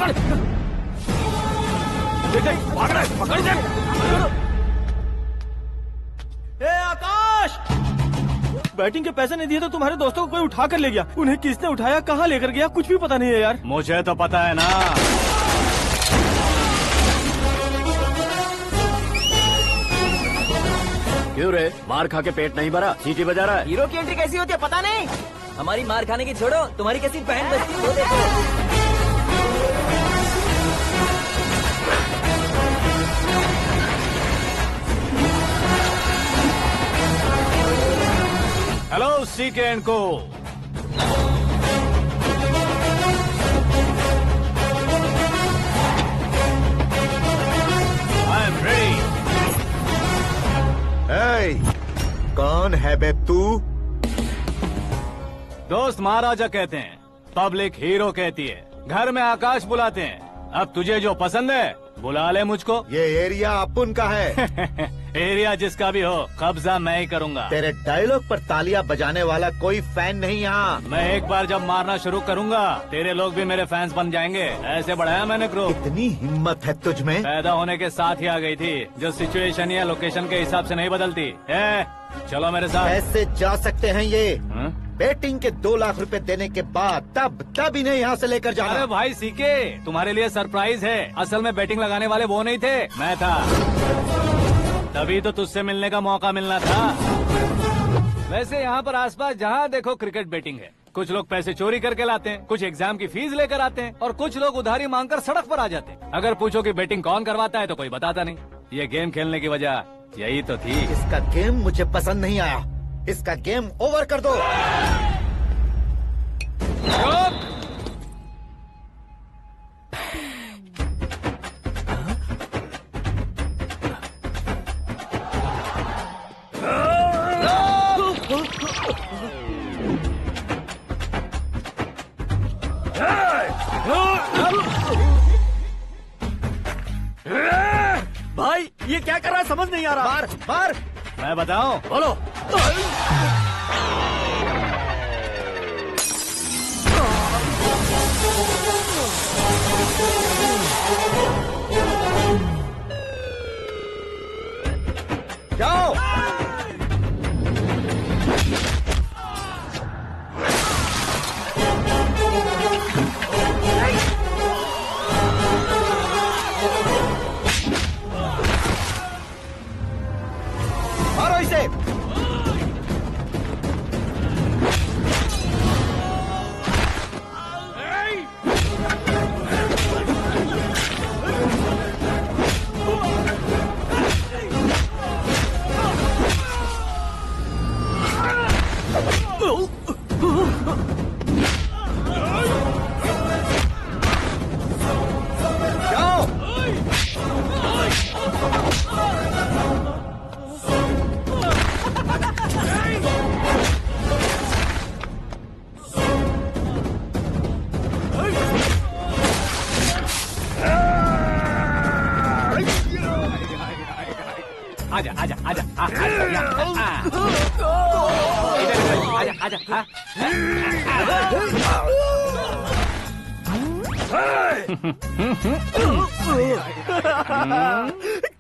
पकड़। भाग रहा है, पकड़ इसे। ए आकाश, बैटिंग के पैसे नहीं दिए तो तुम्हारे दोस्तों को कोई उठा कर ले गया। उन्हें किसने उठाया, कहाँ लेकर गया, कुछ भी पता नहीं है यार। मुझे तो पता है ना। क्यों रे, मार खा के पेट नहीं भरा, सीटी बजा रहा है? हीरो की एंट्री कैसी होती है पता नहीं। हमारी मार खाने की छोड़ो, तुम्हारी कैसी बहन बजती है वो देखो। हेलो सीके एंड को। I am ready. कौन है बे तू? दोस्त महाराजा कहते हैं, पब्लिक हीरो कहती है, घर में आकाश बुलाते हैं। अब तुझे जो पसंद है बुला ले मुझको। ये एरिया अपुन का है। एरिया जिसका भी हो, कब्जा मैं ही करूंगा। तेरे डायलॉग पर तालियां बजाने वाला कोई फैन नहीं यहाँ। मैं एक बार जब मारना शुरू करूंगा, तेरे लोग भी मेरे फैंस बन जाएंगे। ऐसे बढ़ाया मैंने ग्रुप। इतनी हिम्मत है तुझ में? पैदा होने के साथ ही आ गई थी, जो सिचुएशन या लोकेशन के हिसाब से नहीं बदलती। चलो मेरे साथ। कैसे जा सकते हैं ये? हाँ? बेटिंग के 2 लाख रुपए देने के बाद तब इन्हें यहाँ से लेकर जाना। अरे भाई सीके, तुम्हारे लिए सरप्राइज है। असल में बैटिंग लगाने वाले वो नहीं थे, मैं था। तभी तो तुझसे मिलने का मौका मिलना था। वैसे यहाँ पर आसपास जहाँ देखो क्रिकेट बैटिंग है। कुछ लोग पैसे चोरी करके लाते हैं, कुछ एग्जाम की फीस लेकर आते हैं, और कुछ लोग उधारी मांगकर सड़क पर आ जाते हैं। अगर पूछो कि बैटिंग कौन करवाता है तो कोई बताता नहीं। ये गेम खेलने की वजह यही तो थी। इसका गेम मुझे पसंद नहीं आया। इसका गेम ओवर कर दो। भाई ये क्या कर रहा है, समझ नहीं आ रहा। मार मार। मैं बताऊं? बोलो। जाओ। मारो इसे। आजा आजा आजा आजा आजा।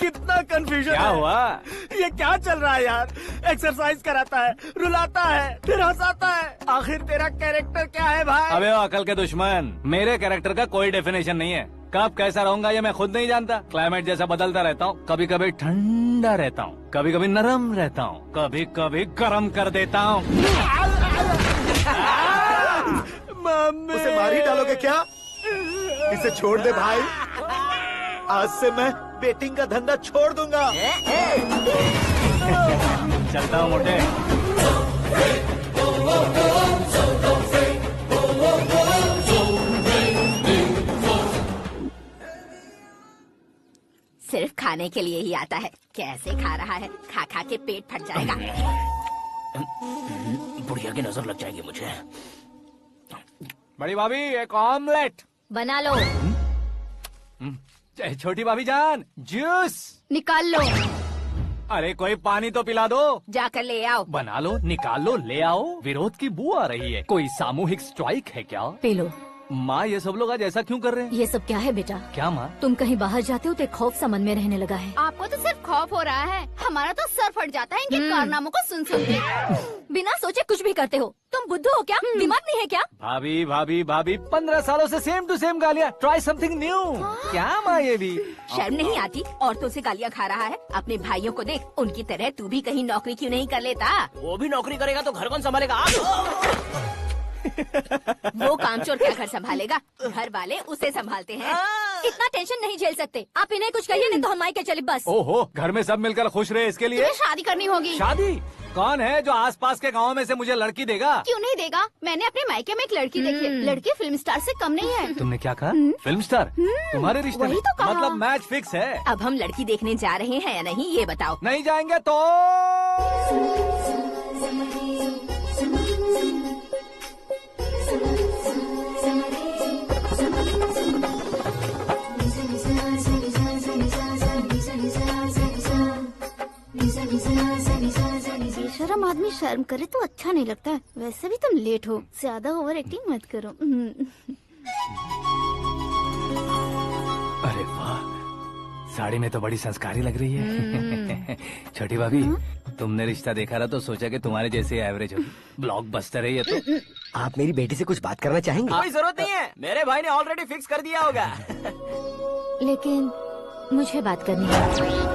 कितना कंफ्यूजन क्या है। हुआ? ये क्या चल रहा है यार? एक्सरसाइज कराता है, रुलाता है, फिर हंसाता है। आखिर तेरा कैरेक्टर क्या है भाई? अबे ओ अकल के दुश्मन, मेरे कैरेक्टर का कोई डेफिनेशन नहीं है। कब कैसा रहूंगा ये मैं खुद नहीं जानता। क्लाइमेट जैसा बदलता रहता हूँ। कभी कभी ठंडा रहता हूँ, कभी कभी नरम रहता हूँ, कभी कभी गर्म कर देता हूँ। उसे मार ही डालोगे क्या? इसे छोड़ दे भाई। आज से मैं बेटिंग का धंधा छोड़ दूंगा। चलता हूँ मोटे। सिर्फ खाने के लिए ही आता है। कैसे खा रहा है, खा खा के पेट फट जाएगा। बुढ़िया की नजर लग जाएगी मुझे। बड़ी भाभी एक ऑमलेट बना लो। छोटी भाभी जान जूस निकाल लो। अरे कोई पानी तो पिला दो। जाकर ले आओ। बना लो, निकाल लो, ले आओ। विरोध की बू आ रही है। कोई सामूहिक स्ट्राइक है क्या? P low. माँ ये सब लोग आज ऐसा क्यों कर रहे हैं? ये सब क्या है बेटा? क्या माँ? तुम कहीं बाहर जाते हो तो एक खौफ सा मन में रहने लगा है। आपको तो सिर्फ खौफ हो रहा है, हमारा तो सर फट जाता है इनके कारनामों को सुन सुन के। बिना सोचे कुछ भी करते हो। तुम बुद्धू हो क्या? दिमाग नहीं है क्या? भाभी भाभी भाभी 15 सालों से सेम टू सेम गालियाँ। Try something new. क्या माँ ये भी? शर्म नहीं आती? औरतों से गालियाँ खा रहा है। अपने भाइयों को देख, उनकी तरह तू भी कहीं नौकरी क्यों नहीं कर लेता? वो भी नौकरी करेगा तो घर कौन संभालेगा? वो कामचोर क्या घर संभालेगा? घर वाले उसे संभालते हैं। इतना टेंशन नहीं झेल सकते। आप इन्हें कुछ कहिए नहीं तो हम मायके चले बस। ओहो, घर में सब मिलकर खुश रहे इसके लिए। तुम्हें शादी करनी होगी। शादी? कौन है जो आसपास के गाँव में से मुझे लड़की देगा? क्यों नहीं देगा? मैंने अपने मायके में एक लड़की देखी है। लड़की फिल्म स्टार से कम नहीं है। तुमने क्या कहा? Film star? तुम्हारे रिश्ते में? वही तो कहा। मतलब मैच फिक्स है। अब हम लड़की देखने जा रहे हैं या नहीं ये बताओ। नहीं जाएंगे तो? बेशरम आदमी शर्म करे तो अच्छा नहीं लगता है। वैसे भी तुम लेट हो, ज्यादा ओवर एक्टिंग मत करो। अरे वाह, साड़ी में तो बड़ी संस्कारी लग रही है। छोटी भाभी, तुमने रिश्ता देखा था तो सोचा कि तुम्हारे जैसे एवरेज होगी। ब्लॉकबस्टर है ये तो। आप मेरी बेटी से कुछ बात करना चाहेंगे? कोई जरूरत नहीं है, मेरे भाई ने ऑलरेडी फिक्स कर दिया होगा। लेकिन मुझे बात करनी है।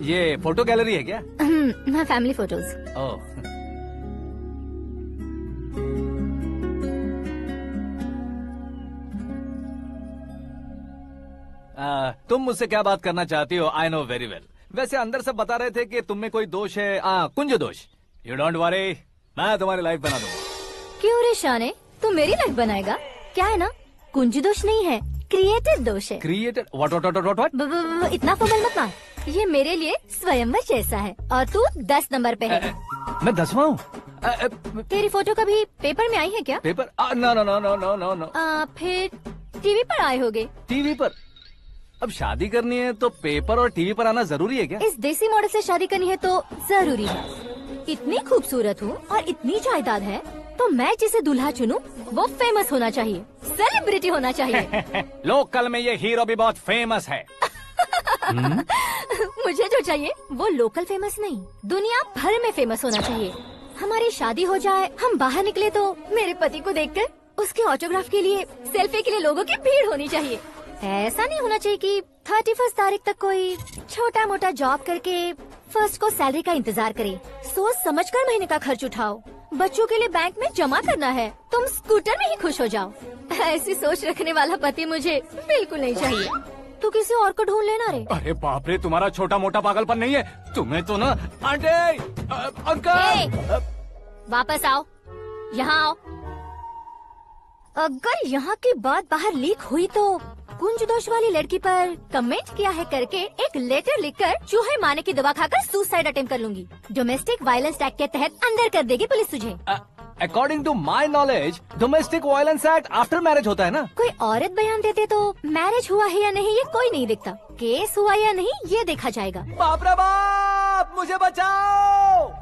ये फोटो गैलरी है क्या? मैं फैमिली फोटोज। ओह, तुम मुझसे क्या बात करना चाहती हो? I know very well. वैसे अंदर सब बता रहे थे कि तुम में कोई दोष है। कुंज दोष। यू डोंट वरी, मैं तुम्हारी लाइफ बना दूंगा। क्यों रे शाने, तू मेरी लाइफ बनाएगा? क्या है ना, कुंज दोष नहीं है, क्रिएटेड दोष है। क्रिएटेड? व्हाट? इतना फबल मत मार। ये मेरे लिए स्वयंवर जैसा है और तू 10 नंबर पे है। मैं 10वां हूँ? तेरी फोटो कभी पेपर में आई है क्या? Paper? No no no no no no no. फिर टीवी पर आए होगे। टीवी पर? अब शादी करनी है तो पेपर और टीवी पर आना जरूरी है क्या? इस देसी मॉडल से शादी करनी है तो जरूरी है। इतनी खूबसूरत हूँ और इतनी जायदाद है तो मैं जिसे दूल्हा चुनूं वो फेमस होना चाहिए, सेलिब्रिटी होना चाहिए। लोकल में ये हीरो भी बहुत फेमस है। मुझे जो चाहिए वो लोकल फेमस नहीं, दुनिया भर में फेमस होना चाहिए। हमारी शादी हो जाए, हम बाहर निकले तो मेरे पति को देखकर उसके ऑटोग्राफ के लिए, सेल्फी के लिए लोगों की भीड़ होनी चाहिए। ऐसा नहीं होना चाहिए कि 31 तारीख तक कोई छोटा मोटा जॉब करके फर्स्ट को सैलरी का इंतजार करे। सोच समझकर महीने का खर्च उठाओ। बच्चों के लिए बैंक में जमा करना है, तुम स्कूटर में ही खुश हो जाओ। ऐसी सोच रखने वाला पति मुझे बिल्कुल नहीं चाहिए। तू किसी और को ढूंढ लेना रे। अरे बाप रे, तुम्हारा छोटा मोटा पागलपन नहीं है। तुम्हें तो ना आंटी, अंकल। वापस आओ, यहाँ आओ। अगर यहाँ की बात बाहर लीक हुई तो कुंज दोष वाली लड़की पर कमेंट किया है करके एक लेटर लिखकर चूहे मारने की दवा खाकर सुसाइड अटेम्प्ट कर लूंगी। डोमेस्टिक वायलेंस एक्ट के तहत अंदर कर देगी पुलिस तुझे। According to my knowledge domestic violence act after marriage होता है ना? कोई औरत बयान देते तो मैरिज हुआ है या नहीं ये कोई नहीं देखता, केस हुआ या नहीं ये देखा जाएगा। बाप रे बाप, मुझे बचाओ।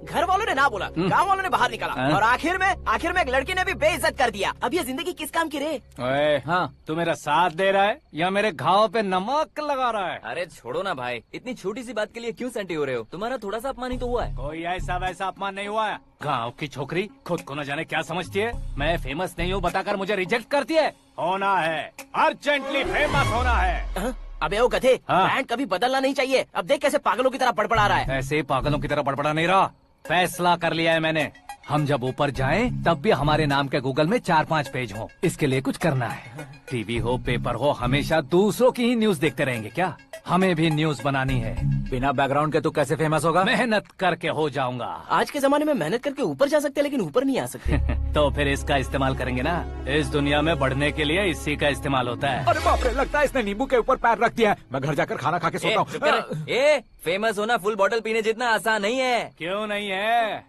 घर वालों ने ना बोला, गाँव वालों ने बाहर निकाला और आखिर में एक लड़की ने भी बेइज्जत कर दिया। अब ये जिंदगी किस काम की रे? ओए, हाँ, तू मेरा साथ दे रहा है या मेरे घाव पे नमक लगा रहा है? अरे छोड़ो ना भाई, इतनी छोटी सी बात के लिए क्यों सैंटी हो रहे हो? तुम्हारा थोड़ा सा अपमान ही तो हुआ है। कोई ऐसा वैसा अपमान नहीं हुआ है। गाँव की छोकरी खुद को न जाने क्या समझती है। मैं फेमस नहीं हूँ बताकर मुझे रिजेक्ट करती है। होना है, अर्जेंटली फेमस होना है। अबे वो गधे, हाँ। ब्रांड कभी बदलना नहीं चाहिए। अब देख कैसे पागलों की तरह बड़बड़ा रहा है। ऐसे पागलों की तरह बड़बड़ा नहीं रहा। फैसला कर लिया है मैंने। हम जब ऊपर जाएं तब भी हमारे नाम के गूगल में 4-5 पेज हो। इसके लिए कुछ करना है। टीवी हो, पेपर हो, हमेशा दूसरों की ही न्यूज देखते रहेंगे क्या? हमें भी न्यूज बनानी है। बिना बैकग्राउंड के तू कैसे फेमस होगा? मेहनत करके हो जाऊंगा। आज के जमाने में मेहनत करके ऊपर जा सकते हैं लेकिन ऊपर नहीं आ सकते। तो फिर इसका इस्तेमाल करेंगे ना। इस दुनिया में बढ़ने के लिए इसी का इस्तेमाल होता है। अरे बाप रे, लगता है इसने नींबू के ऊपर पैर रख दिया है। मैं घर जाकर खाना खा के सोता हूँ। फेमस होना फुल बॉटल पीने जितना आसान नहीं है। क्यों नहीं है?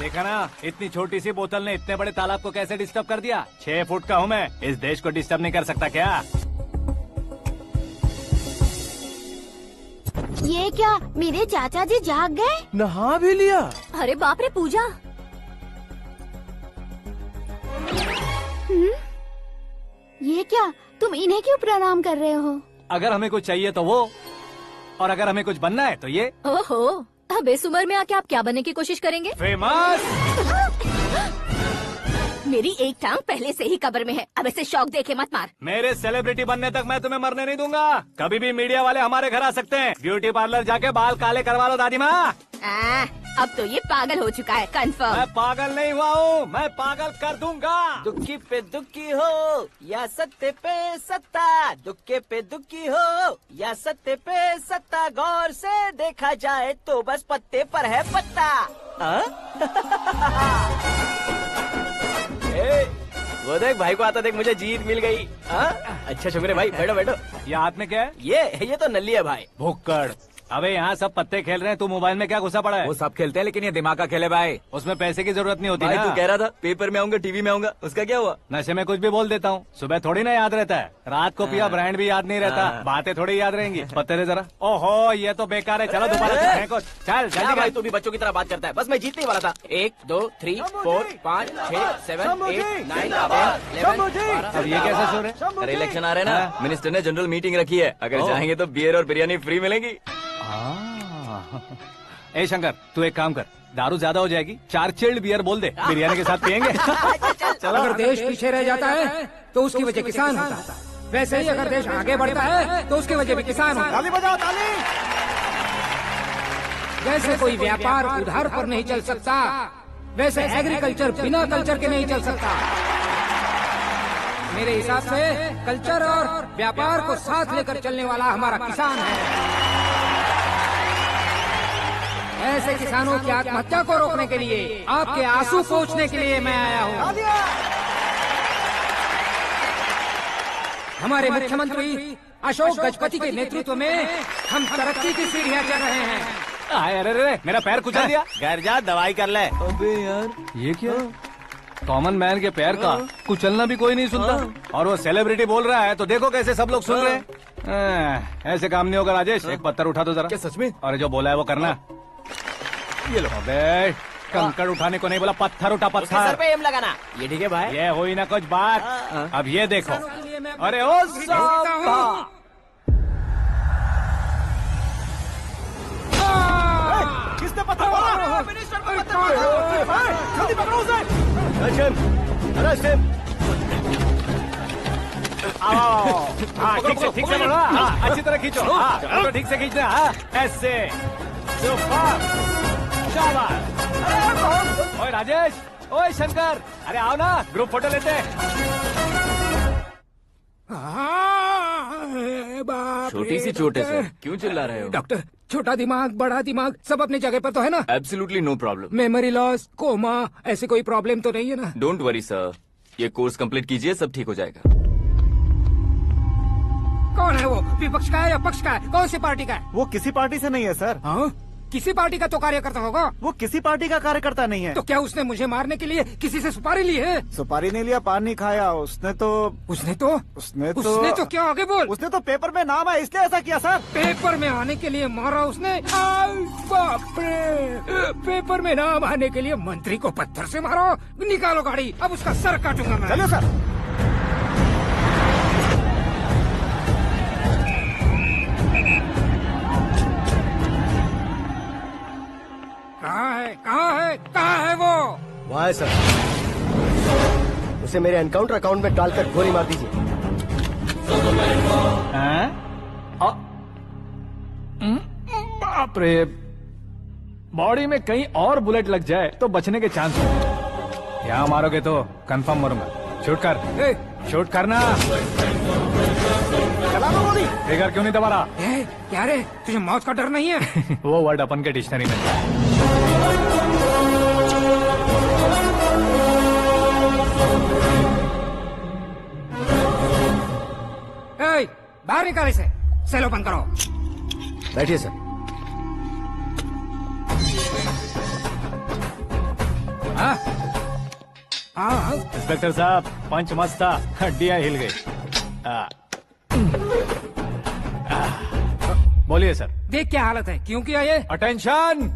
देखा ना, इतनी छोटी सी बोतल ने इतने बड़े तालाब को कैसे डिस्टर्ब कर दिया। 6 फुट का हूँ मैं, इस देश को डिस्टर्ब नहीं कर सकता क्या? ये क्या, मेरे चाचा जी जाग गए? नहा भी लिया? अरे बाप रे पूजा। ये क्या, तुम इन्हें क्यों प्रणाम कर रहे हो? अगर हमें कुछ चाहिए तो वो, और अगर हमें कुछ बनना है तो ये। ओहो, अब इस उम्र में आके आप क्या बनने की कोशिश करेंगे? फेमस। मेरी एक टांग पहले से ही कब्र में है, अब इसे शौक देके मत मार। मेरे सेलिब्रिटी बनने तक मैं तुम्हें मरने नहीं दूंगा। कभी भी मीडिया वाले हमारे घर आ सकते हैं। ब्यूटी पार्लर जाके बाल काले करवा लो दादी माँ। अब तो ये पागल हो चुका है, कंफर्म। मैं पागल नहीं हुआ हूँ, मैं पागल कर दूंगा। दुखी पे दुखी हो या सत्य पे सत्ता, दुखे पे दुखी हो या सत्य पे सत्ता, गौर से देखा जाए तो बस पत्ते पर है पत्ता। वो देख भाई को आता देख, मुझे जीत मिल गई। अच्छा शुक्र भाई, बैठो बैठो। ये हाथ में क्या है? ये तो नल्ली है भाई। भुक्कड़। अबे यहाँ सब पत्ते खेल रहे हैं, तू मोबाइल में क्या घुसा पड़ा है? वो सब खेलते हैं लेकिन ये दिमाग का खेल है भाई। उसमें पैसे की जरूरत नहीं होती भाई ना। तू कह रहा था पेपर में आऊंगा, टीवी में आऊंगा, उसका क्या हुआ? नशे में कुछ भी बोल देता हूँ, सुबह थोड़ी ना याद रहता है। रात को पिया ब्रांड भी याद नहीं रहता, बातें थोड़ी याद रहेंगी। पत्ते दे जरा। ओहो ये तो बेकार है, चलो दोबारा फेंको। चल क्या जल्दी भाई कर। तू भी बच्चों की तरह बात करता है। बस मैं जीतने वाला था। 1 2 3 4 5 6 7 8 9 10 11 अब ये कैसा शोर है? अरे इलेक्शन आ रहे हैं ना, मिनिस्टर ने जनरल मीटिंग रखी है, अगर जाएंगे तो बियर और बिरयानी फ्री मिलेगी। ए शंकर, तू एक काम कर, दारू ज्यादा हो जाएगी, 4 चिल्ड बियर बोल दे, बिरयानी के साथ पियेंगे। अगर देश पीछे रह जाता है तो उसकी वजह किसान होता है, वैसे ही अगर देश आगे बढ़ता है तो उसकी वजह भी किसान होता है। ताली बजाओ ताली। जैसे कोई व्यापार उधार पर नहीं चल सकता, वैसे एग्रीकल्चर बिना कल्चर के नहीं चल सकता। मेरे हिसाब से कल्चर और व्यापार को साथ लेकर चलने वाला हमारा किसान है। ऐसे किसानों की आत्महत्या को रोकने के लिए, आपके आंसू पोंछने के लिए मैं आया हूँ। हमारे मुख्यमंत्री अशोक गजपति के नेतृत्व में हम तरक्की की सीढ़ियाँ चढ़ रहे हैं। अरे अरे मेरा पैर कुचल दिया। घर जा दवाई कर ले। अबे यार ये क्या? कॉमन मैन के पैर का कुचलना भी कोई नहीं सुनता, और वो सेलिब्रिटी बोल रहा है तो देखो कैसे सब लोग सुन रहे हैं। ऐसे काम नहीं होगा राजेश, एक पत्थर उठा दो जरा। क्या सच में? और जो बोला है वो करना। ये लो। अबे कंकड़ उठाने को नहीं बोला, पत्थर उठा उसके सर पत्थर। पे एम लगाना। ये ठीक है भाई। ये हुई ना कुछ बात। अब ये देखो। अरे ओ साहब, किसने पत्थर मारा? मिनिस्टर को पत्थर मारा। जल्दी पकड़ो उसे। हाँ ठीक से पकड़ो। हाँ, अच्छी तरह खींचो। हाँ तो ठीक से खींचना। हाँ ऐसे। सुपर। शाबाश। ओए राजेश, ओए शंकर, अरे आओ ना, ग्रुप फोटो लेते हैं। छोटी सी चोट है सर, क्यों चिल्ला रहे हो? डॉक्टर, छोटा दिमाग बड़ा दिमाग सब अपनी जगह पर तो है ना? Absolutely no problem. Memory loss, coma, ऐसी कोई प्रॉब्लम तो नहीं है ना? डोंट वरी सर, ये कोर्स कंप्लीट कीजिए, सब ठीक हो जाएगा। कौन है वो? विपक्ष का है या पक्ष का है? कौन सी पार्टी का है? वो किसी पार्टी से नहीं है सर। हाँ? किसी पार्टी का तो कार्यकर्ता होगा। वो किसी पार्टी का कार्यकर्ता नहीं है। तो क्या उसने मुझे मारने के लिए किसी से सुपारी ली है? सुपारी नहीं लिया, पान नहीं खाया। उसने तो क्या आगे बोल? उसने तो पेपर में नाम है इसलिए ऐसा किया सर। पेपर में आने के लिए मारा उसने? बाप रे, पेपर में नाम आने के लिए मंत्री को पत्थर से मारो? निकालो गाड़ी, अब उसका सर काटूंगा मैं। चलो सर। कहाँ है वो? वहाँ है सर, उसे मेरे एनकाउंटर अकाउंट में डालकर गोली मार दीजिए। बाप रे, बॉडी में कहीं और बुलेट लग जाए तो बचने के चांस हो। यहाँ मारोगे तो कंफर्म मरूंगा। शूट कर, शूट करना। फिगर क्यों नहीं दबा रहा? क्या रे, तुझे मौत का डर नहीं है? वो वर्ड अपन के डिक्शनरी में है। बाहर निकाल इसे, सेल ओपन करो। बैठिए सर। हाँ हाँ इंस्पेक्टर साहब पंच मस्त था, हड्डियां हिल गई। बोलिए सर। देख क्या हालत है, क्यों किया ये? अटेंशन,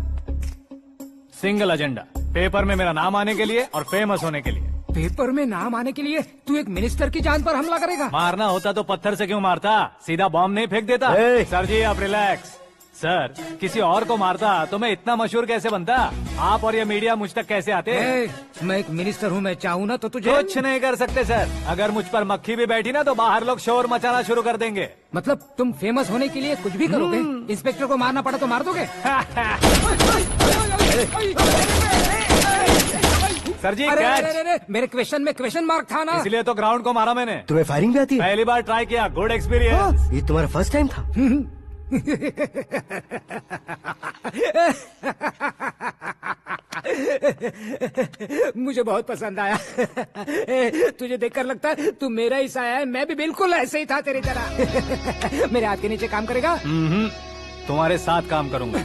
सिंगल एजेंडा, पेपर में मेरा नाम आने के लिए और फेमस होने के लिए। पेपर में नाम आने के लिए तू एक मिनिस्टर की जान पर हमला करेगा? मारना होता तो पत्थर से क्यों मारता, सीधा बॉम्ब नहीं फेंक देता। सर जी आप रिलैक्स। सर किसी और को मारता तो मैं इतना मशहूर कैसे बनता, आप और ये मीडिया मुझ तक कैसे आते? मैं एक मिनिस्टर हूँ, मैं चाहूँ ना तो तुझे कुछ नहीं कर सकते सर। अगर मुझ पर मक्खी भी बैठी ना तो बाहर लोग शोर मचाना शुरू कर देंगे। मतलब तुम फेमस होने के लिए कुछ भी करोगे? इंस्पेक्टर को मारना पड़ा तो मार दोगे? सर जी अरे, कैच। अरे, अरे, मेरे क्वेश्चन में क्वेश्चन मार्क था ना, इसलिए तो ग्राउंड को मारा मैंने। तुम्हें फायरिंग भी आती है? पहली बार ट्राई किया, गुड एक्सपीरियंस। ये तुम्हारा फर्स्ट टाइम था? मुझे बहुत पसंद आया। तुझे देखकर लगता है तू मेरा ही साया है, मैं भी बिल्कुल ऐसे ही था तेरी तरह। मेरे हाथ के नीचे काम करेगा? तुम्हारे साथ काम करूंगा।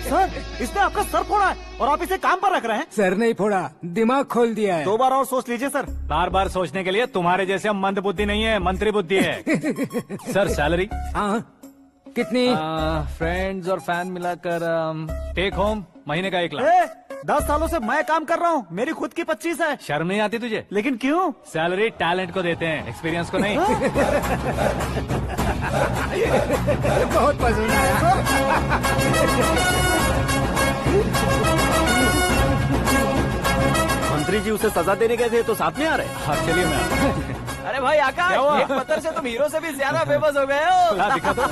सर इसने आपका सर फोड़ा है और आप इसे काम पर रख रहे हैं। सर नहीं फोड़ा, दिमाग खोल दिया है। 2 बार और सोच लीजिए सर। बार बार सोचने के लिए तुम्हारे जैसे हम मंद बुद्धि नहीं है, मंत्री बुद्धि है। Sir salary? हाँ कितनी? फ्रेंड्स और फैन मिलाकर टेक होम महीने का 1 लाख। 10 सालों से मैं काम कर रहा हूँ, मेरी खुद की 25 है। शर्म नहीं आती तुझे? लेकिन क्यों? सैलरी टैलेंट को देते हैं, एक्सपीरियंस को नहीं। बहुत पसंद आया। मंत्री जी उसे सजा देने गए थे तो साथ में आ रहे। हाँ चलिए मैं आता हूं। अरे भाई आकाश, एक पत्थर से तुम हीरो से भी ज्यादा फेमस हो गए हो। ला दिखा दो।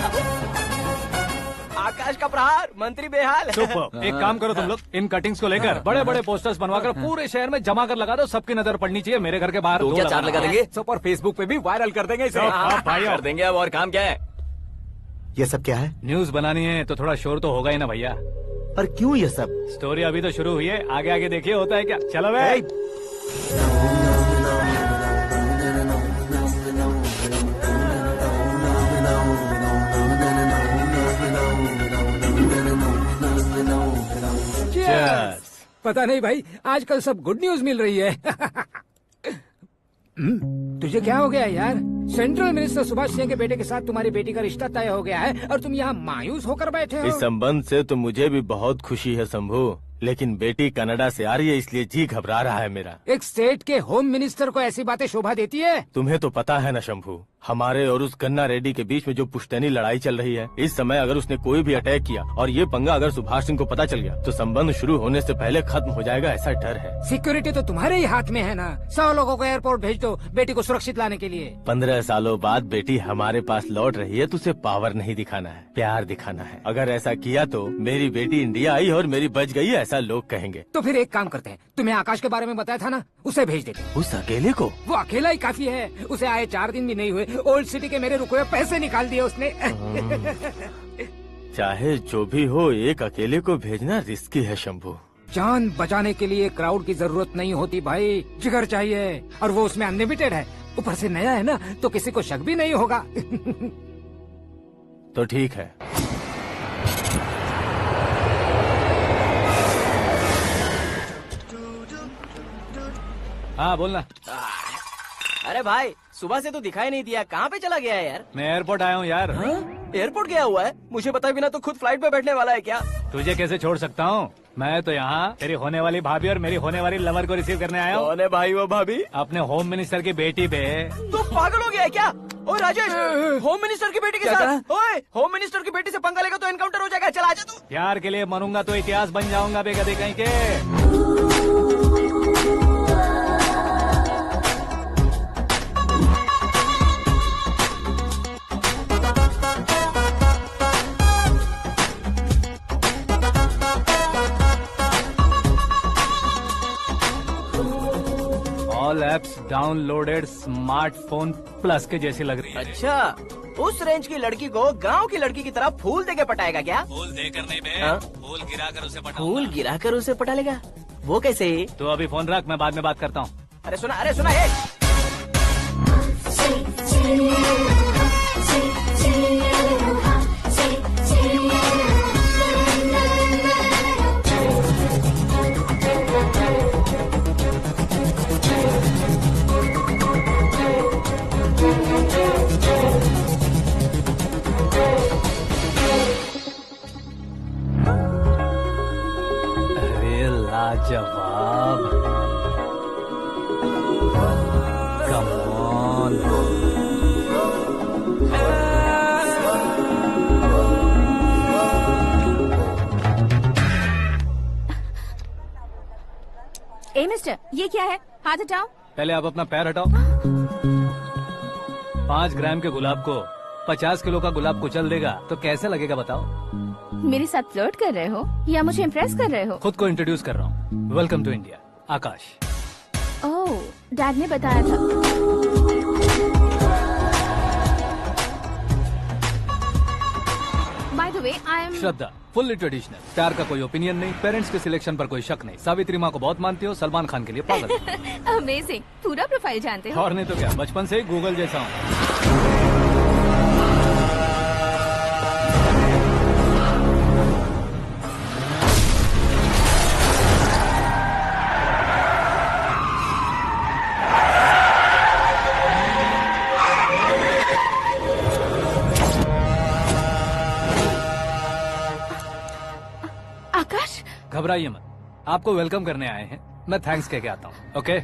आकाश का प्रहार, मंत्री बेहाल। सुपर। एक काम करो तुम लोग, इन कटिंग्स को लेकर बड़े बड़े पोस्टर्स बनवाकर पूरे शहर में जमा कर लगा दो, सबकी नजर पड़नी चाहिए। मेरे घर के बाहर तो क्या 4 लगा देंगे? और फेसबुक पे भी वायरल कर देंगे इसे। भाई कर देंगे। अब और काम क्या है? ये सब क्या है? न्यूज बनानी है तो थोड़ा शोर तो होगा ही ना भैया। पर क्यों ये सब? स्टोरी अभी तो शुरू हुई है, आगे आगे देखिए होता है क्या। चलो भाई। पता नहीं भाई, आजकल सब गुड न्यूज मिल रही है। तुझे क्या हो गया यार? सेंट्रल मिनिस्टर सुभाष सिंह के बेटे के साथ तुम्हारी बेटी का रिश्ता तय हो गया है और तुम यहाँ मायूस होकर बैठे हो। इस संबंध से तो मुझे भी बहुत खुशी है शंभू, लेकिन बेटी कनाडा से आ रही है इसलिए जी घबरा रहा है मेरा। एक स्टेट के होम मिनिस्टर को ऐसी बातें शोभा देती है? तुम्हें तो पता है ना शंभू, हमारे और उस गन्ना रेड्डी के बीच में जो पुश्तैनी लड़ाई चल रही है, इस समय अगर उसने कोई भी अटैक किया और ये पंगा अगर सुभाष सिंह को पता चल गया तो संबंध शुरू होने से पहले खत्म हो जाएगा, ऐसा डर है। सिक्योरिटी तो तुम्हारे ही हाथ में है ना। 100 लोगों को एयरपोर्ट भेज दो बेटी को सुरक्षित लाने के लिए। 15 सालों बाद बेटी हमारे पास लौट रही है तो उसे पावर नहीं दिखाना है, प्यार दिखाना है। अगर ऐसा किया तो मेरी बेटी इंडिया आई और मेरी बच गई, ऐसा लोग कहेंगे। तो फिर एक काम करते हैं, तुम्हें आकाश के बारे में बताया था ना, उसे भेज देते। उस अकेले को? वो अकेला ही काफी है, उसे आए 4 दिन भी नहीं हुए, ओल्ड सिटी के मेरे रुके हुए पैसे निकाल दिए उसने। चाहे जो भी हो, एक अकेले को भेजना रिस्की है शंभू। जान बचाने के लिए क्राउड की जरूरत नहीं होती भाई, जिगर चाहिए, और वो उसमें अनलिमिटेड है। ऊपर से नया है ना, तो किसी को शक भी नहीं होगा। तो ठीक है। हाँ बोलना। अरे भाई सुबह से तो दिखाई नहीं दिया, कहाँ पे चला गया है यार? मैं एयरपोर्ट आया हूँ यार। एयरपोर्ट गया हुआ है? मुझे बताए बिना तो खुद फ्लाइट पे बैठने वाला है क्या? तुझे कैसे छोड़ सकता हूँ? मैं तो यहाँ तेरी होने वाली भाभी और मेरी होने वाली लवर को रिसीव करने आया हूँ। कौन है भाई वो भाभी? अपने होम मिनिस्टर की बेटी पे। तू पागल हो गया है क्या? ओए राजेश, होम मिनिस्टर की बेटी के साथ? ओए होम मिनिस्टर की बेटी से पंगा लेगा तो एनकाउंटर हो जाएगा, चल आजा तू। प्यार के लिए मरूंगा तो इतिहास बन जाऊंगा बेगदे कहीं के। All apps downloaded smartphone plus के जैसी लग रही है। अच्छा, उस रेंज की लड़की को गांव की लड़की की तरह फूल देके पटाएगा क्या? फूल देकर नहीं बे, हाँ? फूल गिराकर उसे पटाऊंगा। फूल गिराकर उसे पटा लेगा? वो कैसे? तो अभी फोन रख, मैं बाद में बात करता हूँ। अरे सुना है। मिस्टर, ये क्या है? हाथ हटाओ। पहले आप अपना पैर हटाओ। 5 ग्राम के गुलाब को 50 किलो का गुलाब कुचल देगा तो कैसे लगेगा बताओ? मेरे साथ फ्लर्ट कर रहे हो या मुझे इम्प्रेस कर रहे हो? खुद को इंट्रोड्यूस कर रहा हूँ। Welcome to India, Akash. ओह, डैड ने बताया था। By the way, I am Shraddha, fully traditional. प्यार का कोई ओपिनियन नहीं, पेरेंट्स के सिलेक्शन पर कोई शक नहीं। सावित्री माँ को बहुत मानती हो, सलमान खान के लिए पागल। अमेजिंग, पूरा प्रोफाइल जानते हो। और नहीं तो क्या, बचपन से ही गूगल जैसा हूँ। आकाश, घबराइए मत, आपको वेलकम करने आए हैं। मैं थैंक्स कह के आता हूँ, ओके?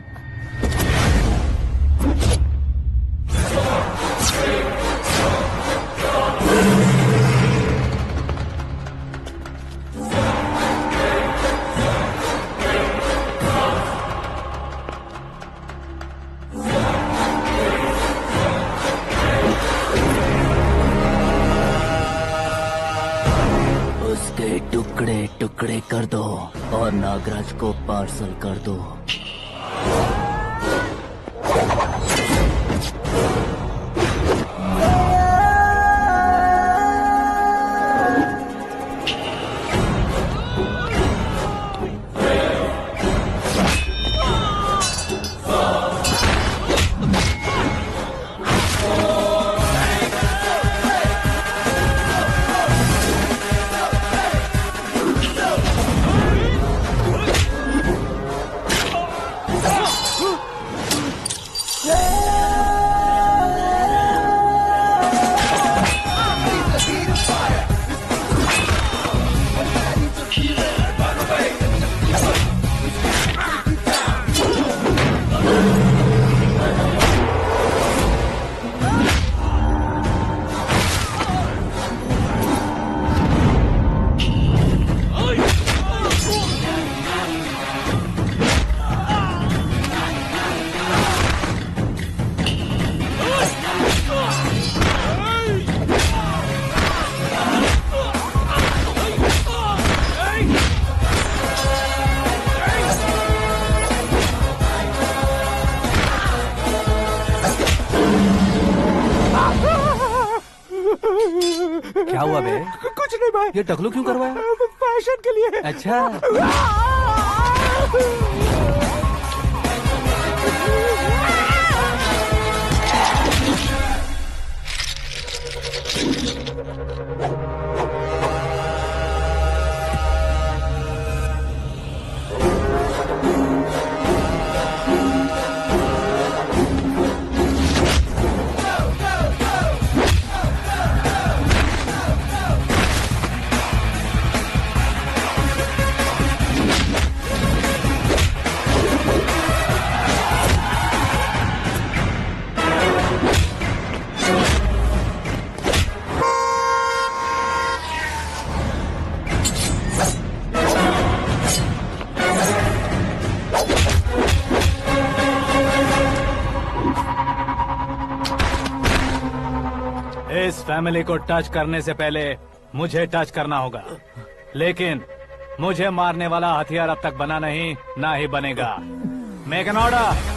उसके टुकड़े टुकड़े कर दो और नागराज को पार्सल कर दो। क्या हुआ बे? कुछ नहीं भाई। ये टकलू क्यों करवाया? फैशन के लिए। अच्छा, इस फैमिली को टच करने से पहले मुझे टच करना होगा, लेकिन मुझे मारने वाला हथियार अब तक बना नहीं, ना ही बनेगा। Make an order.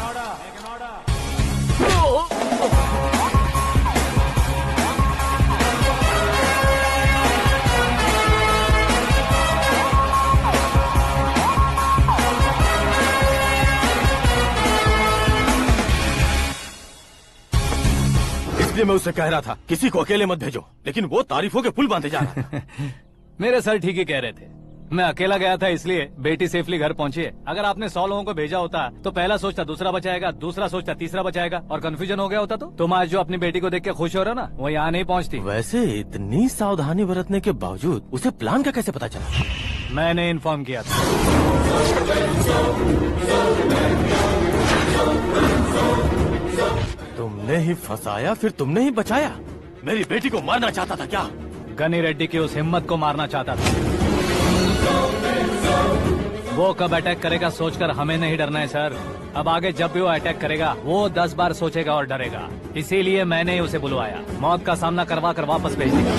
इसलिए मैं उससे कह रहा था किसी को अकेले मत भेजो, लेकिन वो तारीफों के पुल बांधे जा रहा है। मेरे सर ठीक ही कह रहे थे। मैं अकेला गया था इसलिए बेटी सेफली घर पहुंची है। अगर आपने 100 लोगों को भेजा होता तो पहला सोचता दूसरा बचाएगा, दूसरा सोचता तीसरा बचाएगा, और कंफ्यूजन हो गया होता तो तुम आज जो अपनी बेटी को देख के खुश हो रहे हो ना, वो यहाँ नहीं पहुँचती। वैसे इतनी सावधानी बरतने के बावजूद उसे प्लान का कैसे पता चला? मैंने इन्फॉर्म किया था। तुमने ही फंसाया, फिर तुमने ही बचाया। मेरी बेटी को मारना चाहता था क्या? गनी रेड्डी की उस हिम्मत को मारना चाहता था। वो कब अटैक करेगा सोचकर हमें नहीं डरना है सर। अब आगे जब भी वो अटैक करेगा वो 10 बार सोचेगा और डरेगा। इसीलिए मैंने ही उसे बुलवाया। मौत का सामना करवा कर वापस भेज दिया।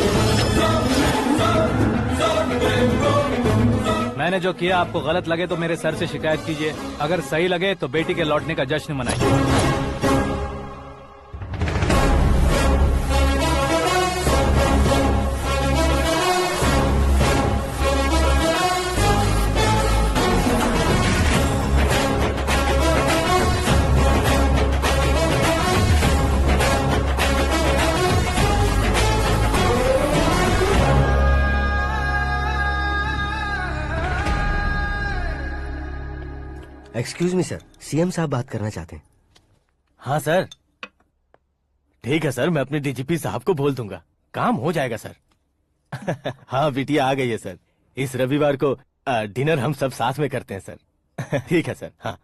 मैंने जो किया आपको गलत लगे तो मेरे सर से शिकायत कीजिए, अगर सही लगे तो बेटी के लौटने का जश्न मनाइए। एक्सक्यूज मी सर, सीएम साहब बात करना चाहते हैं। हाँ सर, ठीक है सर, मैं अपने डीजीपी साहब को बोल दूंगा, काम हो जाएगा सर। हाँ बिटिया आ गई है सर। इस रविवार को डिनर हम सब साथ में करते हैं सर। ठीक है सर। हाँ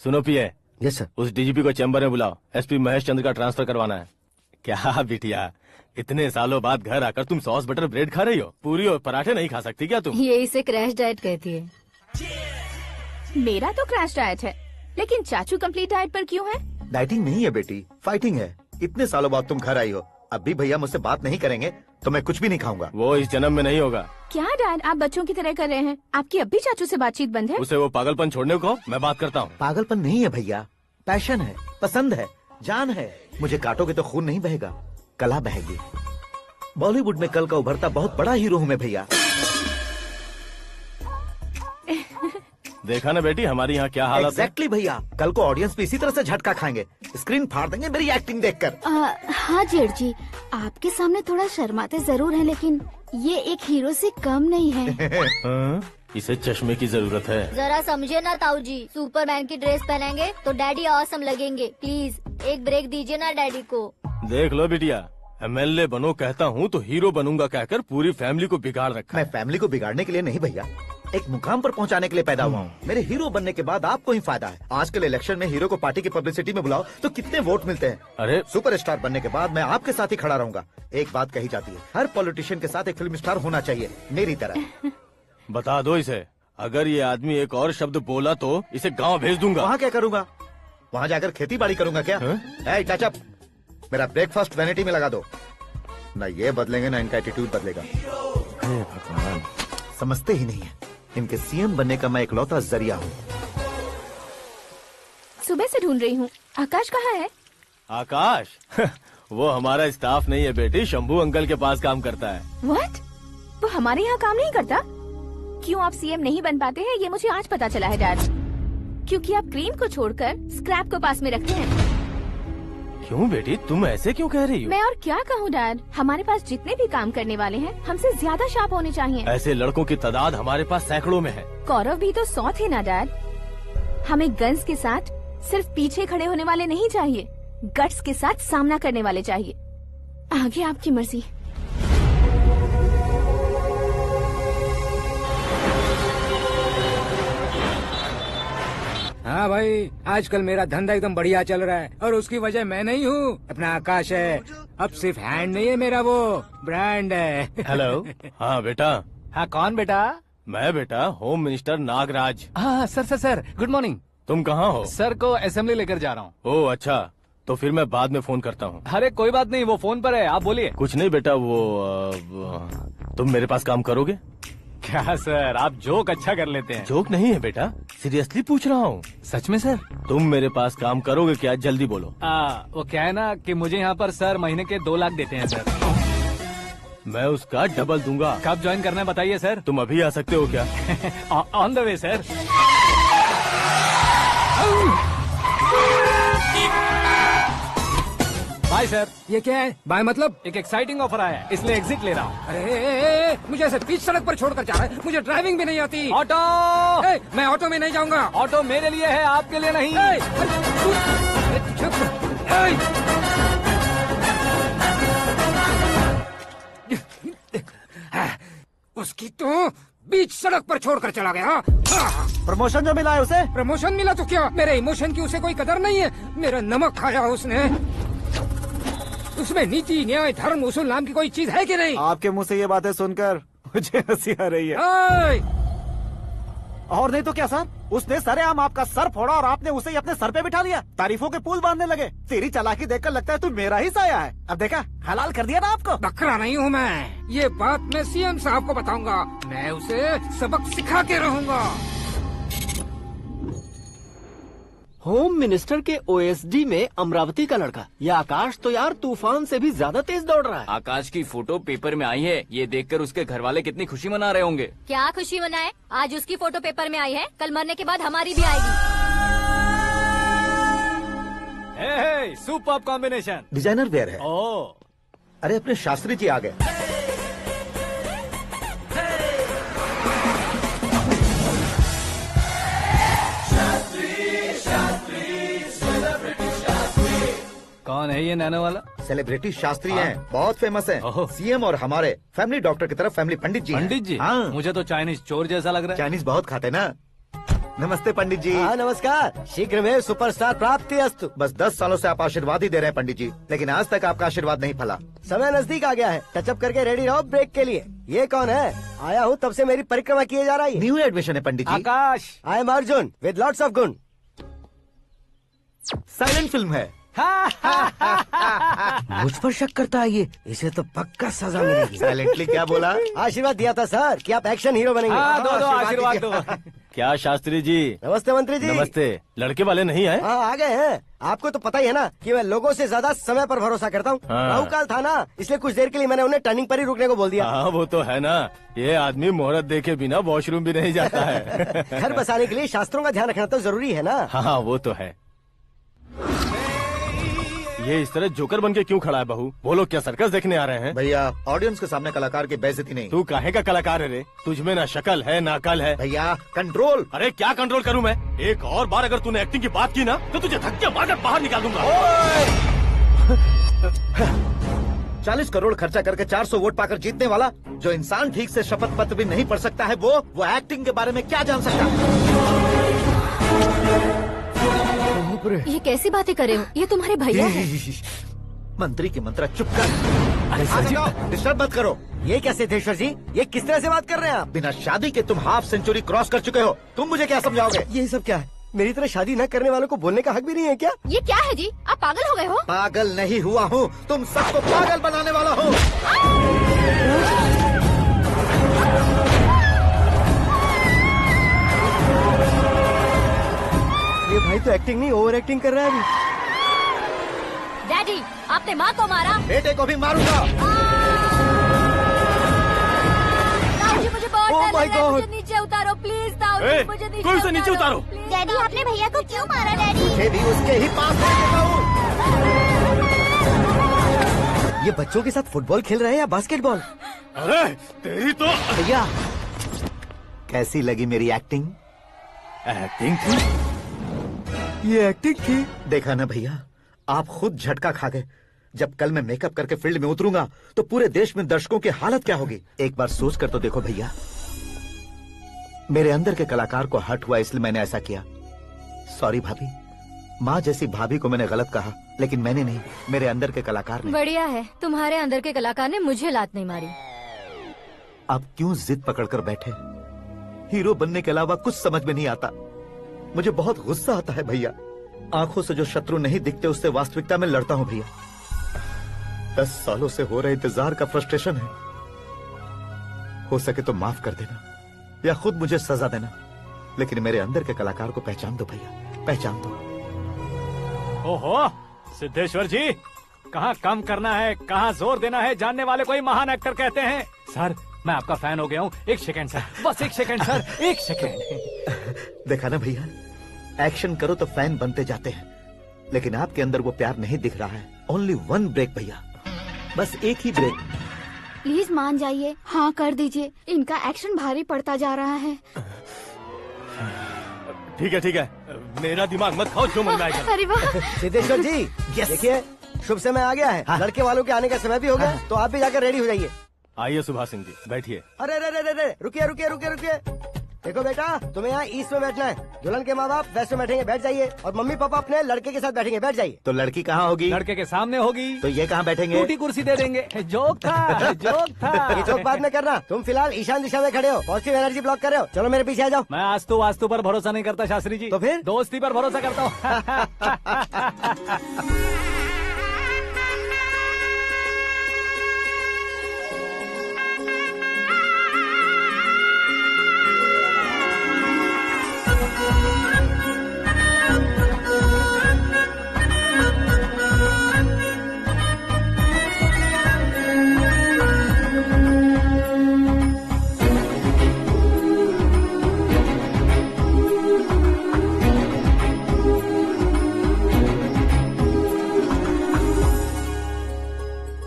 सुनो पिए। Yes sir. उस डीजीपी को चैम्बर में बुलाओ, एसपी महेश चंद्र का ट्रांसफर करवाना है। क्या बिटिया, इतने सालों बाद घर आकर तुम सॉस बटर ब्रेड खा रही हो? पूरी और पराठे नहीं खा सकती क्या तुम? ये इसे क्रैश डाइट कहती है। मेरा तो क्रैश डाइट है, लेकिन चाचू कंप्लीट डाइट पर क्यों है? डाइटिंग नहीं है बेटी, फाइटिंग है। इतने सालों बाद तुम घर आई हो, अब भी भैया मुझसे बात नहीं करेंगे तो मैं कुछ भी नहीं खाऊंगा। वो इस जन्म में नहीं होगा। क्या डैड, आप बच्चों की तरह कर रहे हैं? आपकी अब भी चाचू से बातचीत बंद है? उसे वो पागलपन छोड़ने को, मैं बात करता हूँ। पागलपन नहीं है भैया, पैशन है, पसंद है, जान है। मुझे काटोगे तो खून नहीं बहेगा, कला बहेगी। बॉलीवुड में कल का उभरता बहुत बड़ा हीरो हूँ मैं भैया। देखा ना बेटी हमारी यहाँ क्या हालत है। एग्जैक्टली भैया, कल को ऑडियंस भी इसी तरह से झटका खाएंगे, स्क्रीन फाड़ देंगे मेरी एक्टिंग देखकर। हाँ जेठ जी, आपके सामने थोड़ा शर्माते जरूर हैं, लेकिन ये एक हीरो से कम नहीं है। इसे चश्मे की जरूरत है। जरा समझे ना ताऊ जी, सुपरमैन की ड्रेस पहनेंगे तो डैडी ऑसम लगेंगे। प्लीज एक ब्रेक दीजिए ना डैडी को। देख लो बिटिया, एमएलए बनो कहता हूँ तो हीरो बनूंगा कहकर पूरी फैमिली को बिगाड़ रखा। मैं फैमिली को बिगाड़ने के लिए नहीं भैया, एक मुकाम पर पहुंचाने के लिए पैदा हुआ हूँ। मेरे हीरो बनने के बाद आपको ही फायदा है। आजकल इलेक्शन में हीरो को पार्टी की पब्लिसिटी में बुलाओ तो कितने वोट मिलते हैं। अरे सुपरस्टार बनने के बाद मैं आपके साथ ही खड़ा रहूंगा। एक बात कही जाती है, हर पॉलिटिशियन के साथ एक फिल्म स्टार होना चाहिए, मेरी तरह। बता दो इसे, अगर ये आदमी एक और शब्द बोला तो इसे गाँव भेज दूंगा। वहाँ क्या करूँगा? वहाँ जाकर खेती बाड़ी करूँगा क्या? टचअप, मेरा ब्रेकफास्ट वैनिटी में लगा दो। न ये बदलेंगे न इनका एटीट्यूड बदलेगा। भगवान, समझते ही नहीं है, इनके सीएम बनने का मैं इकलौता जरिया हूँ। सुबह से ढूंढ रही हूँ, आकाश कहाँ है? आकाश? वो हमारा स्टाफ नहीं है बेटी, शंभू अंकल के पास काम करता है। व्हाट? वो हमारे यहाँ काम नहीं करता? क्यों आप सीएम नहीं बन पाते हैं, ये मुझे आज पता चला है डैड। क्योंकि आप क्रीम को छोड़कर स्क्रैप को पास में रखते हैं। क्यों बेटी, तुम ऐसे क्यों कह रही हो? मैं और क्या कहूँ डैड, हमारे पास जितने भी काम करने वाले हैं हमसे ज्यादा शार्प होने चाहिए। ऐसे लड़कों की तादाद हमारे पास सैकड़ों में है। कौरव भी तो 100 थे ना डैड। हमें गन्स के साथ सिर्फ पीछे खड़े होने वाले नहीं चाहिए, गट्स के साथ सामना करने वाले चाहिए। आगे आपकी मर्जी। हाँ भाई, आजकल मेरा धंधा एकदम बढ़िया चल रहा है और उसकी वजह मैं नहीं हूँ, अपना आकाश है। अब सिर्फ हैंड नहीं है मेरा, वो ब्रांड है। हेलो। हाँ बेटा। हाँ कौन बेटा? मैं बेटा होम मिनिस्टर नागराज। हाँ सर गुड मॉर्निंग। तुम कहाँ हो? सर को असेंबली लेकर जा रहा हूँ। ओह अच्छा, तो फिर मैं बाद में फोन करता हूँ। अरे कोई बात नहीं, वो फोन पर है, आप बोलिए। कुछ नहीं बेटा, तुम मेरे पास काम करोगे? क्या सर, आप जोक अच्छा कर लेते हैं। जोक नहीं है बेटा, सीरियसली पूछ रहा हूँ। सच में सर? तुम मेरे पास काम करोगे क्या? जल्दी बोलो। वो क्या है ना कि मुझे यहाँ पर सर महीने के 2 लाख देते हैं सर। मैं उसका डबल दूंगा। कब ज्वाइन करना है बताइए सर। तुम अभी आ सकते हो क्या? On the way sir. Bye sir. ये क्या है? बाय मतलब? एक एक्साइटिंग ऑफर आया है, इसलिए एग्जिट ले रहा हूँ। अरे मुझे ऐसे बीच सड़क पर छोड़कर जा रहा है, मुझे ड्राइविंग भी नहीं आती। ऑटो। मैं ऑटो में नहीं जाऊंगा। ऑटो मेरे लिए है, आपके लिए नहीं। उसकी तो बीच सड़क पर छोड़कर चला गया। प्रमोशन जो मिला है उसे? प्रमोशन मिला तो क्या, मेरे इमोशन की उसे कोई कदर नहीं है। मेरा नमक खाया उसने। उसमें नीति, न्याय, धर्म, उसूल नाम की कोई चीज है कि नहीं? आपके मुंह से ये बातें सुनकर मुझे हंसी आ रही है। और नहीं तो क्या सर, उसने सरेआम आपका सर फोड़ा और आपने उसे ही अपने सर पे बिठा लिया। तारीफों के पुल बांधने लगे। तेरी चालाकी देखकर लगता है तू मेरा ही साया है। अब देखा, हलाल कर दिया ना आपको। बकरा नहीं हूँ मैं, ये बात मैं सीएम साहब को बताऊंगा। मैं उसे सबक सिखा के रहूंगा। होम मिनिस्टर के ओएसडी में अमरावती का लड़का, ये आकाश तो यार तूफान से भी ज्यादा तेज दौड़ रहा है। आकाश की फोटो पेपर में आई है, ये देखकर उसके घर वाले कितनी खुशी मना रहे होंगे। क्या खुशी मनाए, आज उसकी फोटो पेपर में आई है, कल मरने के बाद हमारी भी आएगी। हे, सुपर कॉम्बिनेशन। डिजाइनर वेयर है। ओ, अरे अपने शास्त्री जी आ गए। कौन है ये नैनो वाला? सेलिब्रिटी शास्त्री हैं, बहुत फेमस हैं। सीएम और हमारे फैमिली डॉक्टर की तरफ फैमिली पंडित जी हैं। पंडित जी? हाँ। मुझे तो चाइनीज चोर जैसा लग रहा है। चाइनीज बहुत खाते ना। नमस्ते पंडित जी। हाँ नमस्कार, शीघ्र में सुपरस्टार प्राप्ति अस्तु। बस 10 सालों से आप आशीर्वाद ही दे रहे हैं पंडित जी, लेकिन आज तक आपका आशीर्वाद नहीं फला। समय नजदीक आ गया है, टचअप करके रेडी रहो ब्रेक के लिए। ये कौन है? आया हूँ तब से मेरी परिक्रमा किए जा रही है। न्यू एडमिशन है Pandit ji. Akash. I am Arjun with lots of गुण। साइलेंट फिल्म है। मुझ पर शक करता है ये, इसे तो पक्का सजा मिलेगी। साइलेंटली क्या बोला? आशीर्वाद दिया था सर कि आप एक्शन हीरो बनेंगे। हाँ, दो आशीर्वाद दो। क्या शास्त्री जी? नमस्ते मंत्री जी। नमस्ते। लड़के वाले नहीं आए? हाँ आ गए हैं। आपको तो पता ही है ना कि मैं लोगों से ज्यादा समय पर भरोसा करता हूँ। हाँ। राहु काल था ना, इसलिए कुछ देर के लिए मैंने उन्हें टर्निंग पर ही रुकने को बोल दिया। हाँ वो तो है ना, ये आदमी मुहूर्त देखे बिना वॉशरूम भी नहीं जाता है। घर बसाने के लिए शास्त्रों का ध्यान रखना तो जरूरी है ना। हाँ वो तो है। ये इस तरह जोकर बन के क्यों खड़ा है बहू? वो लोग क्या सर्कस देखने आ रहे हैं? भैया ऑडियंस के सामने कलाकार की बेइज्जती नहीं। तू काहे का कलाकार है रे? तुझमें ना शक्ल है ना अकल है। भैया कंट्रोल। अरे क्या कंट्रोल करूं मैं? एक और बार अगर तूने एक्टिंग की बात की ना तो तुझे धक्के मारकर बाहर निकाल दूंगा। 40 करोड़ खर्चा करके 400 वोट पाकर जीतने वाला, जो इंसान ठीक से शपथ पत्र भी नहीं पढ़ सकता है, वो एक्टिंग के बारे में क्या जान सकता है? ये कैसी बातें कर रहे हो? ये तुम्हारे भैया हैं। मंत्री की मंत्रा चुप कर। डिस्टर्ब मत करो। ये क्या सिद्धेश्वर जी, ये किस तरह से बात कर रहे हैं आप? बिना शादी के तुम हाफ सेंचुरी क्रॉस कर चुके हो, तुम मुझे क्या समझाओगे? ये सब क्या है? मेरी तरह शादी न करने वालों को बोलने का हक भी नहीं है क्या? ये क्या है जी, आप पागल हो गए हो? पागल नहीं हुआ हूँ, तुम सबको पागल बनाने वाला हूँ। ये भाई तो एक्टिंग नहीं ओवर एक्टिंग कर रहा है अभी। डैडी, आपने माँ को मारा। बेटे को भी मारूंगा। ताऊ जी मुझे बहुत Oh डर my लग रहा है, God! मुझे नीचे उतारो प्लीज। ताऊ जी मुझे नीचे उतारो। डैडी आपने भैया को क्यों मारा डैडी? मुझे भी उसके ही पास भेजना हूँ। ये बच्चों के साथ फुटबॉल खेल रहे हैं या बास्केटबॉल? अरे तेरी तो भैया कैसी लगी मेरी एक्टिंग? एक्टिंग थी? ये एक्टिंग थी? देखा ना भैया, आप खुद झटका खा गए। जब कल मैं मेकअप करके फील्ड में उतरूंगा तो पूरे देश में दर्शकों की हालत क्या होगी? एक बार सोच कर तो देखो भैया। मेरे अंदर के कलाकार को हर्ट हुआ इसलिए मैंने ऐसा किया। सॉरी भाभी। माँ जैसी भाभी को मैंने गलत कहा, लेकिन मैंने नहीं, मेरे अंदर के कलाकार ने। बढ़िया है, तुम्हारे अंदर के कलाकार ने मुझे लात नहीं मारी। आप क्यों जिद पकड़कर बैठे? हीरो बनने के अलावा कुछ समझ में नहीं आता। मुझे बहुत गुस्सा आता है भैया। आंखों से जो शत्रु नहीं दिखते उससे वास्तविकता में लड़ता हूँ भैया। 10 सालों से हो रहे इंतजार का फ्रस्ट्रेशन है। हो सके तो माफ कर देना या खुद मुझे सजा देना, लेकिन मेरे अंदर के कलाकार को पहचान दो भैया, पहचान दो। ओहो सिद्धेश्वर जी, कहाँ कम करना है कहाँ जोर देना है, जानने वाले को ही महान एक्टर कहते हैं। सर मैं आपका फैन हो गया हूँ। एक सेकंड सर, बस एक सेकंड सर, एक सेकंड। देखा ना भैया, एक्शन करो तो फैन बनते जाते हैं, लेकिन आपके अंदर वो प्यार नहीं दिख रहा है। ओनली 1 ब्रेक भैया, बस एक ही ब्रेक। प्लीज मान जाइए, हाँ कर दीजिए। इनका एक्शन भारी पड़ता जा रहा है। ठीक है, मेरा दिमाग मत खाओ, जो मन में आएगा। अरे वाह सिद्धेश्वर जी, देखिए शुभ समय आ गया है। हाँ। लड़के वालों के आने का समय भी हो गया, तो आप भी जाकर रेडी हो जाइए। आइए सुभाष सिंह जी, बैठिए। अरे रुकिए। देखो बेटा, तुम्हें यहाँ ईस्ट में बैठना है। दुल्हन के माँ बाप वेस्ट में बैठेंगे, बैठ जाइए। और मम्मी पापा अपने लड़के के साथ बैठेंगे, बैठ जाइए। तो लड़की कहाँ होगी? लड़के के सामने होगी। तो ये कहाँ बैठेंगे? टूटी कुर्सी दे देंगे। जोक था, जोक था। ये जोक बाद में करना। तुम फिलहाल ईशान दिशा में खड़े हो, पॉजिटिव एनर्जी ब्लॉक कर रहे हो। चलो मेरे पीछे आ जाओ। मैं वास्तु पर भरोसा नहीं करता शास्त्री जी। तो फिर? दोस्ती पर भरोसा करता हूँ।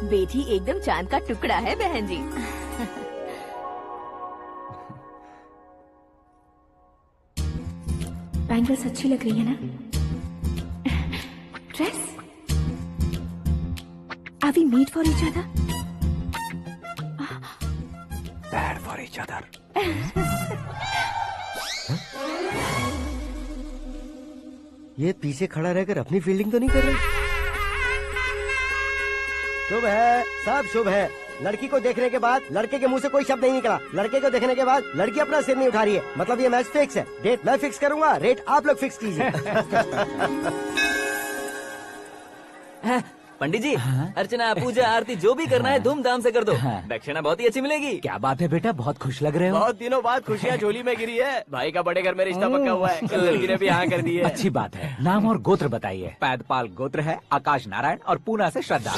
बेटी एकदम चांद का टुकड़ा है बहन जी। बैंगल्स अच्छी लग रही है ना? Dress? Are we made for each other? Bad for each other. ये पीछे खड़ा रहकर अपनी फील्डिंग तो नहीं कर रहा? शुभ है, सब शुभ है। लड़की को देखने के बाद लड़के के मुंह से कोई शब्द नहीं निकला। लड़के को देखने के बाद लड़की अपना सिर नहीं उठा रही है। मतलब ये मैच फिक्स है। डेट मैं फिक्स करूंगा, रेट आप लोग फिक्स कीजिए। पंडित जी, अर्चना, पूजा, आरती जो भी करना है धूमधाम से कर दो। दक्षिणा बहुत ही अच्छी मिलेगी। क्या बात है बेटा, बहुत खुश लग रहे हो। बहुत दिनों बाद खुशियाँ झोली में गिरी है। भाई का बड़े घर में रिश्ता पक्का हुआ है। कल लड़की ने भी हाँ कर दी है। अच्छी बात है। नाम और गोत्र बताइए। पैदपाल गोत्र है, आकाश नारायण, और पूना से श्रद्धा।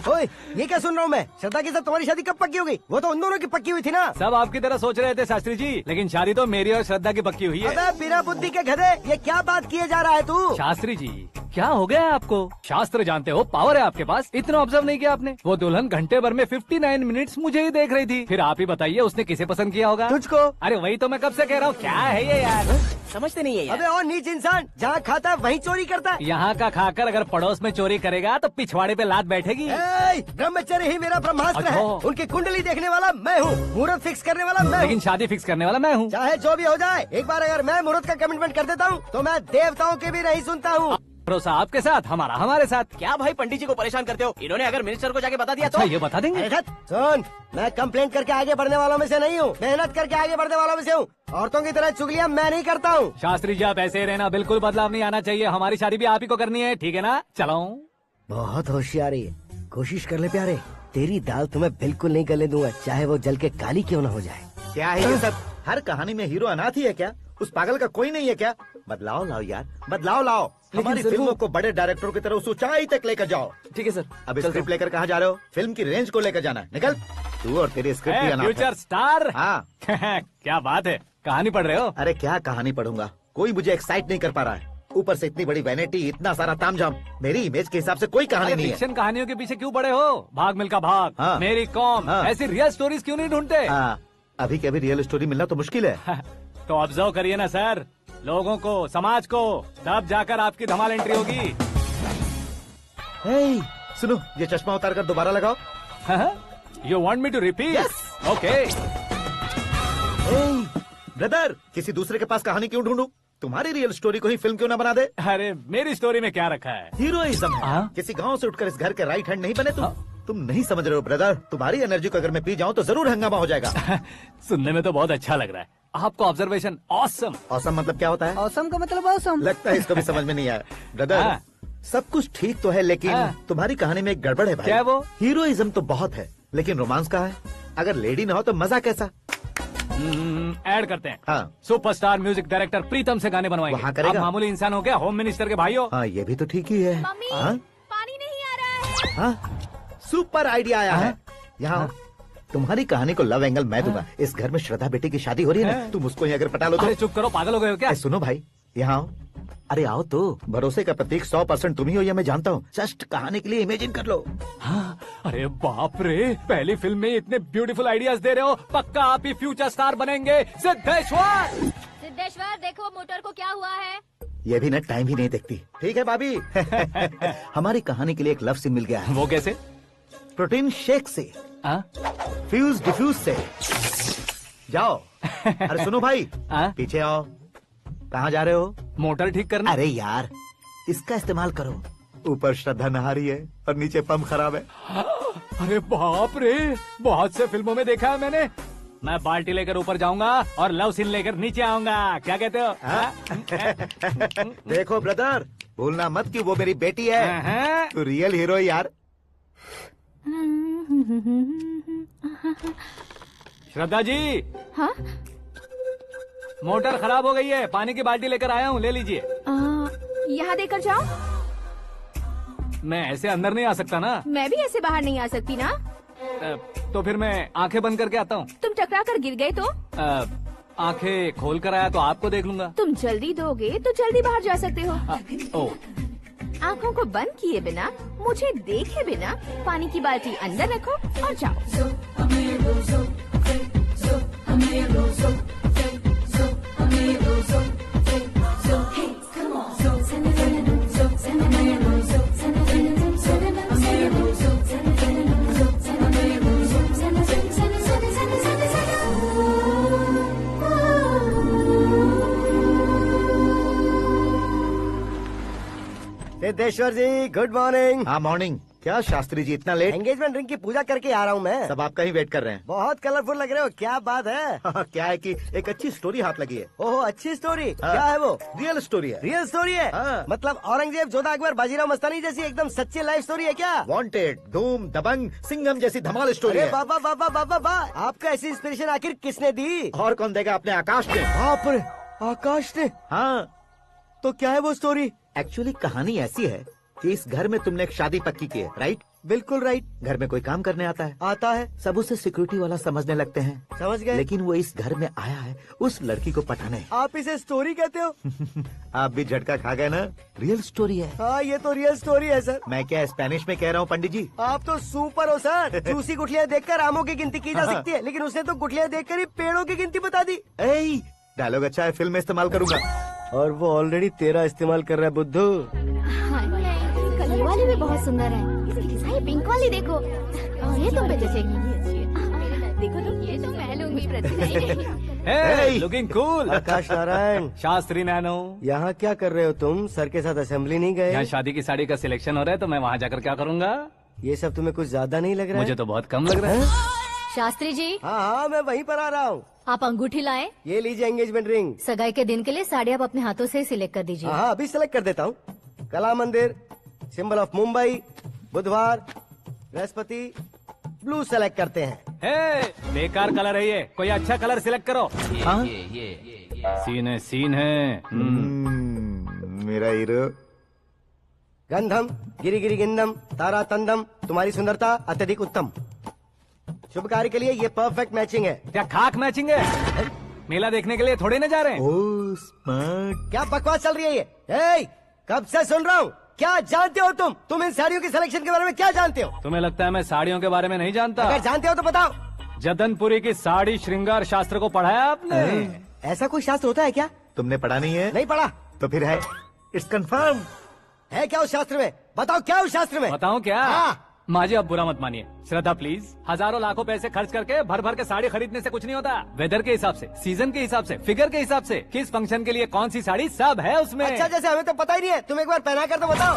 ओए, ये क्या सुन रहा हूँ मैं? श्रद्धा के साथ तुम्हारी शादी कब पक्की हो गई? वो तो उन दोनों की पक्की हुई थी ना। सब आपकी तरह सोच रहे थे शास्त्री जी, लेकिन शादी तो मेरी और श्रद्धा की पक्की हुई है। अबे बिना बुद्धि के गधे, ये क्या बात किए जा रहा है तू? शास्त्री जी, क्या हो गया है आपको? शास्त्र जानते हो, पावर है आपके पास। इतना ऑब्जर्व नहीं किया आपने? वो दुल्हन घंटे भर में 59 मिनट्स मुझे ही देख रही थी। फिर आप ही बताइए उसने किसे पसंद किया होगा? तुझको। अरे वही तो मैं कब से कह रहा हूँ। क्या है ये यार, समझते नहीं है यार। अबे और नीच इंसान, जहाँ खाता है वहीं चोरी करता है। यहाँ का खाकर अगर पड़ोस में चोरी करेगा तो पिछवाड़े पे लात बैठेगी। ब्रह्मचर्य ही मेरा ब्रह्मास्त्र है। अच्छा। उनकी कुंडली देखने वाला मैं हूँ, मुहूर्त फिक्स करने वाला मैं हूँ। लेकिन शादी फिक्स करने वाला मैं हूँ। चाहे जो भी हो जाए, एक बार अगर मैं मुहूर्त का कमिटमेंट कर देता हूँ तो मैं देवताओं की भी नहीं सुनता हूँ। भरोसा आपके साथ, हमारा हमारे साथ। क्या भाई पंडित जी को परेशान करते हो? इन्होंने अगर मिनिस्टर को जाके बता दिया अच्छा, तो ये बता देंगे। सुन, मैं कंप्लेंट करके आगे बढ़ने वालों में से नहीं हूँ, मेहनत करके आगे बढ़ने वालों में से हूँ। औरतों की तरह चुगलियाँ मैं नहीं करता हूँ। शास्त्री जी आप ऐसे ही रहना, बिल्कुल बदलाव नहीं आना चाहिए। हमारी शादी भी आप ही को करनी है, ठीक है ना? चलो। बहुत होशियारी है, कोशिश कर ले प्यारे। तेरी दाल तुम्हें बिल्कुल नहीं गलने दूंगा, चाहे वो जल के काली क्यों न हो जाए। क्या है ये सब? हर कहानी में हीरो अनाथ ही है क्या? उस पागल का कोई नहीं है क्या? बदलाव लाओ यार, बदलाव लाओ। हमारी फिल्मों को बड़े डायरेक्टरों की तरह उस ऊंचाई तक लेकर जाओ। ठीक है सर। अब स्क्रिप्ट लेकर कहाँ जा रहे हो? फिल्म की रेंज को लेकर जाना है। निकल तू और तेरी स्क्रिप्ट भी अनाथ है। Future star. हाँ। क्या बात है, कहानी पढ़ रहे हो? अरे क्या कहानी पढ़ूंगा, कोई मुझे एक्साइट नहीं कर पा रहा है। ऊपर से इतनी बड़ी वैनिटी, इतना सारा तामझाम। मेरी इमेज के हिसाब से कोई कहानी नहीं है। फिक्शन कहानियों के पीछे क्यों पड़े हो? भाग मिल्खा भाग, हाँ। मेरी कॉम, हाँ। ऐसी रियल स्टोरीज क्यों नहीं ढूंढते? हाँ, अभी के अभी रियल स्टोरी मिलना तो मुश्किल है। तो ऑब्जर्व करिए ना सर, लोगों को, समाज को, तब जाकर आपकी धमाल एंट्री होगी। सुनो, ये चश्मा उतार कर दोबारा लगाओ। You want me to repeat? Okay. Brother, किसी दूसरे के पास कहानी क्यों ढूंढूं? तुम्हारी रियल स्टोरी को ही फिल्म क्यों ना बना दे? अरे मेरी स्टोरी में क्या रखा है? हीरोइज्म है। किसी गांव से उठकर इस घर के राइट हैंड नहीं बने तुम। तुम नहीं समझ रहे हो ब्रदर, तुम्हारी एनर्जी को अगर मैं पी जाऊं तो जरूर हंगामा हो जाएगा। सुनने में तो बहुत अच्छा लग रहा है आपको। Observation awesome. ऑसम मतलब क्या होता है? ऑसम का मतलब ऑसम। लगता है इसको भी समझ में नहीं आया। ब्रदर, सब कुछ ठीक तो है, लेकिन तुम्हारी कहानी में एक गड़बड़ है भाई। क्या वो? हीरोइज्म तो बहुत है, लेकिन रोमांस कहाँ है? अगर लेडी ना हो तो मजा कैसा? ऐड करते हैं। हाँ। सुपरस्टार म्यूजिक डायरेक्टर प्रीतम से गाने बनवाएंगे। वहाँ करेगा? आप मामूली इंसान हो क्या, होम मिनिस्टर के भाई हो। हाँ, ये भी तो ठीक ही है। मम्मी, हाँ? पानी नहीं आ रहा है। हाँ? सुपर आइडिया आया है। यहाँ तुम्हारी कहानी को लव एंगल मैं दूंगा। इस घर में श्रद्धा बेटी की शादी हो रही है ना, तुम उसको ही अगर पटा लो तो। अरे चुप करो, पागल हो गए हो क्या? सुनो भाई, यहाँ आओ। अरे आओ तो, भरोसे का प्रतीक 100% तुम ही हो, ये मैं जानता हूँ। जस्ट कहानी के लिए इमेजिन कर लो। हाँ, अरे बाप रे, पहली फिल्म में इतने ब्यूटीफुल आइडियाज दे रहे हो। पक्का आप ही फ्यूचर स्टार बनेंगे। सिद्धेश्वर, सिद्धेश्वर देखो मोटर को क्या हुआ है। ये भी ना टाइम ही नहीं देखती। ठीक है भाभी। हमारी कहानी के लिए एक लव सीन मिल गया है। वो कैसे? प्रोटीन शेक से। फ्यूज डिफ्यूज से जाओ। अरे सुनो भाई, पीछे आओ। कहाँ जा रहे हो? मोटर ठीक करना। अरे यार, इसका इस्तेमाल करो। ऊपर श्रद्धा नहा रही है और नीचे पंप खराब है। अरे बाप रे, बहुत से फिल्मों में देखा है मैंने। मैं बाल्टी लेकर ऊपर जाऊंगा और लव सीन लेकर नीचे आऊंगा। क्या कहते हो? देखो ब्रदर, भूलना मत कि वो मेरी बेटी है। तू रियल हीरो यार। श्रद्धा जी। हाँ? मोटर खराब हो गई है, पानी की बाल्टी लेकर आया हूँ, ले लीजिए। यहाँ देकर जाओ। मैं ऐसे अंदर नहीं आ सकता ना। मैं भी ऐसे बाहर नहीं आ सकती ना। तो फिर मैं आंखें बंद करके आता हूँ। तुम टकरा कर गिर गए तो? आंखें खोल कर आया तो आपको देख लूंगा। तुम जल्दी दोगे तो जल्दी बाहर जा सकते हो। आँखों को बंद किए बिना, मुझे देखे बिना पानी की बाल्टी अंदर रखो और जाओ। सिद्धेश्वर जी, गुड मॉर्निंग। हाँ मॉर्निंग। क्या शास्त्री जी इतना लेट? एंगेजमेंट रिंग की पूजा करके आ रहा हूँ मैं। सब आपका ही वेट कर रहे हैं। बहुत कलरफुल लग रहे हो, क्या बात है? क्या है कि एक अच्छी स्टोरी हाथ लगी है। ओहो, अच्छी स्टोरी। क्या है वो? रियल स्टोरी है। रियल स्टोरी है? मतलब औरंगजेब, जोधा अकबर, बाजीराव मस्तानी जैसी एकदम सच्ची लाइफ स्टोरी है क्या? वांटेड, धूम, दबंग, सिंघम जैसी धमाल स्टोरी है। बाबा बाबा बाबा बा, आपका ऐसी इंस्पिरेशन आखिर किसने दी? और कौन देगा? अपने आकाश ने। बाप रे, आकाश ने? हाँ। तो क्या है वो स्टोरी? एक्चुअली कहानी ऐसी है कि इस घर में तुमने एक शादी पक्की की है, राइट? बिल्कुल राइट। घर में कोई काम करने आता है? आता है। सब उसे सिक्योरिटी वाला समझने लगते हैं। समझ गए। लेकिन वो इस घर में आया है उस लड़की को पटाने। आप इसे स्टोरी कहते हो? आप भी झटका खा गए ना। रियल स्टोरी है। हाँ, ये तो रियल स्टोरी है सर। मैं क्या स्पेनिश में कह रहा हूँ पंडित जी? आप तो सुपर हो सर। चूसी गुठलियाँ देखकर आमों की गिनती की जा सकती है, लेकिन उसने तो गुठलियाँ देखकर ही पेड़ों की गिनती बता दी। डायलॉग अच्छा है, फिल्म में इस्तेमाल करूंगा। और वो ऑलरेडी तेरा इस्तेमाल कर रहा है बुद्धू। कलर वाली भी बहुत सुंदर है। ये पिंक वाली देखो, और ये तुम पे जचेगी। देखो तो, ये तो मैं लूंगी। Hey, looking cool। आकाश नारायण। शास्त्री नैनो। यहाँ क्या कर रहे हो तुम? सर के साथ असेंबली नहीं गए? यहाँ शादी की साड़ी का सिलेक्शन हो रहा है, तो मैं वहाँ जाकर क्या करूँगा? ये सब तुम्हें कुछ ज्यादा नहीं लग रहा है? मुझे तो बहुत कम लग रहा है। शास्त्री जी। हाँ हाँ, मैं वहीं पर आ रहा हूँ। आप अंगूठी लाए। ये लीजिए एंगेजमेंट रिंग। सगाई के दिन के लिए साड़ी आप अपने हाथों से सिलेक्ट कर दीजिए। हाँ, अभी सिलेक्ट कर देता हूँ। कला मंदिर, सिंबल ऑफ मुंबई, बुधवार, बृहस्पति, ब्लू सेलेक्ट करते हैं। बेकार कलर है ये, कोई अच्छा कलर सिलेक्ट करो। सीन है। मेरा हीरो। गंधम, गिरी गिरी गिंदम, तारा तंदम, तुम्हारी सुंदरता अत्यधिक उत्तम। शुभ कार्य के लिए ये परफेक्ट मैचिंग है। क्या खाक मैचिंग है? मेला देखने के लिए थोड़े न जा रहे हैं। Oh smart. क्या बकवास चल रही है ये? कब से सुन रहा हूँ। क्या जानते हो तुम? तुम इन साड़ियों की सिलेक्शन के बारे में क्या जानते हो? तुम्हें लगता है मैं साड़ियों के बारे में नहीं जानता? अगर जानते हो तो बताओ। जदनपुरी की साड़ी श्रृंगार शास्त्र को पढ़ा है आपने? ऐसा कोई शास्त्र होता है क्या? तुमने पढ़ा नहीं है? नहीं पढ़ा। तो फिर है। It's confirm. है क्या उस शास्त्र में? बताओ क्या उस शास्त्र में? बताऊं क्या? हाँ। माँ जी, अब बुरा मत मानिए। श्रद्धा प्लीज, हजारों लाखों पैसे खर्च करके भर भर के साड़ी खरीदने से कुछ नहीं होता। वेदर के हिसाब से, सीजन के हिसाब से, फिगर के हिसाब से, किस फंक्शन के लिए कौन सी साड़ी, सब है उसमें। अच्छा, जैसे हमें तो पता ही नहीं है। तुम एक बार पहना कर तो बताओ।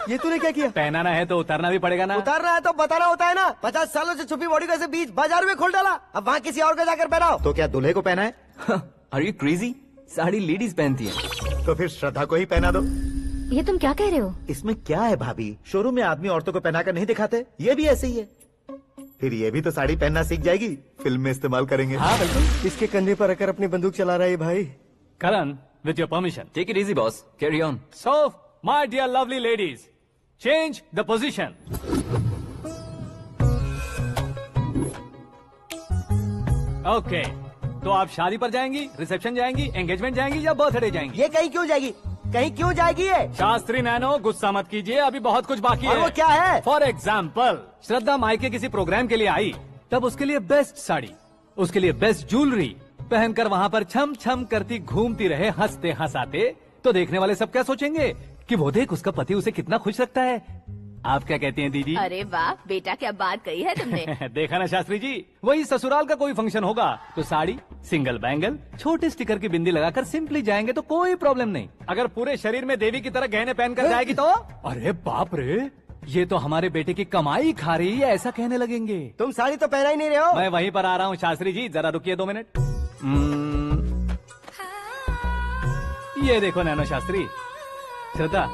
ये तूने क्या किया? पहनाना है तो उतारना भी पड़ेगा ना। उतारना है तो बताना होता है ना। 50 सालों से छुपी बॉडी को ऐसे बीच बाजार में खोल डाला। अब वहाँ किसी और को जाकर पहनाओ। तो क्या दूल्हे को पहना है? Are you crazy? Sari ladies पहनती है। तो फिर श्रद्धा को ही पहना दो। ये तुम क्या कह रहे हो? इसमें क्या है भाभी? शोरूम में आदमी औरतों को पहनाकर नहीं दिखाते? ये भी ऐसे ही है। फिर ये भी तो साड़ी पहनना सीख जाएगी, फिल्म में इस्तेमाल करेंगे। हाँ बिल्कुल। इसके कंधे पर रखकर अपनी बंदूक चला रहा है भाई। करण, with your permission. Take it easy, boss. Carry on. So, my dear lovely ladies, change the position. Okay. तो आप शादी पर जाएंगी, रिसेप्शन जाएंगी, एंगेजमेंट जाएंगी या बर्थडे जाएंगी? ये कहीं क्यों जाएगी? कहीं क्यों जाएगी ये? शास्त्री नैनो, गुस्सा मत कीजिए, अभी बहुत कुछ बाकी है। और वो क्या है? फॉर एग्जाम्पल, श्रद्धा मायके किसी प्रोग्राम के लिए आई, तब उसके लिए बेस्ट साड़ी, उसके लिए बेस्ट ज्वेलरी, पहनकर वहाँ पर छम छम करती घूमती रहे हंसते हंसाते, तो देखने वाले सब क्या सोचेंगे कि वो देख उसका पति उसे कितना खुश रखता है। आप क्या कहती हैं दीदी? अरे वाह बेटा, क्या बात कही है तुमने। देखा ना शास्त्री जी, वही ससुराल का कोई फंक्शन होगा तो साड़ी, सिंगल बैंगल, छोटे स्टिकर की बिंदी लगाकर सिंपली जाएंगे तो कोई प्रॉब्लम नहीं। अगर पूरे शरीर में देवी की तरह गहने पहनकर जाएगी तो अरे बाप रे, ये तो हमारे बेटे की कमाई खा रही है, ऐसा कहने लगेंगे। तुम साड़ी तो पहना ही नहीं रहे हो। मैं वहीं पर आ रहा हूँ शास्त्री जी, जरा रुकिए 2 मिनट। ये देखो नैनो शास्त्री, श्रद्धा,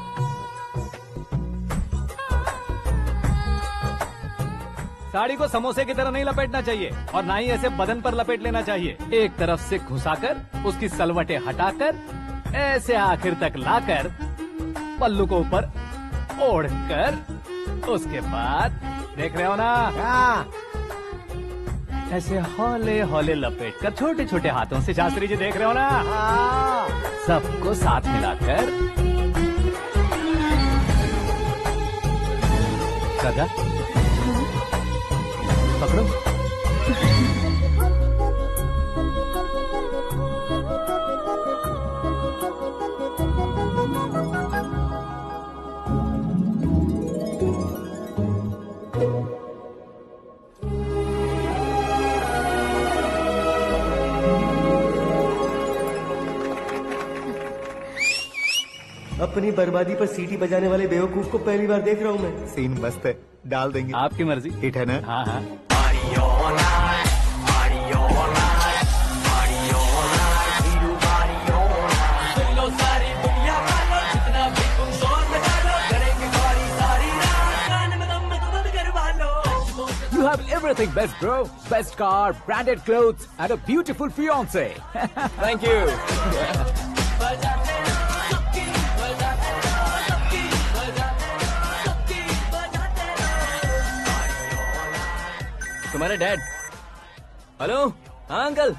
साड़ी को समोसे की तरह नहीं लपेटना चाहिए और ना ही ऐसे बदन पर लपेट लेना चाहिए। एक तरफ से घुसाकर उसकी सलवटें हटाकर ऐसे आखिर तक लाकर पल्लू को ऊपर ओढ़कर, उसके बाद देख रहे हो ना, ऐसे हौले हौले लपेट कर छोटे छोटे हाथों से, शास्त्री जी देख रहे हो ना, सबको साथ मिलाकर श्रद्धा पकड़ो। अपनी बर्बादी पर सीटी बजाने वाले बेवकूफ को पहली बार देख रहा हूँ मैं। सीन मस्त है, डाल देंगे। आपकी मर्जी। हिट है ना? हाँ हाँ। You have everything best, bro. Best car, branded clothes, and a beautiful fiance. Thank you. तुम्हारे डैड। हेलो, हाँ अंकल,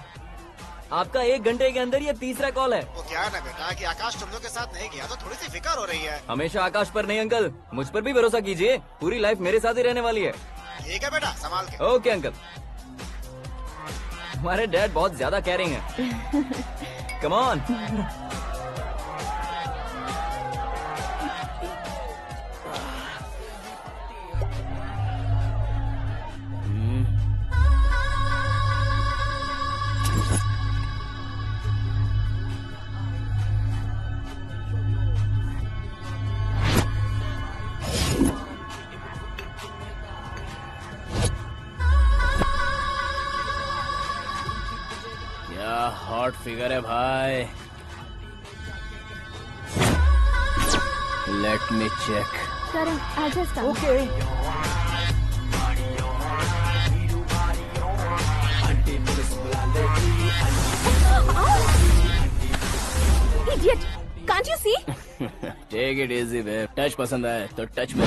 आपका 1 घंटे के अंदर ये तीसरा कॉल है। वो क्या है ना बेटा कि आकाश तुम लोग के साथ नहीं गया तो थोड़ी सी फिक्र हो रही है। हमेशा आकाश पर नहीं अंकल, मुझ पर भी भरोसा कीजिए, पूरी लाइफ मेरे साथ ही रहने वाली है। ठीक है बेटा, संभाल के। Okay uncle. हमारे डैड बहुत ज्यादा केयरिंग है। Come on. हॉट फिगर है भाई। Let me check. करण आजा सामने। Okay. Idiot! Can't you see? Take it easy babe. Touch पसंद आए तो टच में।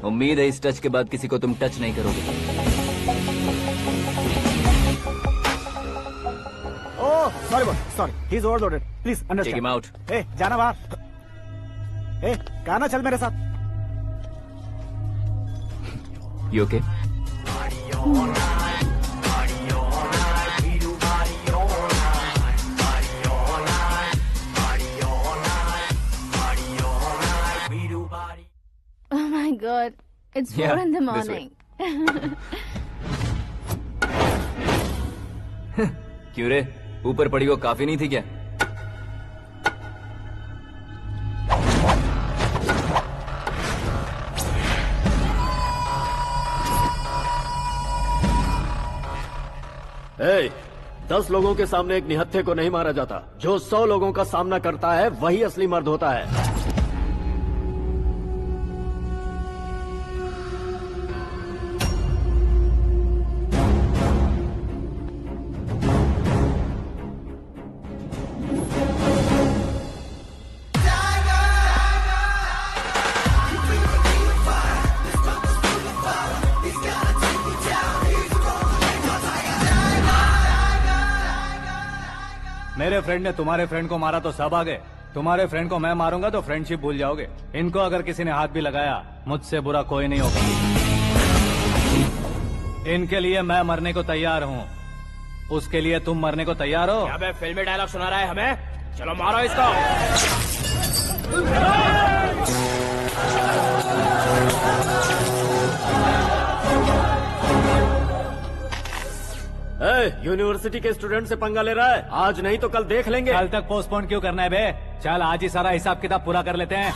उम्मीद है इस टच के बाद किसी को तुम टच नहीं करोगे। Oh sorry he is overloaded, please understand. Take him out. ए जाना बाहर। ए गाना चल मेरे साथ। You okay? Oh my God! It's 4 in the morning. क्यों रे, ऊपर पड़ी वो काफी नहीं थी क्या? ए, 10 लोगों के सामने एक निहत्थे को नहीं मारा जाता। जो 100 लोगों का सामना करता है वही असली मर्द होता है। मेरे फ्रेंड ने तुम्हारे फ्रेंड को मारा तो सब आ गए, तुम्हारे फ्रेंड को मैं मारूंगा तो फ्रेंडशिप भूल जाओगे। इनको अगर किसी ने हाथ भी लगाया, मुझसे बुरा कोई नहीं होगा। इनके लिए मैं मरने को तैयार हूँ, उसके लिए तुम मरने को तैयार हो? क्या फिल्मी डायलॉग सुना रहा है हमें? चलो मारो इसको। यूनिवर्सिटी के स्टूडेंट से पंगा ले रहा है, आज नहीं तो कल देख लेंगे। कल तक पोस्टपोन क्यों करना है बे? चल आज ही सारा हिसाब किताब पूरा कर लेते हैं।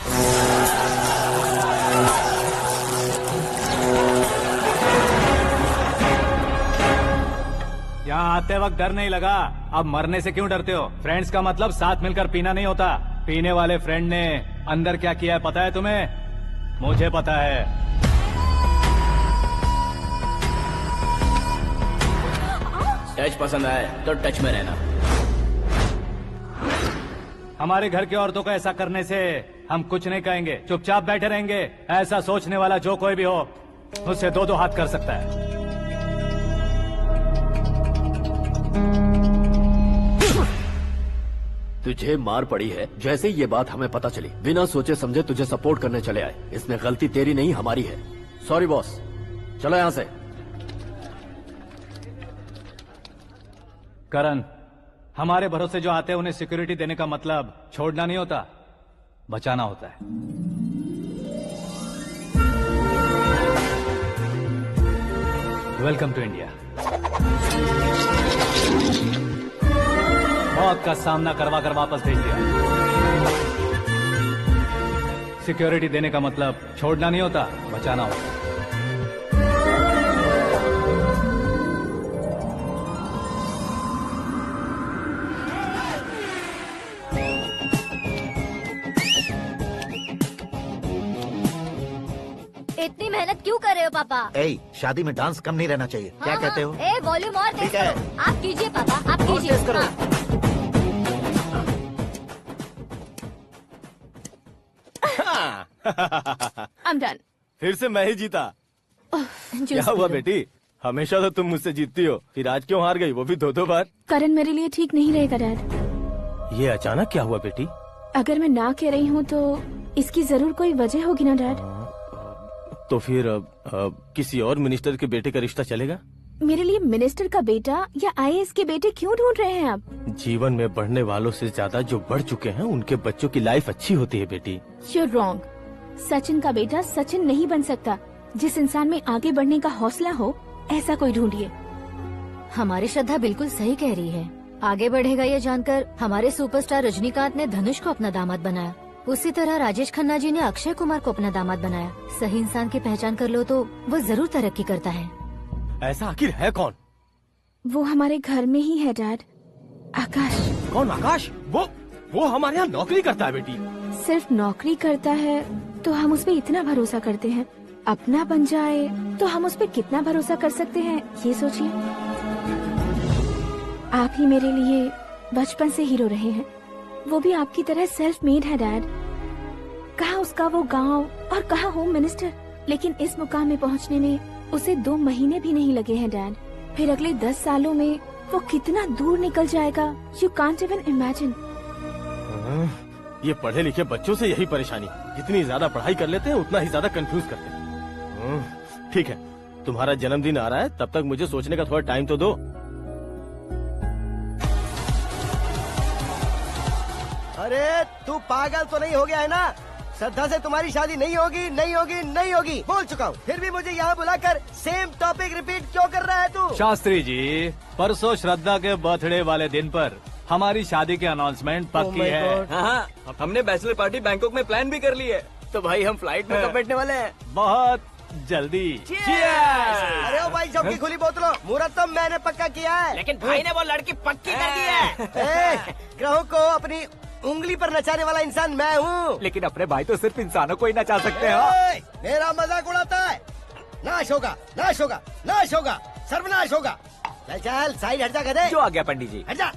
यहाँ आते वक्त डर नहीं लगा, अब मरने से क्यों डरते हो? फ्रेंड्स का मतलब साथ मिलकर पीना नहीं होता। पीने वाले फ्रेंड ने अंदर क्या किया है पता है तुम्हें? मुझे पता है। टच पसंद आए तो टच में रहना। हमारे घर की औरतों को ऐसा करने से हम कुछ नहीं कहेंगे, चुपचाप बैठे रहेंगे। ऐसा सोचने वाला जो कोई भी हो, उससे दो हाथ कर सकता है। तुझे मार पड़ी है, जैसे ये बात हमें पता चली बिना सोचे समझे तुझे सपोर्ट करने चले आए। इसमें गलती तेरी नहीं हमारी है। सॉरी बॉस, चलो यहाँ से। करण, हमारे भरोसे जो आते हैं उन्हें सिक्योरिटी देने का मतलब छोड़ना नहीं होता, बचाना होता है। Welcome to India. मौत का सामना करवा कर वापस भेज दिया। सिक्योरिटी देने का मतलब छोड़ना नहीं होता, बचाना होता है। इतनी मेहनत क्यों कर रहे हो पापा? शादी में डांस कम नहीं रहना चाहिए। क्या कहते हो? वॉल्यूम और तेज करो। आप कीजिए पापा, आप कीजिए। I'm done. फिर से मैं ही जीता। क्या हुआ बेटी? हमेशा तो तुम मुझसे जीतती हो, फिर आज क्यों हार गई, वो भी दो बार? करण मेरे लिए ठीक नहीं रहेगा डैड। ये अचानक क्या हुआ बेटी? अगर मैं ना कह रही हूँ तो इसकी जरूर कोई वजह होगी ना डैड। तो फिर किसी और मिनिस्टर के बेटे का रिश्ता चलेगा? मेरे लिए मिनिस्टर का बेटा या आईएएस के बेटे क्यों ढूंढ रहे हैं आप? जीवन में बढ़ने वालों से ज्यादा जो बढ़ चुके हैं उनके बच्चों की लाइफ अच्छी होती है बेटी। You're wrong. सचिन का बेटा सचिन नहीं बन सकता। जिस इंसान में आगे बढ़ने का हौसला हो, ऐसा कोई ढूंढिए। हमारी श्रद्धा बिल्कुल सही कह रही है। आगे बढ़ेगा ये जानकर हमारे सुपरस्टार रजनीकांत ने धनुष को अपना दामाद बनाया। उसी तरह राजेश खन्ना जी ने अक्षय कुमार को अपना दामाद बनाया। सही इंसान की पहचान कर लो तो वो जरूर तरक्की करता है। ऐसा आखिर है कौन? वो हमारे घर में ही है डैड, आकाश। कौन आकाश? वो हमारे यहाँ नौकरी करता है बेटी। सिर्फ नौकरी करता है तो हम उस पर इतना भरोसा करते हैं, अपना बन जाए तो हम उस पर कितना भरोसा कर सकते हैं ये सोचिए। आप ही मेरे लिए बचपन से हीरो रहे हैं, वो भी आपकी तरह सेल्फ मेड है डैड। कहाँ उसका वो गांव और कहाँ होम मिनिस्टर, लेकिन इस मुकाम में पहुँचने में उसे 2 महीने भी नहीं लगे हैं डैड। फिर अगले 10 सालों में वो कितना दूर निकल जाएगा, यू कांट इवन इमेजिन। ये पढ़े लिखे बच्चों से यही परेशानी, जितनी ज्यादा पढ़ाई कर लेते हैं उतना ही ज्यादा कंफ्यूज करते हैं। ठीक है, तुम्हारा जन्मदिन आ रहा है, तब तक मुझे सोचने का थोड़ा टाइम तो दो। अरे तू पागल तो नहीं हो गया है ना? श्रद्धा से तुम्हारी शादी नहीं होगी, नहीं होगी, नहीं होगी, बोल चुका हूँ। फिर भी मुझे यहाँ बुलाकर सेम टॉपिक रिपीट क्यों कर रहा है तू? शास्त्री जी, परसों श्रद्धा के बर्थडे वाले दिन पर हमारी शादी की अनाउंसमेंट पक्की है। हाँ, हमने बैचलर पार्टी बैंकॉक में प्लान भी कर ली है। तो भाई हम फ्लाइट में कब बैठने वाले हैं? बहुत जल्दी। अरे ओ भाई, सबकी खुली बोतलों, मुहूर्त तो मैंने पक्का किया है। लेकिन भाई ने वो लड़की पक्की कर दी है। ग्रहों को अपनी उंगली पर नचाने वाला इंसान मैं हूँ। लेकिन अपने भाई तो सिर्फ इंसानों को ही नचा सकते हैं। मेरा मजाक उड़ाता है? नाश होगा, नाश होगा, नाश होगा, सर्वनाश होगा। चल चल साइड हट जा गधे। जो आ गया पंडित जी। हट जा।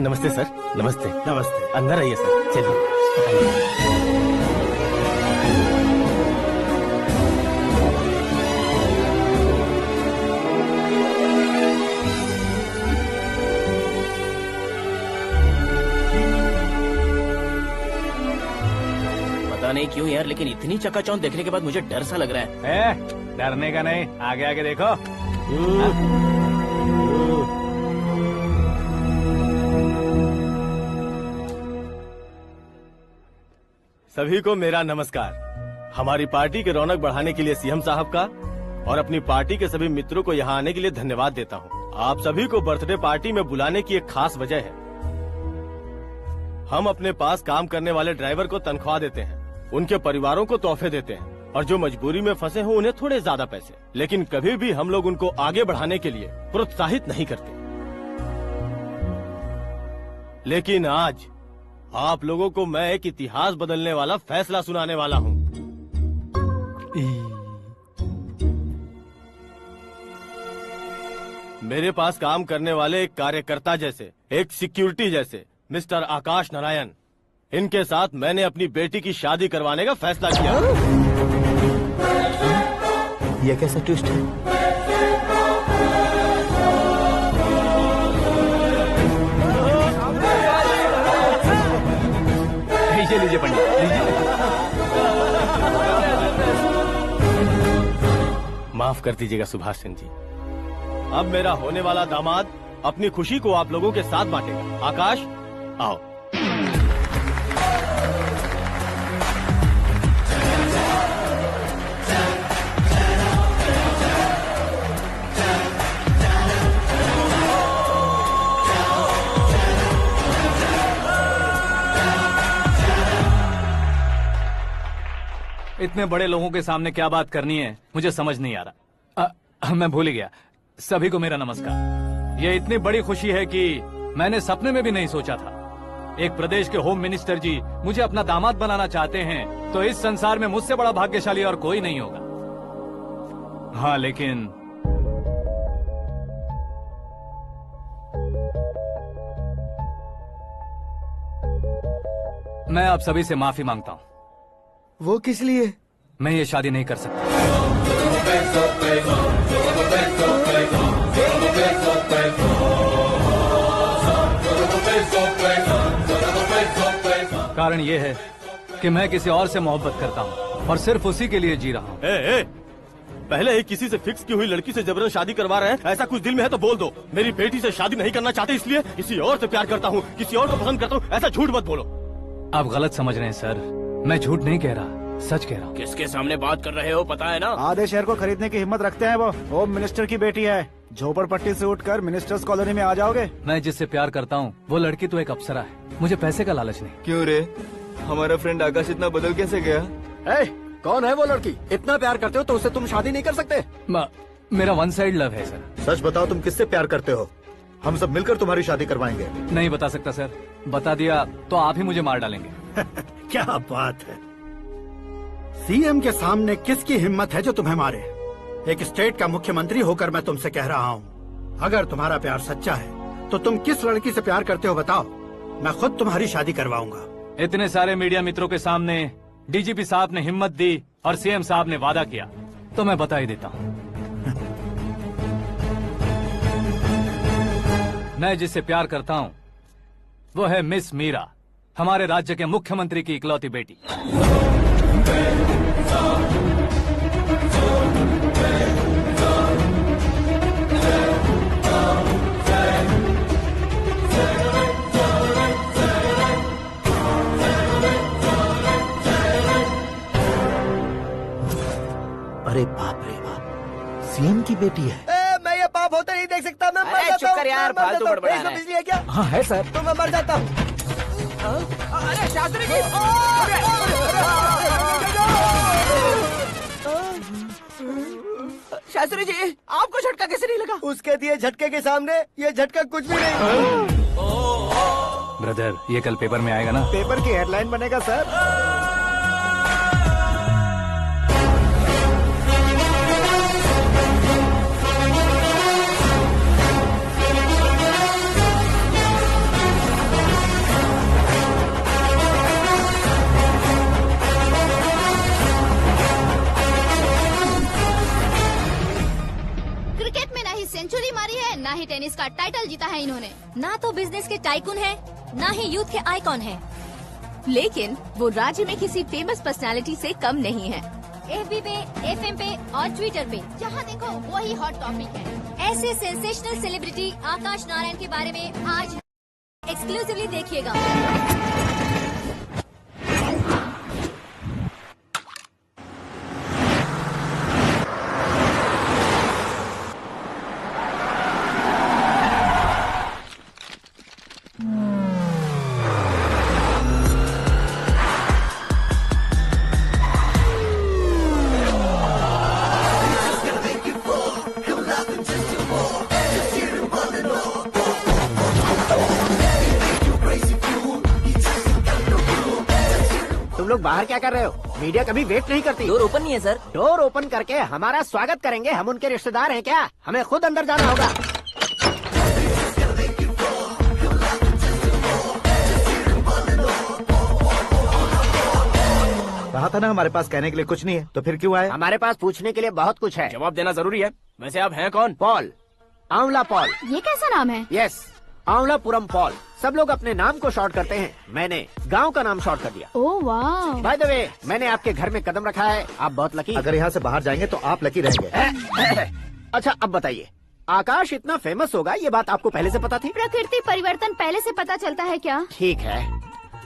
नमस्ते सर। नमस्ते। नमस्ते। अंदर आइए सर, चलिए। पता नहीं क्यों यार, लेकिन इतनी चकाचौंध देखने के बाद मुझे डर सा लग रहा है। डरने का नहीं, आगे आगे देखो। सभी को मेरा नमस्कार। हमारी पार्टी के रौनक बढ़ाने के लिए सीएम साहब का और अपनी पार्टी के सभी मित्रों को यहाँ आने के लिए धन्यवाद देता हूँ। आप सभी को बर्थडे पार्टी में बुलाने की एक खास वजह है। हम अपने पास काम करने वाले ड्राइवर को तनख्वाह देते हैं, उनके परिवारों को तोहफे देते हैं और जो मजबूरी में फंसे हो उन्हें थोड़े ज्यादा पैसे। लेकिन कभी भी हम लोग उनको आगे बढ़ाने के लिए प्रोत्साहित नहीं करते। लेकिन आज आप लोगों को मैं एक इतिहास बदलने वाला फैसला सुनाने वाला हूँ। मेरे पास काम करने वाले एक कार्यकर्ता जैसे, एक सिक्योरिटी जैसे मिस्टर आकाश नारायण, इनके साथ मैंने अपनी बेटी की शादी करवाने का फैसला किया। यह कैसा ट्विस्ट है? लीजिए पंडित, लीजिए। माफ कर दीजिएगा सुभाष सिंह जी। अब मेरा होने वाला दामाद अपनी खुशी को आप लोगों के साथ बांटेगा। आकाश, आओ। इतने बड़े लोगों के सामने क्या बात करनी है मुझे समझ नहीं आ रहा। मैं भूल ही गया। सभी को मेरा नमस्कार। ये इतनी बड़ी खुशी है कि मैंने सपने में भी नहीं सोचा था। एक प्रदेश के होम मिनिस्टर जी मुझे अपना दामाद बनाना चाहते हैं तो इस संसार में मुझसे बड़ा भाग्यशाली और कोई नहीं होगा। हाँ, लेकिन मैं आप सभी से माफी मांगता हूँ। वो किस लिए? मैं ये शादी नहीं कर सकता। कारण ये है कि मैं किसी और से मोहब्बत करता हूँ और सिर्फ उसी के लिए जी रहा हूँ। पहले ही किसी से फिक्स की हुई लड़की से जबरन शादी करवा रहे हैं। ऐसा कुछ दिल में है तो बोल दो। मेरी बेटी से शादी नहीं करना चाहते इसलिए किसी और से प्यार करता हूँ, किसी और को पसंद करता हूँ, ऐसा झूठ मत बोलो। आप गलत समझ रहे हैं सर। मैं झूठ नहीं कह रहा, सच कह रहा हूँ। किसके सामने बात कर रहे हो पता है ना? आधे शहर को खरीदने की हिम्मत रखते हैं वो। होम मिनिस्टर की बेटी है। झोपड़पट्टी से उठकर मिनिस्टर्स कॉलोनी में आ जाओगे। मैं जिससे प्यार करता हूँ वो लड़की तो एक अप्सरा है। मुझे पैसे का लालच नहीं। क्यों रे, हमारा फ्रेंड आकाश इतना बदल कैसे गया? कौन है वो लड़की? इतना प्यार करते हो तो उससे तुम शादी नहीं कर सकते? मेरा वन साइड लव है सर। सच बताओ, तुम किससे प्यार करते हो? हम सब मिलकर तुम्हारी शादी करवाएंगे। नहीं बता सकता सर। बता दिया तो आप ही मुझे मार डालेंगे। क्या बात है, सीएम के सामने किसकी हिम्मत है जो तुम्हें मारे? एक स्टेट का मुख्यमंत्री होकर मैं तुमसे कह रहा हूँ, अगर तुम्हारा प्यार सच्चा है तो तुम किस लड़की से प्यार करते हो बताओ, मैं खुद तुम्हारी शादी करवाऊंगा। इतने सारे मीडिया मित्रों के सामने डीजीपी साहब ने हिम्मत दी और सीएम साहब ने वादा किया तो मैं बता ही देता हूँ। मैं जिससे प्यार करता हूँ वो है मिस मीरा, हमारे राज्य के मुख्यमंत्री की इकलौती बेटी। अरे बाप रे बाप, सीएम की बेटी है। मैं ये पाप होते नहीं देख सकता। मैं मर जाता चुप कर यार, फालतू बड़बड़ा रहा है। बिजली है क्या? हाँ है सर। तो मैं मर जाता हूँ। अरे शास्त्री जी, शास्त्री जी आपको झटका कैसे नहीं लगा? उसके दिए झटके के सामने ये झटका कुछ भी नहीं। ब्रदर, ये कल पेपर में आएगा ना? पेपर की हेडलाइन बनेगा सर। टाइटल जीता है इन्होंने। ना तो बिजनेस के टाइकून है, ना ही यूथ के आइकॉन है, लेकिन वो राज्य में किसी फेमस पर्सनालिटी से कम नहीं है। FB पे, FM पे और ट्विटर पे जहाँ देखो वही हॉट टॉपिक है। ऐसे सेंसेशनल सेलिब्रिटी आकाश नारायण के बारे में आज एक्सक्लूसिवली देखिएगा। तुम लोग बाहर क्या कर रहे हो? मीडिया कभी वेट नहीं करती। डोर ओपन नहीं है सर। डोर ओपन करके हमारा स्वागत करेंगे? हम उनके रिश्तेदार हैं क्या? हमें खुद अंदर जाना होगा। कहा था ना हमारे पास कहने के लिए कुछ नहीं है, तो फिर क्यों आए? हमारे पास पूछने के लिए बहुत कुछ है। जवाब देना जरूरी है। वैसे आप हैं कौन? पॉल, आंवला पॉल। ये कैसा नाम है? Yes, Anwalapuram Paul. सब लोग अपने नाम को शॉर्ट करते हैं, मैंने गांव का नाम शॉर्ट कर दिया। ओह वाह। बाय द वे, मैंने आपके घर में कदम रखा है, आप बहुत लकी। अगर यहाँ से बाहर जाएंगे तो आप लकी रहेंगे। अच्छा अब बताइए, आकाश इतना फेमस होगा ये बात आपको पहले से पता थी? प्रकृति परिवर्तन पहले से पता चलता है क्या? ठीक है,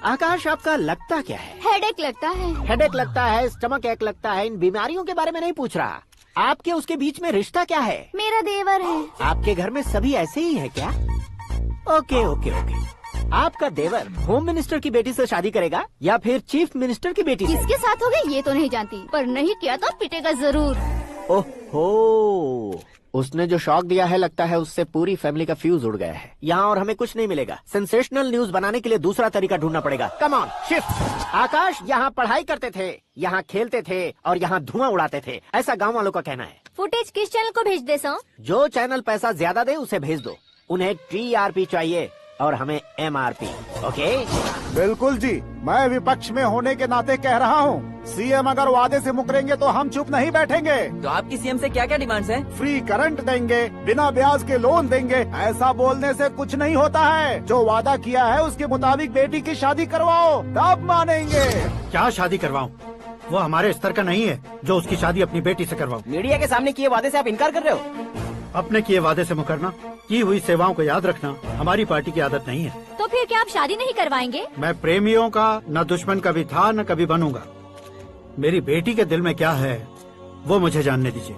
आकाश आपका लगता क्या है? हेडेक लगता है। हेडेक लगता है, स्टमक एक लगता है, इन बीमारियों के बारे में नहीं पूछ रहा। आपके उसके बीच में रिश्ता क्या है? मेरा देवर है। आपके घर में सभी ऐसे ही है क्या? Okay okay okay. आपका देवर होम मिनिस्टर की बेटी से शादी करेगा या फिर चीफ मिनिस्टर की बेटी से? किसके साथ होगा ये तो नहीं जानती, पर नहीं किया तो पिटेगा जरूर। ओहो, उसने जो शॉक दिया है लगता है उससे पूरी फैमिली का फ्यूज उड़ गया है। यहाँ और हमें कुछ नहीं मिलेगा। सेंसेशनल न्यूज बनाने के लिए दूसरा तरीका ढूंढना पड़ेगा। Come on, shift. आकाश यहाँ पढ़ाई करते थे, यहाँ खेलते थे और यहाँ धुआं उड़ाते थे, ऐसा गाँव वालों का कहना है। फुटेज किस चैनल को भेज दे सो? जो चैनल पैसा ज्यादा दे उसे भेज दो। उन्हें TRP चाहिए और हमें MRP। ओके? बिल्कुल जी, मैं विपक्ष में होने के नाते कह रहा हूँ, सीएम अगर वादे से मुकरेंगे तो हम चुप नहीं बैठेंगे। तो आपकी सीएम से क्या क्या डिमांड्स हैं? फ्री करंट देंगे, बिना ब्याज के लोन देंगे। ऐसा बोलने से कुछ नहीं होता है। जो वादा किया है उसके मुताबिक बेटी की शादी करवाओ, तब मानेंगे। क्या शादी करवाऊं? वो हमारे स्तर का नहीं है जो उसकी शादी अपनी बेटी से करवाऊं। मीडिया के सामने किए वादे से आप इनकार कर रहे हो? अपने किए वादे से मुकरना, की हुई सेवाओं को याद रखना हमारी पार्टी की आदत नहीं है। तो फिर क्या आप शादी नहीं करवाएंगे? मैं प्रेमियों का न दुश्मन कभी था न कभी बनूंगा। मेरी बेटी के दिल में क्या है वो मुझे जानने दीजिए।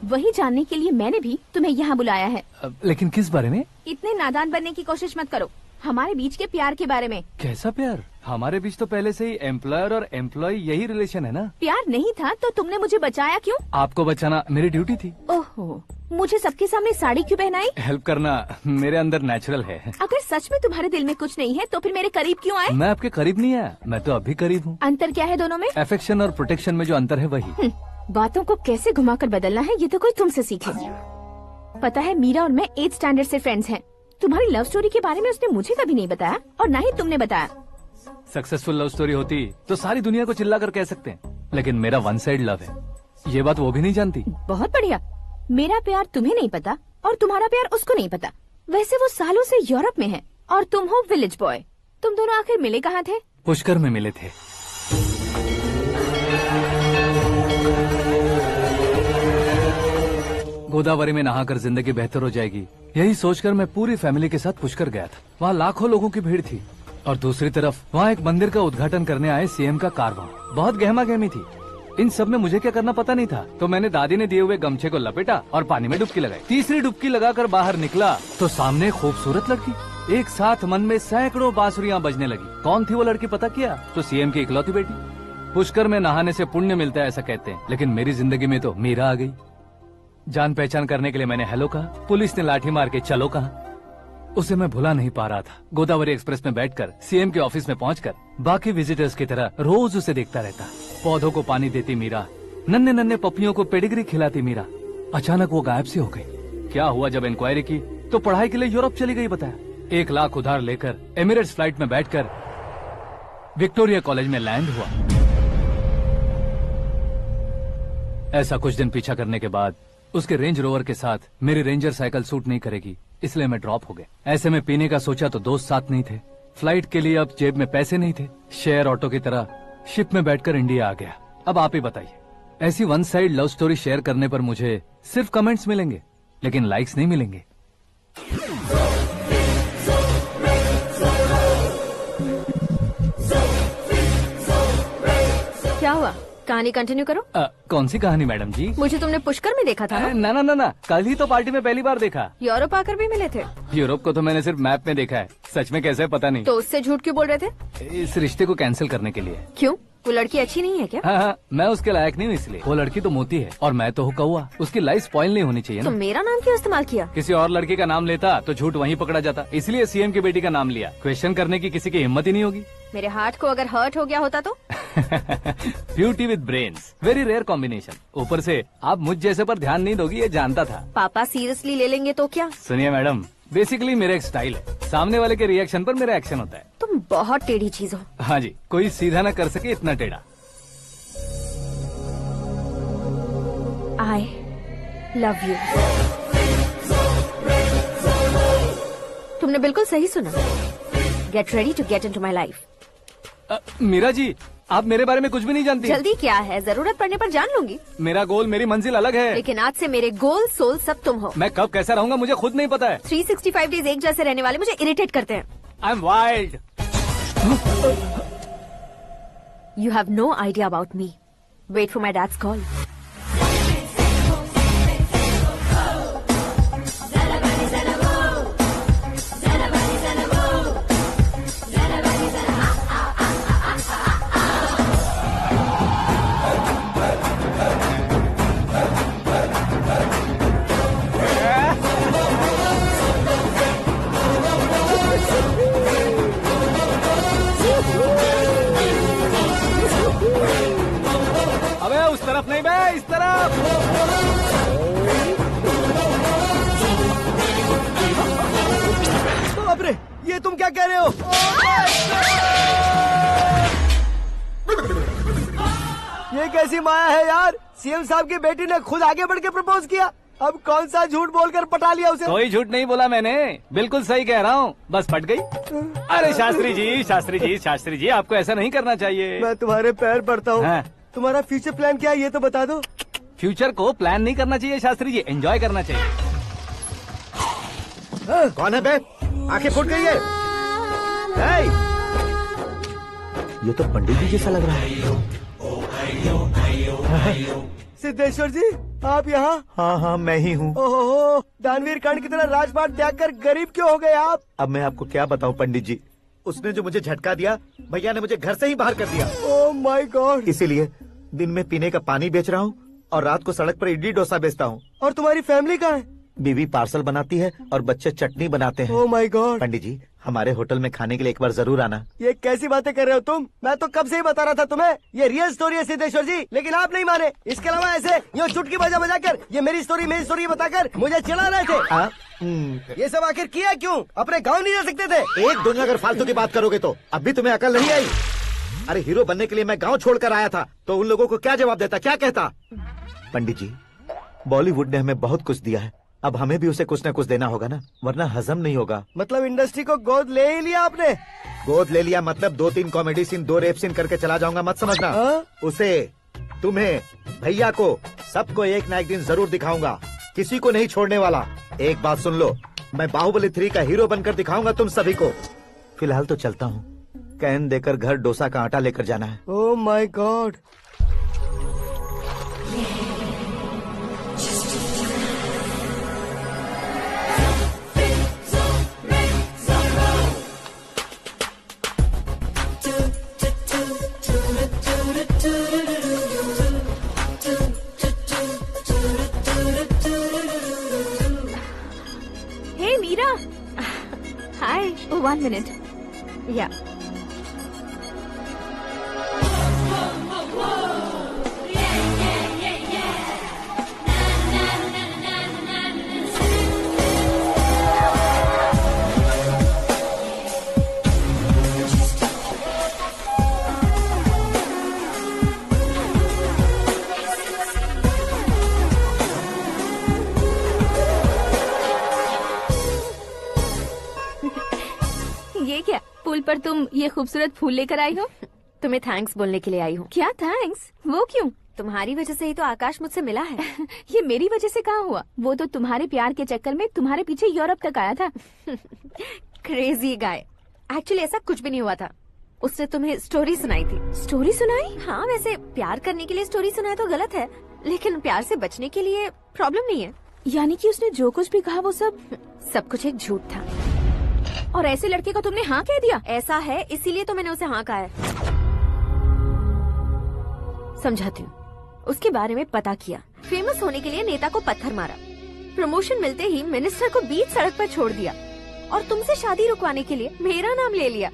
वही जानने के लिए मैंने भी तुम्हें यहाँ बुलाया है। लेकिन किस बारे में? इतने नादान बनने की कोशिश मत करो। हमारे बीच के प्यार के बारे में। कैसा प्यार? हमारे बीच तो पहले से ही एम्प्लॉयर और एम्प्लॉय यही रिलेशन है ना। प्यार नहीं था तो तुमने मुझे बचाया क्यों? आपको बचाना मेरी ड्यूटी थी। ओहो, मुझे सबके सामने साड़ी क्यों पहनाई? हेल्प करना मेरे अंदर नेचुरल है। अगर सच में तुम्हारे दिल में कुछ नहीं है तो फिर मेरे करीब क्यों आए? मैं आपके करीब नहीं आया, मैं तो अभी करीब हूँ। अंतर क्या है दोनों में? अफेक्शन और प्रोटेक्शन में जो अंतर है वही। बातों को कैसे घुमाकर बदलना है ये तो कोई तुमसे सीखे। पता है, मीरा और मैं 8th स्टैंडर्ड से फ्रेंड्स हैं। तुम्हारी लव स्टोरी के बारे में उसने मुझे कभी नहीं बताया और न ही तुमने बताया। सक्सेसफुल लव स्टोरी होती तो सारी दुनिया को चिल्ला कर कह सकते हैं, लेकिन मेरा वन साइड लव है, ये बात वो भी नहीं जानती। बहुत बढ़िया। मेरा प्यार तुम्हें नहीं पता और तुम्हारा प्यार उसको नहीं पता। वैसे वो सालों से यूरोप में है और तुम हो विलेज बॉय। तुम दोनों आखिर मिले कहाँ थे? पुष्कर में मिले थे। गोदावरी में नहाकर जिंदगी बेहतर हो जाएगी, यही सोचकर मैं पूरी फैमिली के साथ पुष्कर गया था। वहाँ लाखों लोगों की भीड़ थी और दूसरी तरफ वहाँ एक मंदिर का उद्घाटन करने आए सीएम का कारवां। बहुत गहमा गहमी थी। इन सब में मुझे क्या करना पता नहीं था, तो मैंने दादी ने दिए हुए गमछे को लपेटा और पानी में डुबकी लगाई। तीसरी डुबकी लगाकर बाहर निकला तो सामने खूबसूरत लड़की। एक साथ मन में सैकड़ों बांसुरियां बजने लगी। कौन थी वो लड़की पता किया? तो सीएम की इकलौती बेटी। पुष्कर में नहाने से पुण्य मिलता है ऐसा कहते हैं, लेकिन मेरी जिंदगी में तो मीरा आ गई। जान पहचान करने के लिए मैंने हेलो कहा, पुलिस ने लाठी मार के चलो कहा। उसे मैं भुला नहीं पा रहा था। गोदावरी एक्सप्रेस में बैठकर सीएम के ऑफिस में पहुंचकर बाकी विजिटर्स की तरह रोज उसे देखता रहता। पौधों को पानी देती मीरा, नन्हे नन्हे पपियों को पेडिग्री खिलाती मीरा। अचानक वो गायब सी हो गई। क्या हुआ? जब इंक्वायरी की तो पढ़ाई के लिए यूरोप चली गई बताया। 1 लाख उधार लेकर एमिरेट्स फ्लाइट में बैठकर विक्टोरिया कॉलेज में लैंड हुआ। ऐसा कुछ दिन पीछा करने के बाद उसके रेंज रोवर के साथ मेरी रेंजर साइकिल सूट नहीं करेगी, इसलिए मैं ड्रॉप हो गया। ऐसे में पीने का सोचा तो दोस्त साथ नहीं थे, फ्लाइट के लिए अब जेब में पैसे नहीं थे, शेयर ऑटो की तरह शिप में बैठकर इंडिया आ गया। अब आप ही बताइए, ऐसी one side love story share करने पर मुझे सिर्फ कमेंट्स मिलेंगे लेकिन लाइक्स नहीं मिलेंगे। क्या हुआ, कहानी कंटिन्यू करो। कौन सी कहानी मैडम जी? मुझे तुमने पुष्कर में देखा था ना? ना, कल ही तो पार्टी में पहली बार देखा। यूरोप आकर भी मिले थे? यूरोप को तो मैंने सिर्फ मैप में देखा है, सच में कैसे पता नहीं। तो उससे झूठ क्यों बोल रहे थे? इस रिश्ते को कैंसिल करने के लिए। क्यों, वो लड़की अच्छी नहीं है क्या? हाँ, मैं उसके लायक नहीं हूँ इसलिए। वो लड़की तो मोती है और मैं तो हूँ कौवा, उसकी लाइफ स्पॉइल नहीं होनी चाहिए ना। तो मेरा नाम क्यों इस्तेमाल किया? किसी और लड़की का नाम लेता तो झूठ वहीं पकड़ा जाता, इसलिए सीएम की बेटी का नाम लिया। क्वेश्चन करने की किसी की हिम्मत ही नहीं होगी। मेरे हार्ट को अगर हर्ट हो गया होता तो? Beauty with brains, very rare combination. ऊपर से आप मुझ जैसे पर ध्यान नहीं दोगी ये जानता था। पापा सीरियसली ले लेंगे तो क्या? सुनिए मैडम, बेसिकली मेरा एक स्टाइल है, सामने वाले के रिएक्शन पर मेरा एक्शन होता है। तुम बहुत टेढ़ी चीज हो। हाँ जी, कोई सीधा न कर सके इतना टेढ़ा। I love you. तुमने बिल्कुल सही सुना। Get ready to get into my life. Meera ji, आप मेरे बारे में कुछ भी नहीं जानती। जल्दी क्या है, जरूरत पड़ने पर जान लूंगी। मेरा गोल, मेरी मंजिल अलग है। लेकिन आज से मेरे गोल सोल सब तुम हो। मैं कब कैसा रहूंगा मुझे खुद नहीं पता है। 365 डेज एक जैसे रहने वाले मुझे इरिटेट करते हैं। I'm wild. You have no idea about me. Wait for my dad's call. तरफ नहीं बे, इस तरफ। तो बाप रे, ये तुम क्या कह रहे हो? ये कैसी माया है यार? सीएम साहब की बेटी ने खुद आगे बढ़ के प्रपोज किया, अब कौन सा झूठ बोलकर पटा लिया उसे? कोई झूठ नहीं बोला मैंने, बिल्कुल सही कह रहा हूँ, बस पट गई। अरे शास्त्री जी आपको ऐसा नहीं करना चाहिए। मैं तुम्हारे पैर पड़ता हूँ। हाँ। तुम्हारा फ्यूचर प्लान क्या है ये तो बता दो। फ्यूचर को प्लान नहीं करना चाहिए शास्त्री जी, एंजॉय करना चाहिए। कौन है बे? आंखें फूट गई है। ये तो पंडित जी जैसा लग रहा है। सिद्धेश्वर जी, आप यहाँ? हाँ, मैं ही हूँ। ओहो, दानवीर कांड की तरह राजपाट त्याग कर गरीब क्यों हो गए आप? अब मैं आपको क्या बताऊँ पंडित जी, उसने जो मुझे झटका दिया, भैया ने मुझे घर से ही बाहर कर दिया। Oh my God. इसीलिए दिन में पीने का पानी बेच रहा हूँ और रात को सड़क पर इडली डोसा बेचता हूँ। और तुम्हारी फैमिली कहाँ है? बीवी पार्सल बनाती है और बच्चे चटनी बनाते हैं। Oh my God. पंडित जी, हमारे होटल में खाने के लिए एक बार जरूर आना। ये कैसी बातें कर रहे हो तुम? मैं तो कब से ही बता रहा था तुम्हें, ये रियल स्टोरी है सिद्धेश्वर जी, लेकिन आप नहीं माने। इसके अलावा ऐसे यूँ चुटकी बजा कर ये मेरी स्टोरी बताकर मुझे चिढ़ा रहे थे। ये सब आखिर किया क्यों? अपने गाँव नहीं जा सकते थे? एक दिन अगर फालतू की बात करोगे तो अब भी तुम्हें अकल नहीं आई। अरे हीरो बनने के लिए मैं गाँव छोड़कर आया था तो उन लोगों को क्या जवाब देता, क्या कहता? पंडित जी, बॉलीवुड ने हमें बहुत कुछ दिया है, अब हमें भी उसे कुछ न कुछ देना होगा ना, वरना हजम नहीं होगा। मतलब इंडस्ट्री को गोद ले ही लिया आपने? गोद ले लिया मतलब 2-3 कॉमेडी सीन 2 रेप सीन करके चला जाऊंगा मत समझना। उसे, तुम्हें, भैया को, सबको एक ना एक दिन जरूर दिखाऊंगा, किसी को नहीं छोड़ने वाला। एक बात सुन लो, मैं बाहुबली 3 का हीरो बनकर दिखाऊंगा तुम सभी को। फिलहाल तो चलता हूँ, कैन देकर घर डोसा का आटा लेकर जाना है। Oh my God. Hey Meera. Hi. Oh, 1 minute. Yeah. पुल पर तुम ये खूबसूरत फूल लेकर आई हो? तुम्हें थैंक्स बोलने के लिए आई हूँ। क्या थैंक्स? वो क्यों? तुम्हारी वजह से ही तो आकाश मुझसे मिला है। ये मेरी वजह से कहाँ हुआ? वो तो तुम्हारे प्यार के चक्कर में तुम्हारे पीछे यूरोप तक आया था। Crazy guy. एक्चुअली ऐसा कुछ भी नहीं हुआ था। उसने तुम्हें स्टोरी सुनाई थी। स्टोरी सुनाई? हाँ, वैसे प्यार करने के लिए स्टोरी सुनाए तो गलत है, लेकिन प्यार से बचने के लिए प्रॉब्लम नहीं है। यानी कि उसने जो कुछ भी कहा वो सब कुछ एक झूठ था। और ऐसे लड़के को तुमने हाँ कह दिया? ऐसा है, इसीलिए तो मैंने उसे हाँ कहा है। समझाती हूँ। उसके बारे में पता किया, फेमस होने के लिए नेता को पत्थर मारा, प्रमोशन मिलते ही मिनिस्टर को बीच सड़क पर छोड़ दिया और तुमसे शादी रुकवाने के लिए मेरा नाम ले लिया।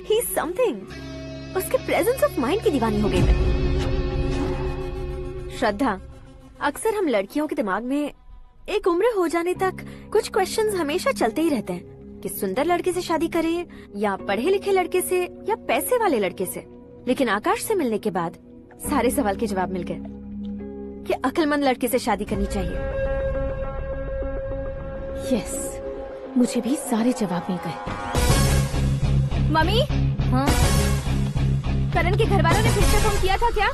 ही समथिंग। उसके प्रेजेंस ऑफ माइंड की दीवानी हो गई मैं। श्रद्धा, अक्सर हम लड़कियों के दिमाग में एक उम्र हो जाने तक कुछ क्वेश्चंस हमेशा चलते ही रहते हैं कि सुंदर लड़के से शादी करें या पढ़े लिखे लड़के से या पैसे वाले लड़के से। लेकिन आकाश से मिलने के बाद सारे सवाल के जवाब मिल गए कि अक्लमंद लड़के से शादी करनी चाहिए। यस, मुझे भी सारे जवाब मिल गए। मम्मी, हाँ? करण के घर वालों ने फिर से फोन किया था क्या?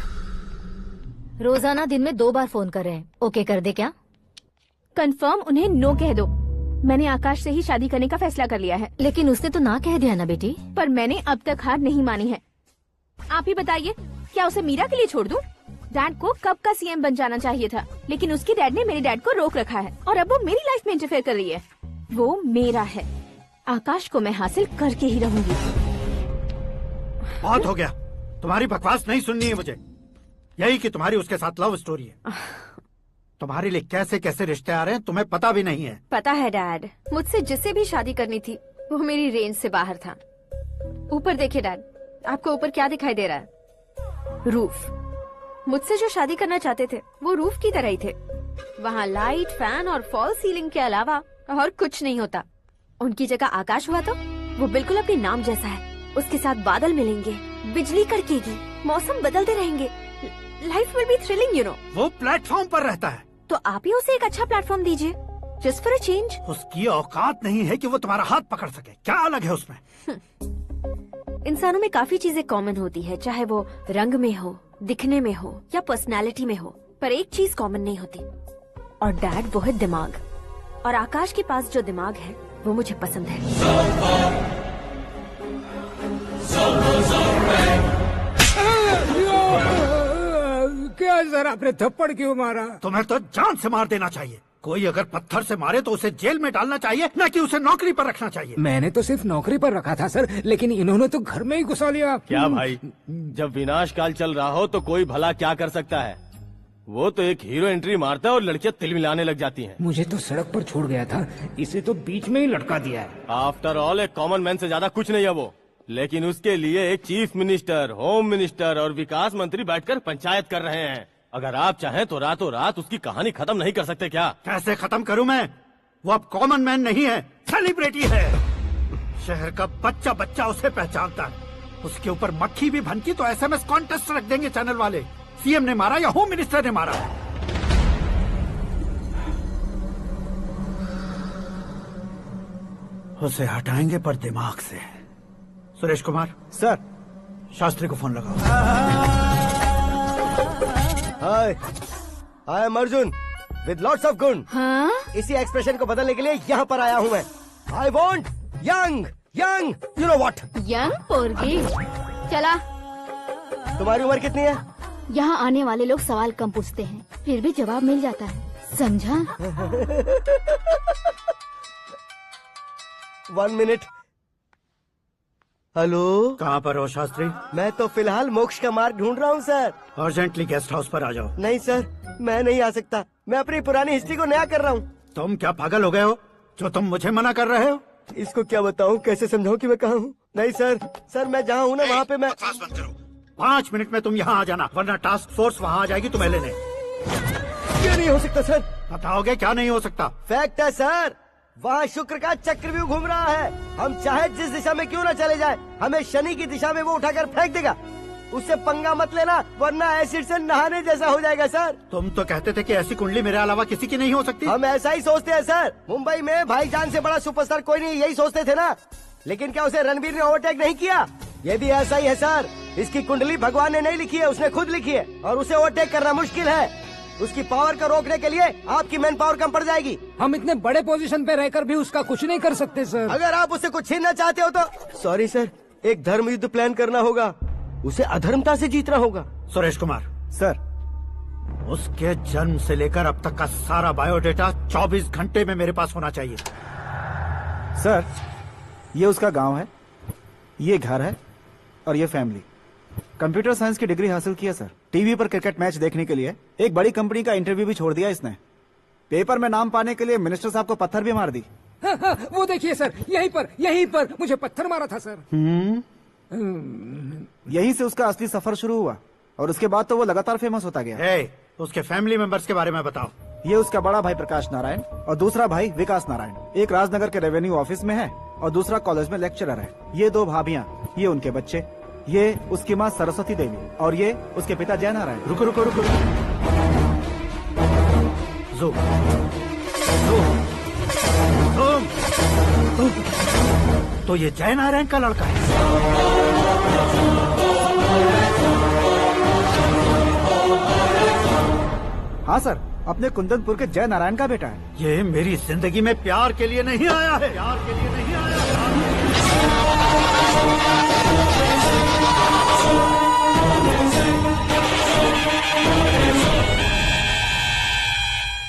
रोजाना दिन में 2 बार फोन कर रहे हैं। ओके कर दे क्या? कंफर्म उन्हें नो कह दो। मैंने आकाश से ही शादी करने का फैसला कर लिया है। लेकिन उसने तो ना कह दिया ना बेटी। पर मैंने अब तक हार नहीं मानी है। आप ही बताइए, क्या उसे मीरा के लिए छोड़ दूं? डैड को कब का सीएम बन जाना चाहिए था, लेकिन उसके डैड ने मेरे डैड को रोक रखा है और अब वो मेरी लाइफ में इंटरफेयर कर रही है। वो मेरा है। आकाश को मैं हासिल करके ही रहूंगी। बहुत हो गया, तुम्हारी बकवास नहीं सुननी है मुझे। यही कि तुम्हारी उसके साथ लव स्टोरी है। तुम्हारे लिए कैसे कैसे रिश्ते आ रहे हैं तुम्हें पता भी नहीं है। पता है डैड, मुझसे जिसे भी शादी करनी थी वो मेरी रेंज से बाहर था। ऊपर देखिए डैड, आपको ऊपर क्या दिखाई दे रहा है? रूफ। मुझसे जो शादी करना चाहते थे वो रूफ की तरह ही थे। वहाँ लाइट, फैन और फॉल सीलिंग के अलावा और कुछ नहीं होता। उनकी जगह आकाश हुआ तो वो बिल्कुल अपने नाम जैसा है। उसके साथ बादल मिलेंगे, बिजली कड़केगी, मौसम बदलते रहेंगे। Life will be thrilling, you know. वो प्लेटफॉर्म पर रहता है तो आप ही उसे एक अच्छा प्लेटफॉर्म दीजिए, जस्ट फॉर अ चेंज। उसकी औकात नहीं है कि वो तुम्हारा हाथ पकड़ सके। क्या अलग है उसमें? इंसानों में काफी चीजें कॉमन होती है, चाहे वो रंग में हो, दिखने में हो या पर्सनालिटी में हो, पर एक चीज कॉमन नहीं होती, और डैड वो है दिमाग। और आकाश के पास जो दिमाग है वो मुझे पसंद है। क्या सर, आपने थप्पड़ क्यों मारा? तुम्हें तो जान से मार देना चाहिए। कोई अगर पत्थर से मारे तो उसे जेल में डालना चाहिए, न कि उसे नौकरी पर रखना चाहिए। मैंने तो सिर्फ नौकरी पर रखा था सर, लेकिन इन्होंने तो घर में ही घुसा लिया। क्या भाई, जब विनाश काल चल रहा हो तो कोई भला क्या कर सकता है? वो तो एक हीरो एंट्री मारता है और लड़कियां तिल मिलाने लग जाती हैं। मुझे तो सड़क पर छोड़ गया था, इसे तो बीच में ही लटका दिया है। आफ्टर ऑल एक कॉमन मैन से ज्यादा कुछ नहीं है वो, लेकिन उसके लिए एक चीफ मिनिस्टर, होम मिनिस्टर और विकास मंत्री बैठकर पंचायत कर रहे हैं। अगर आप चाहें तो रातों रात उसकी कहानी खत्म नहीं कर सकते क्या? कैसे खत्म करूं मैं? वो अब कॉमन मैन नहीं है, सेलिब्रिटी है। शहर का बच्चा बच्चा उसे पहचानता है। उसके ऊपर मक्खी भी भनकी तो SMS कॉन्टेस्ट रख देंगे चैनल वाले। सीएम ने मारा या होम मिनिस्टर ने मारा। उसे हटाएंगे पर दिमाग से। सुरेश कुमार सर, शास्त्री को फोन लगाओ। Hi, I am Arjun with lots of गुण। हाँ? इसी एक्सप्रेशन को बदलने के लिए यहाँ पर आया हूँ मैं। I want young young, you know what? Young पोरगी। चला। तुम्हारी उम्र कितनी है? यहाँ आने वाले लोग सवाल कम पूछते हैं, फिर भी जवाब मिल जाता है, समझा? 1 मिनट। हेलो, कहाँ पर हो शास्त्री? मैं तो फिलहाल मोक्ष का मार्ग ढूंढ रहा हूँ सर। अर्जेंटली गेस्ट हाउस पर आ जाओ। नहीं सर, मैं नहीं आ सकता। मैं अपनी पुरानी हिस्ट्री को नया कर रहा हूँ। तुम क्या पागल हो गए हो जो तुम मुझे मना कर रहे हो? इसको क्या बताऊँ, कैसे समझाऊँ कि मैं कहाँ हूँ? नहीं सर, मैं जहाँ हूँ ना वहाँ पे मैं। 5 मिनट में तुम यहाँ आ जाना, वरना टास्क फोर्स वहाँ आ जाएगी तुम्हें लेने। क्या नहीं हो सकता सर? बताओगे क्या नहीं हो सकता? फैक्ट है सर, वहाँ शुक्र का चक्रव्यूह घूम रहा है। हम चाहे जिस दिशा में क्यों न चले जाए, हमें शनि की दिशा में वो उठाकर फेंक देगा। उससे पंगा मत लेना, वरना एसिड से नहाने जैसा हो जाएगा सर। तुम तो कहते थे कि ऐसी कुंडली मेरे अलावा किसी की नहीं हो सकती। हम ऐसा ही सोचते हैं सर। मुंबई में भाईजान से बड़ा सुपरस्टार कोई नहीं, यही सोचते थे ना। लेकिन क्या उसे रणवीर ने ओवरटेक नहीं किया? ये भी ऐसा ही है सर। इसकी कुंडली भगवान ने नहीं लिखी है, उसने खुद लिखी है और उसे ओवरटेक करना मुश्किल है। उसकी पावर को रोकने के लिए आपकी मैन पावर कम पड़ जाएगी। हम इतने बड़े पोजीशन पे रहकर भी उसका कुछ नहीं कर सकते सर। अगर आप उससे कुछ छीनना चाहते हो तो सॉरी सर, एक धर्म युद्ध प्लान करना होगा। उसे अधर्मता से जीतना होगा। सुरेश कुमार सर, उसके जन्म से लेकर अब तक का सारा बायोडेटा 24 घंटे में मेरे पास होना चाहिए। सर, ये उसका गांव है, ये घर है और ये फैमिली। कंप्यूटर साइंस की डिग्री हासिल की है सर। टीवी पर क्रिकेट मैच देखने के लिए एक बड़ी कंपनी का इंटरव्यू भी छोड़ दिया इसने। पेपर में नाम पाने के लिए मिनिस्टर साहब को पत्थर भी मार दी। हाँ, वो देखिए सर, यहीं पर मुझे पत्थर मारा था सर। यहीं से उसका असली सफर शुरू हुआ और उसके बाद तो वो लगातार फेमस होता गया। उसके फैमिली मेंबर्स के बारे में बताओ। ये उसका बड़ा भाई प्रकाश नारायण और दूसरा भाई विकास नारायण। एक राजनगर के रेवेन्यू ऑफिस में है और दूसरा कॉलेज में लेक्चरर है। ये 2 भाभियाँ, ये उनके बच्चे, ये उसकी माँ सरस्वती देवी और ये उसके पिता जय नारायण। रुको रुको रुको, तो ये जय नारायण का लड़का है। हाँ सर, अपने कुंदनपुर के जय नारायण का बेटा है। ये मेरी जिंदगी में प्यार के लिए नहीं आया है। प्यार के लिए नहीं आया है।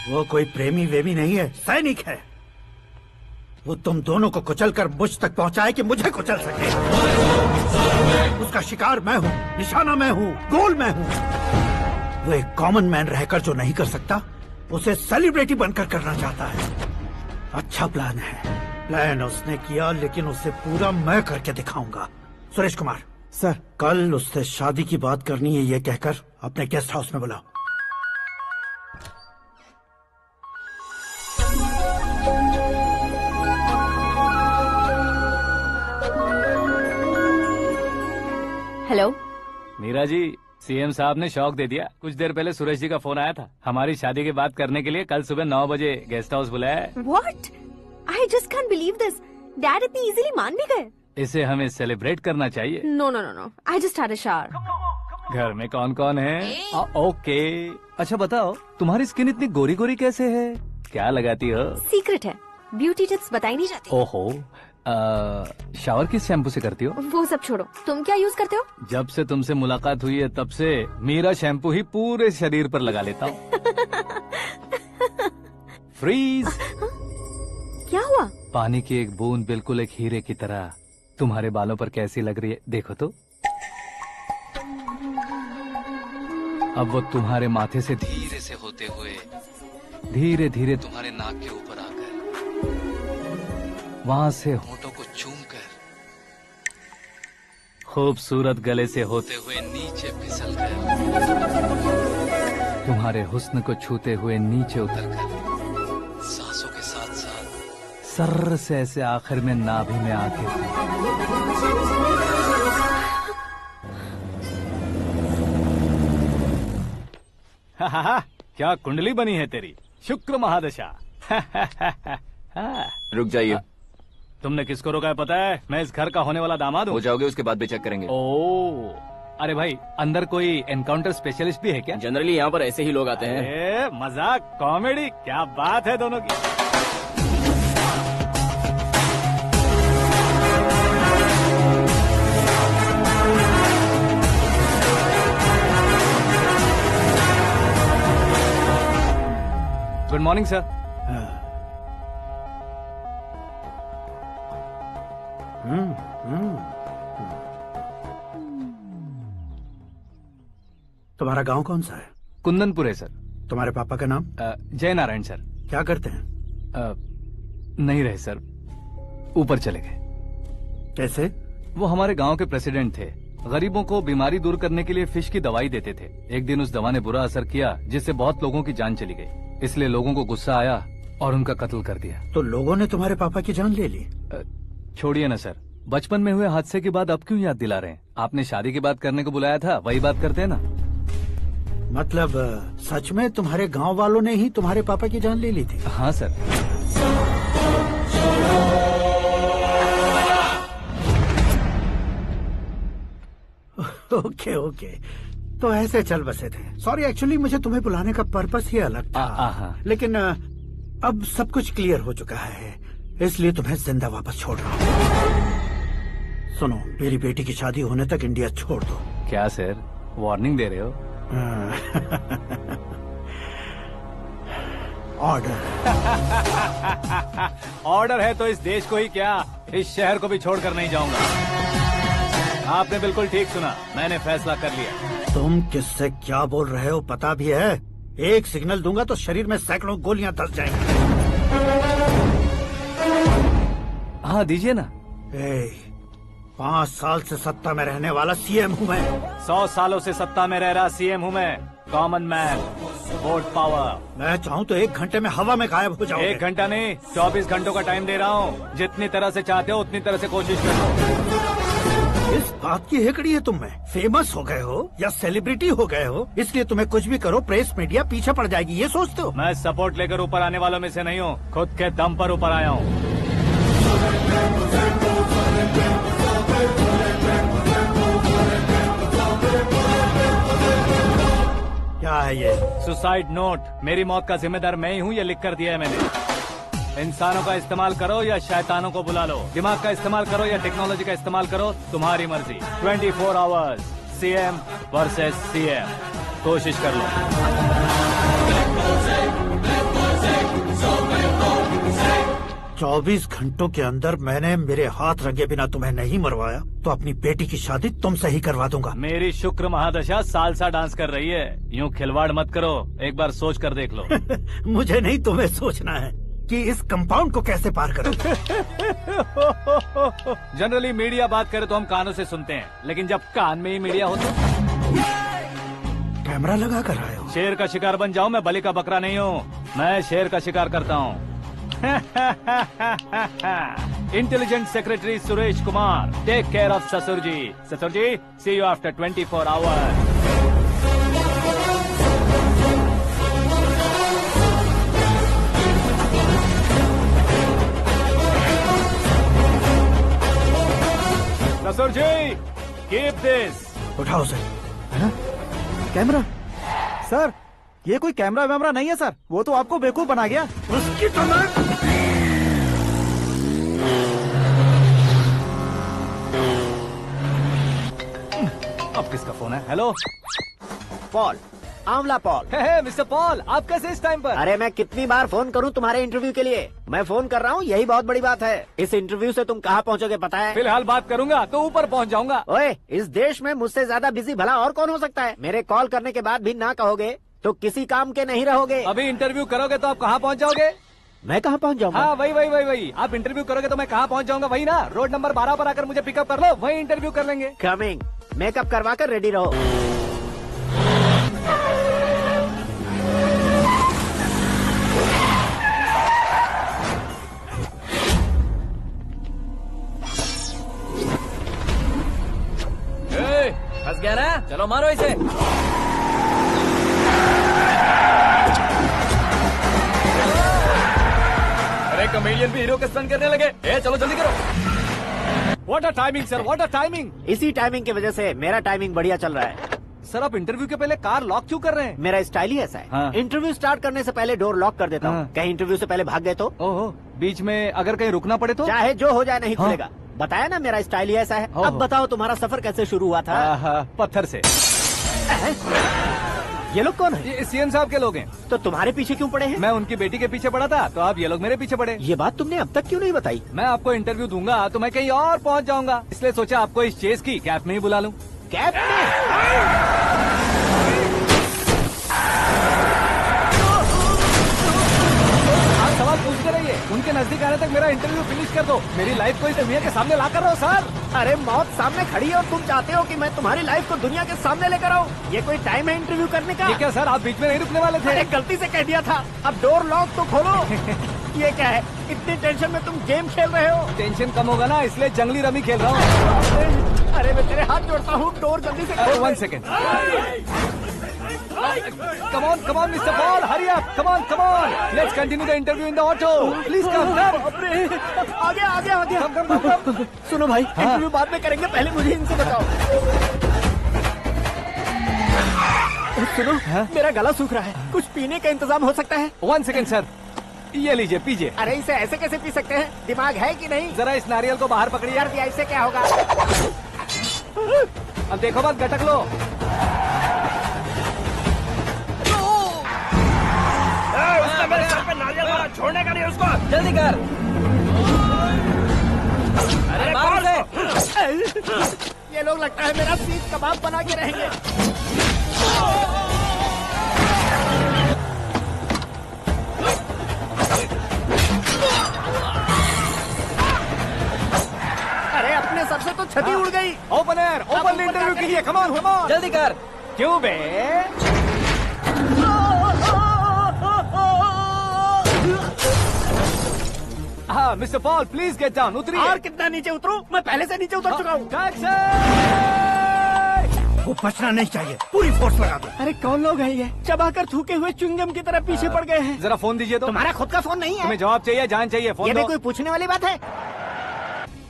वो कोई प्रेमी वेमी नहीं है, सैनिक है। वो तुम दोनों को कुचलकर मुझ तक पहुंचाए कि मुझे कुचल सके। उसका शिकार मैं हूँ, निशाना मैं हूँ, गोल मैं हूँ। वो एक कॉमन मैन रहकर जो नहीं कर सकता, उसे सेलिब्रिटी बनकर करना चाहता है। अच्छा प्लान है। प्लान उसने किया, लेकिन उसे पूरा मैं करके दिखाऊंगा। सुरेश कुमार सर, कल उससे शादी की बात करनी है, ये कहकर अपने गेस्ट हाउस में बुलाओ। हेलो मीरा जी, सीएम साहब ने शौक दे दिया। कुछ देर पहले सुरेश जी का फोन आया था, हमारी शादी की बात करने के लिए कल सुबह 9 बजे गेस्ट हाउस बुलाया है। What? I just can't believe this. Dad इतनी इजीली मान भी गए। इसे हमें सेलिब्रेट करना चाहिए। No, no, no, no. I just had a shower. घर में कौन कौन है? ओके, अच्छा बताओ, तुम्हारी स्किन इतनी गोरी गोरी कैसे है? क्या लगाती हो? सीक्रेट है, ब्यूटी टिप्स बताई नहीं जाती। ओहो, शावर किस शैम्पू से करती हो? वो सब छोड़ो, तुम क्या यूज करते हो? जब से तुमसे मुलाकात हुई है तब से मेरा शैम्पू ही पूरे शरीर पर लगा लेता हूँ। फ्रीज। क्या हुआ? पानी की एक बूंद बिल्कुल एक हीरे की तरह तुम्हारे बालों पर कैसी लग रही है, देखो तो। अब वो तुम्हारे माथे से धीरे से होते हुए धीरे धीरे तुम्हारे नाक के ऊपर आकर वहां से होठों को चूमकर खूबसूरत गले से होते हुए नीचे फिसलकर तुम्हारे हुस्न को छूते हुए नीचे उतरकर सांसों के साथ साथ सर्र से ऐसे आखिर में नाभि में आके क्या कुंडली बनी है तेरी, शुक्र महादशा। रुक जाइए। तुमने किसको रोका है पता है? मैं इस घर का होने वाला दामाद हूँ। हो जाओगे उसके बाद भी चेक करेंगे। ओ, अरे भाई, अंदर कोई एनकाउंटर स्पेशलिस्ट भी है क्या? जनरली यहाँ पर ऐसे ही लोग आते हैं। मजाक, कॉमेडी, क्या बात है दोनों की। Good morning sir. तुम्हारा गांव कौन सा है? कुंदनपुर है सर। तुम्हारे पापा का नाम? जय नारायण सर। क्या करते हैं? नहीं रहे सर, ऊपर चले गए। कैसे? वो हमारे गांव के प्रेसिडेंट थे। गरीबों को बीमारी दूर करने के लिए फिश की दवाई देते थे। एक दिन उस दवा ने बुरा असर किया जिससे बहुत लोगों की जान चली गई। इसलिए लोगों को गुस्सा आया और उनका कत्ल कर दिया। तो लोगों ने तुम्हारे पापा की जान ले ली? छोड़िए ना सर, बचपन में हुए हादसे की बात अब क्यों याद दिला रहे हैं? आपने शादी की बात करने को बुलाया था, वही बात करते हैं ना। मतलब सच में तुम्हारे गांव वालों ने ही तुम्हारे पापा की जान ले ली थी? हाँ सर। ओके ओके, तो ऐसे चल बसे थे। सॉरी, एक्चुअली मुझे तुम्हें बुलाने का पर्पस ही अलग था, लेकिन अब सब कुछ क्लियर हो चुका है, इसलिए तुम्हें जिंदा वापस छोड़ रहा हूँ। सुनो, मेरी बेटी की शादी होने तक इंडिया छोड़ दो। क्या सर, वार्निंग दे रहे हो? ऑर्डर। ऑर्डर है तो इस देश को ही क्या, इस शहर को भी छोड़कर नहीं जाऊंगा। आपने बिल्कुल ठीक सुना, मैंने फैसला कर लिया। तुम किससे क्या बोल रहे हो पता भी है? एक सिग्नल दूंगा तो शरीर में सैकड़ों गोलियां धस जाएंगी। हाँ दीजिए ना। 5 साल से सत्ता में रहने वाला सीएम हूँ मैं। 100 सालों से सत्ता में रह रहा सीएम हूँ मैं। Common man, vote power. मैं चाहूँ तो 1 घंटे में हवा में गायब हो जाऊँ। 1 घंटा नहीं, 24 घंटों का टाइम दे रहा हूँ। जितनी तरह से चाहते हो उतनी तरह से कोशिश करो। इस बात की हेकड़ी है तुम में। फेमस हो गए हो या सेलिब्रिटी हो गए हो, इसलिए तुम्हें कुछ भी करो प्रेस मीडिया पीछे पड़ जाएगी, ये सोचते हो? मैं सपोर्ट लेकर ऊपर आने वालों में से नहीं हूँ, खुद के दम पर ऊपर आया हूँ। क्या है ये? Suicide note. मेरी मौत का जिम्मेदार मैं ही हूँ, ये लिख कर दिया है मैंने। इंसानों का इस्तेमाल करो या शैतानों को बुला लो, दिमाग का इस्तेमाल करो या टेक्नोलॉजी का इस्तेमाल करो, तुम्हारी मर्जी। 24 आवर्स, सीएम वर्सेस सीएम, कोशिश कर लो। 24 घंटों के अंदर मैंने मेरे हाथ रंगे बिना तुम्हें नहीं मरवाया तो अपनी बेटी की शादी तुमसे ही करवा दूंगा। मेरी शुक्र महादशा सालसा डांस कर रही है, यूँ खिलवाड़ मत करो, एक बार सोच कर देख लो। मुझे नहीं, तुम्हें सोचना है कि इस कंपाउंड को कैसे पार करो। जनरली मीडिया बात करे तो हम कानों से सुनते हैं, लेकिन जब कान में ही मीडिया हो तो कैमरा लगा कर आए हो। शेर का शिकार बन जाऊं, मैं बलि का बकरा नहीं हूँ, मैं शेर का शिकार करता हूँ। Intelligent secretary Suresh Kumar, take care of ससुर जी। ससुर जी, सी यू आफ्टर 24 आवर्स। ससुर जी, कीप दिस। उठाओ सर। कैमरा? सर, ये कोई कैमरा वैमरा नहीं है सर, वो तो आपको बेवकूफ बना गया। उसकी तो अब किसका फोन है? हेलो पॉल, आंवला पॉल। हे मिस्टर पॉल, आप कैसे इस टाइम पर? अरे मैं कितनी बार फोन करूं तुम्हारे इंटरव्यू के लिए? मैं फोन कर रहा हूं, यही बहुत बड़ी बात है। इस इंटरव्यू से तुम कहां पहुंचोगे पता है? फिलहाल बात करूंगा तो ऊपर पहुंच जाऊंगा। ओए, इस देश में मुझसे ज्यादा बिजी भला और कौन हो सकता है? मेरे कॉल करने के बाद भी ना कहोगे तो किसी काम के नहीं रहोगे। अभी इंटरव्यू करोगे तो आप कहाँ पहुँच जाओगे? मैं कहाँ पहुँच जाऊंगा? हाँ वही। आप इंटरव्यू करोगे तो मैं कहाँ पहुँच जाऊंगा? वही ना, रोड नंबर 12 पर आकर मुझे पिकअप कर लो, वही इंटरव्यू कर लेंगे। कमिंग। मेकअप करवा कर रेडी रहो। फंस गया ना, चलो मारो इसे। अरे कमेडियन भी हीरो के स्टंट करने लगे। चलो जल्दी करो। What a timing sir, what a timing. इसी टाइमिंग की वजह से मेरा टाइमिंग बढ़िया चल रहा है। सर, आप इंटरव्यू के पहले कार लॉक क्यों कर रहे हैं? मेरा स्टाइल ही ऐसा है। हाँ। इंटरव्यू स्टार्ट करने से पहले डोर लॉक कर देता हूँ। कहीं इंटरव्यू से पहले भाग गए तो? ओहो, बीच में अगर कहीं रुकना पड़े तो? चाहे जो हो जाए नहीं खुलेगा। बताया ना, मेरा स्टाइल ही ऐसा है। अब बताओ तुम्हारा सफर कैसे शुरू हुआ था? पत्थर से। ये लोग कौन है? ये सीएम साहब के लोग हैं। तो तुम्हारे पीछे क्यों पड़े हैं? मैं उनकी बेटी के पीछे पड़ा था, तो आप ये लोग मेरे पीछे पड़े। ये बात तुमने अब तक क्यों नहीं बताई? मैं आपको इंटरव्यू दूंगा तो मैं कहीं और पहुंच जाऊंगा, इसलिए सोचा आपको इस चेस की कैब में ही बुला लूं। कैब में? सवाल पूछते रहिए, उनके नजदीक आने तक मेरा इंटरव्यू फिनिश कर दो। मेरी लाइफ को इस दुनिया के सामने ला कर रहो सर। अरे मौत सामने खड़ी है और तुम चाहते हो कि मैं तुम्हारी लाइफ को दुनिया के सामने लेकर आऊं? ये कोई टाइम है इंटरव्यू करने का? ये क्या सर, आप बीच में नहीं रुकने वाले थे? अरे गलती से कह दिया था, अब डोर लॉक तो खोलो। ये क्या है, इतनी टेंशन में तुम गेम खेल रहे हो? टेंशन कम होगा ना, इसलिए जंगली रमी खेल रहा हूँ। अरे मैं तेरे हाथ जोड़ता हूँ, डोर जल्दी से खोलो। 1 second. Come on, Mr. Paul, hurry up! Come on! Let's continue the interview in the auto. Please come. आगे। Come. सुनो भाई, इंटरव्यू बाद में करेंगे, पहले मुझे इनसे बताओ। सुनो, मेरा गला सूख रहा है, कुछ पीने का इंतजाम हो सकता है? 1 सेकेंड सर, ये लीजिए पीजिए। अरे इसे ऐसे कैसे पी सकते हैं? दिमाग है कि नहीं? जरा इस नारियल को बाहर पकड़िए। यार दिया, इससे क्या होगा? अब देखो मत, गटक लो। उसने मेरे सर पे नारियल मारा, छोड़ने का नहीं उसको। जल्दी कर। अरे मार उसे। ये लोग लगता है मेरा सीख कबाब बना के रहेंगे। अरे अपने सर से तो छती उड़ गई। ओपन एयर, ओपन इंटरव्यू कीजिए। कम ऑन, कम ऑन, जल्दी कर। क्यों बे? हाँ mister Paul, please get down. उतरिए। और कितना नीचे उतरूं? मैं पहले से नीचे उतर चुका हूँ। वो बचना नहीं चाहिए, पूरी फोर्स लगा दो। अरे कौन लोग हैं ये? चबाकर थूके हुए च्युइंगम की तरह पीछे पड़ गए हैं। जरा फोन दीजिए तो। तुम्हारा खुद का फोन नहीं है? तुम्हें जवाब चाहिए, जान चाहिए, फोन ये दो। भी कोई पूछने वाली बात है?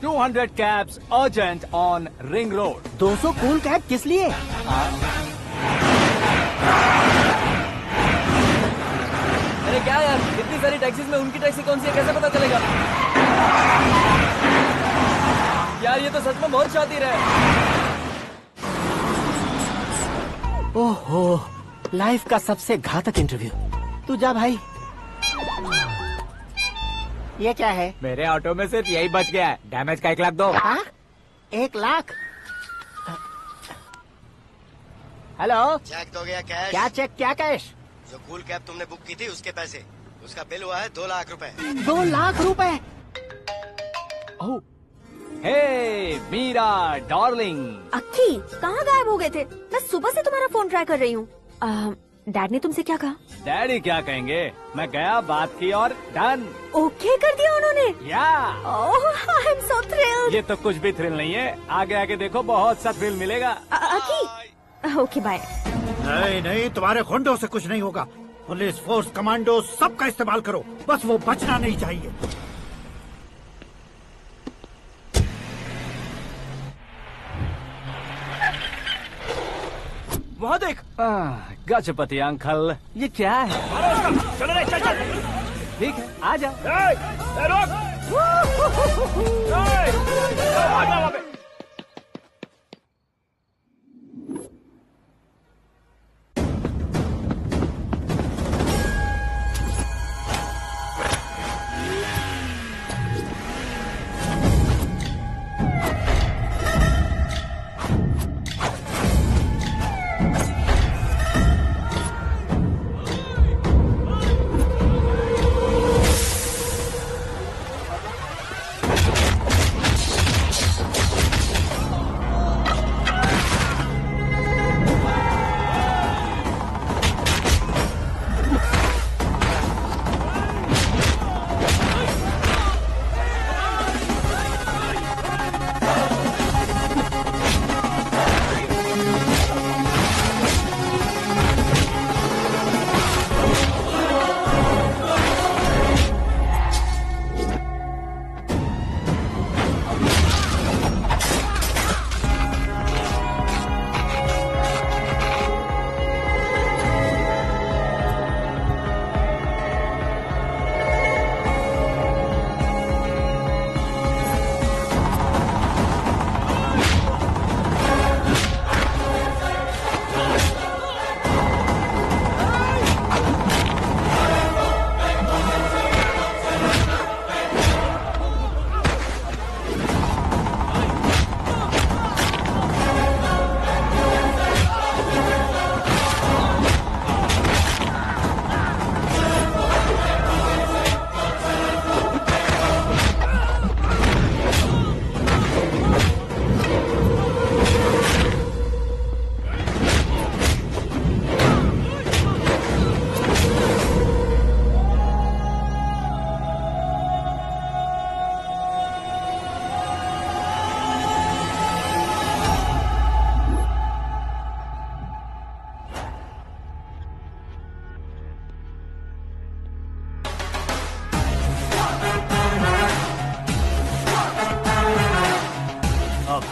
200 cabs urgent on ring road. 200 cool cab किस लिए? अरे क्या यार, इतनी सारी टैक्सीज में उनकी टैक्सी कौन सी है, कैसे पता चलेगा? यार ये तो सच में बहुत शातिर है। ओहो, लाइफ का सबसे घातक इंटरव्यू। तू जा भाई। ये क्या है? मेरे ऑटो में सिर्फ यही बच गया है, डैमेज का 1 लाख दो। 1 लाख? हेलो, चेक तो गया कैश। क्या चेक, क्या कैश? जो कूल कैब तुमने बुक की थी उसके पैसे, उसका बिल हुआ है 2 लाख रुपए। 2 लाख रुपए? हे मीरा डार्लिंग। अक्की, कहाँ गायब हो गए थे? मैं सुबह से तुम्हारा फोन ट्राई कर रही हूँ। डैड ने तुमसे क्या कहा? डैडी क्या कहेंगे, मैं गया, बात की और डन। ओके कर दिया उन्होंने? या। ओह, आई एम सो थ्रिल्ड। ये तो कुछ भी थ्रिल नहीं है, आगे आगे देखो बहुत सा थ्रिल मिलेगा। अक्की, ओके बाय। नहीं नहीं, तुम्हारे गुंडों से कुछ नहीं होगा। पुलिस फोर्स, कमांडो, सबका इस्तेमाल करो, बस वो बचना नहीं चाहिए। वहाँ देख। गजपति अंकल, ये क्या है? चलो रे, चल चल। ठीक है, आ जा।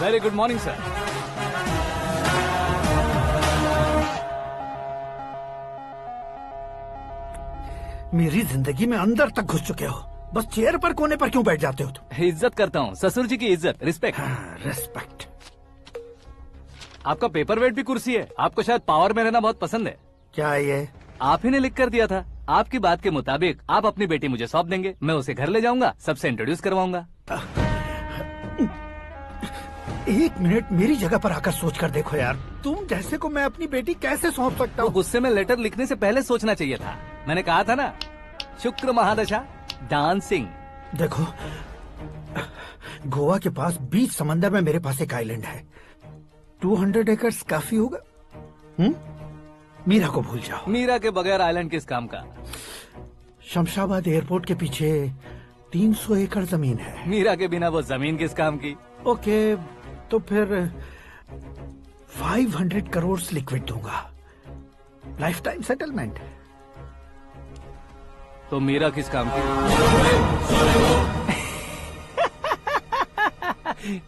Very good morning sir. मेरी जिंदगी में अंदर तक घुस चुके हो, बस चेयर पर कोने पर क्यों बैठ जाते हो तुम? इज्जत करता हूँ, ससुर जी की इज्जत, रिस्पेक्ट। रिस्पेक्ट। आपका पेपर वेट भी कुर्सी है। आपको शायद पावर में रहना बहुत पसंद है। क्या ये? आप ही ने लिख कर दिया था। आपकी बात के मुताबिक आप अपनी बेटी मुझे सौंप देंगे, मैं उसे घर ले जाऊंगा, सबसे इंट्रोड्यूस करवाऊंगा। 1 मिनट मेरी जगह पर आकर सोच कर देखो यार, तुम जैसे को मैं अपनी बेटी कैसे सौंप सकता हूँ? गुस्से में लेटर लिखने से पहले सोचना चाहिए था। मैंने कहा था ना, शुक्र महादशा डांसिंग। देखो, गोवा के पास बीच समंदर में मेरे पास एक आइलैंड है, 200 एकर्स काफी होगा। मीरा को भूल जाओ। मीरा के बगैर आइलैंड किस काम का? शमशाबाद एयरपोर्ट के पीछे 300 एकड़ जमीन है। मीरा के बिना वो जमीन किस काम की? ओके, तो फिर 500 करोड़ लिक्विड दूंगा, लाइफ टाइम सेटलमेंट। तो मीरा किस काम की?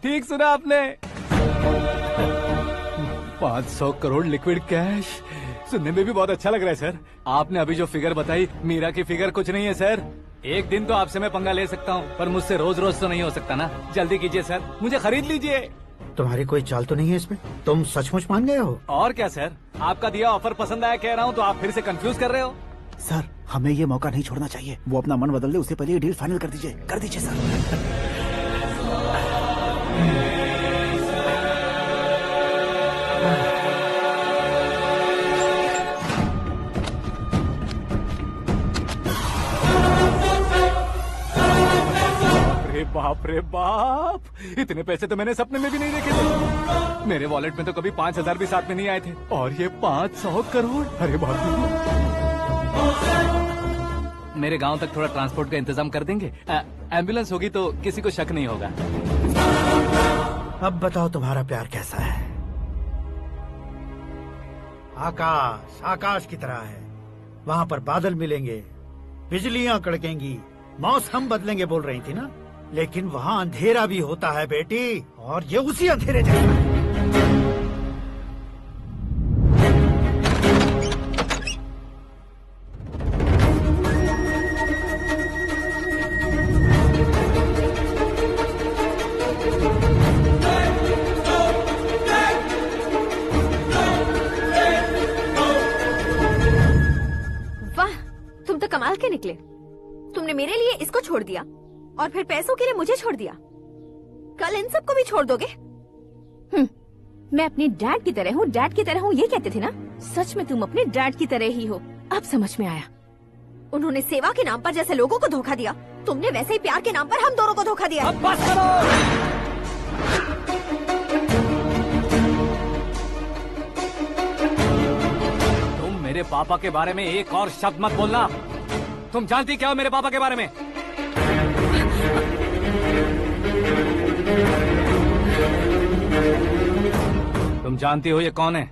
ठीक सुना आपने, 500 करोड़ लिक्विड कैश। सुनने में भी बहुत अच्छा लग रहा है सर। आपने अभी जो फिगर बताई, मीरा की फिगर कुछ नहीं है सर। एक दिन तो आपसे मैं पंगा ले सकता हूँ, पर मुझसे रोज रोज तो नहीं हो सकता ना। जल्दी कीजिए सर, मुझे खरीद लीजिए। तुम्हारी कोई चाल तो नहीं है इसमें? तुम सचमुच मान गए हो? और क्या सर, आपका दिया ऑफर पसंद आया कह रहा हूँ, तो आप फिर से कंफ्यूज कर रहे हो। सर, हमें ये मौका नहीं छोड़ना चाहिए। वो अपना मन बदल दे, उससे पहले ये डील फाइनल कर दीजिए। कर दीजिए सर। बाप रे बाप, इतने पैसे तो मैंने सपने में भी नहीं देखे थे। मेरे वॉलेट में तो कभी 5,000 भी साथ में नहीं आए थे, और ये 500 करोड़। अरे बाप रे। मेरे गांव तक थोड़ा ट्रांसपोर्ट का इंतजाम कर देंगे? एम्बुलेंस होगी तो किसी को शक नहीं होगा। अब बताओ तुम्हारा प्यार कैसा है? आकाश आकाश की तरह है, वहाँ पर बादल मिलेंगे, बिजलियाँ कड़केंगी, मौसम बदलेंगे बोल रही थी ना, लेकिन वहाँ अंधेरा भी होता है बेटी, और ये उसी अंधेरे जैसा। वाह, तुम तो कमाल के निकले। तुमने मेरे लिए इसको छोड़ दिया और फिर पैसों के लिए मुझे छोड़ दिया। कल इन सबको भी छोड़ दोगे? मैं अपने डैड की तरह हूँ, डैड की तरह हूँ, ये कहते थे ना। सच में तुम अपने डैड की तरह ही हो, अब समझ में आया। उन्होंने सेवा के नाम पर जैसे लोगों को धोखा दिया, तुमने वैसे ही प्यार के नाम पर हम दोनों को धोखा दिया। अब बस करो। तुम मेरे पापा के बारे में एक और शब्द मत बोलना। तुम जानती क्या हो मेरे पापा के बारे में? तुम जानती हो ये कौन है?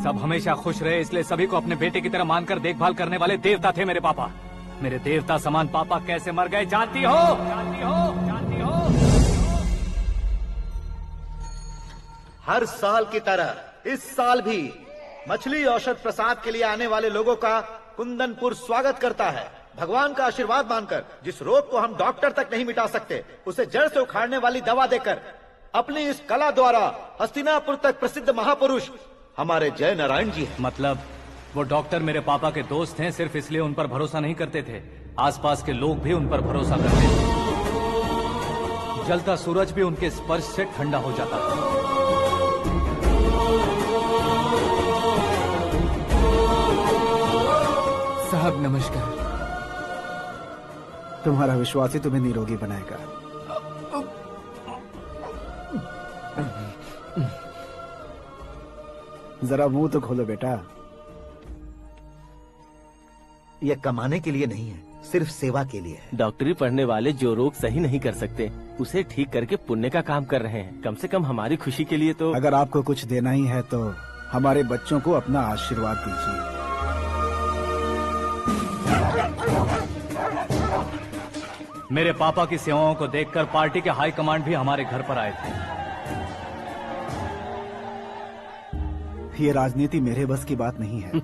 सब हमेशा खुश रहे, इसलिए सभी को अपने बेटे की तरह मानकर देखभाल करने वाले देवता थे मेरे पापा। मेरे देवता समान पापा कैसे मर गए जानती हो? जानती हो? जानती हो? हर साल की तरह इस साल भी मछली औषध प्रसाद के लिए आने वाले लोगों का कुंदनपुर स्वागत करता है। भगवान का आशीर्वाद मानकर जिस रोग को हम डॉक्टर तक नहीं मिटा सकते, उसे जड़ से उखाड़ने वाली दवा देकर अपनी इस कला द्वारा हस्तिनापुर तक प्रसिद्ध महापुरुष हमारे जय नारायण जी हैं। मतलब वो डॉक्टर मेरे पापा के दोस्त हैं, सिर्फ इसलिए उन पर भरोसा नहीं करते थे, आसपास के लोग भी उन पर भरोसा करते थे। जलता सूरज भी उनके स्पर्श से ठंडा हो जाता था। साहब नमस्कार। तुम्हारा विश्वास ही तुम्हें निरोगी बनाएगा। जरा मुंह तो खोलो बेटा। यह कमाने के लिए नहीं है, सिर्फ सेवा के लिए है। डॉक्टरी पढ़ने वाले जो रोग सही नहीं कर सकते, उसे ठीक करके पुण्य का काम कर रहे हैं। कम से कम हमारी खुशी के लिए तो। अगर आपको कुछ देना ही है तो हमारे बच्चों को अपना आशीर्वाद दीजिए। मेरे पापा की सेवाओं को देखकर पार्टी के हाई कमांड भी हमारे घर पर आए थे। ये राजनीति मेरे बस की बात नहीं है।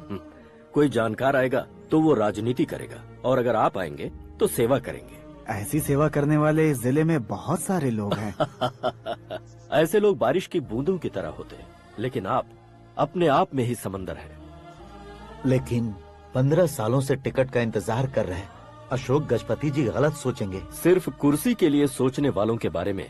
कोई जानकार आएगा तो वो राजनीति करेगा, और अगर आप आएंगे तो सेवा करेंगे। ऐसी सेवा करने वाले इस जिले में बहुत सारे लोग हैं। ऐसे लोग बारिश की बूंदों की तरह होते हैं, लेकिन आप अपने आप में ही समंदर हैं। लेकिन 15 सालों से टिकट का इंतजार कर रहे अशोक गजपति जी गलत सोचेंगे। सिर्फ कुर्सी के लिए सोचने वालों के बारे में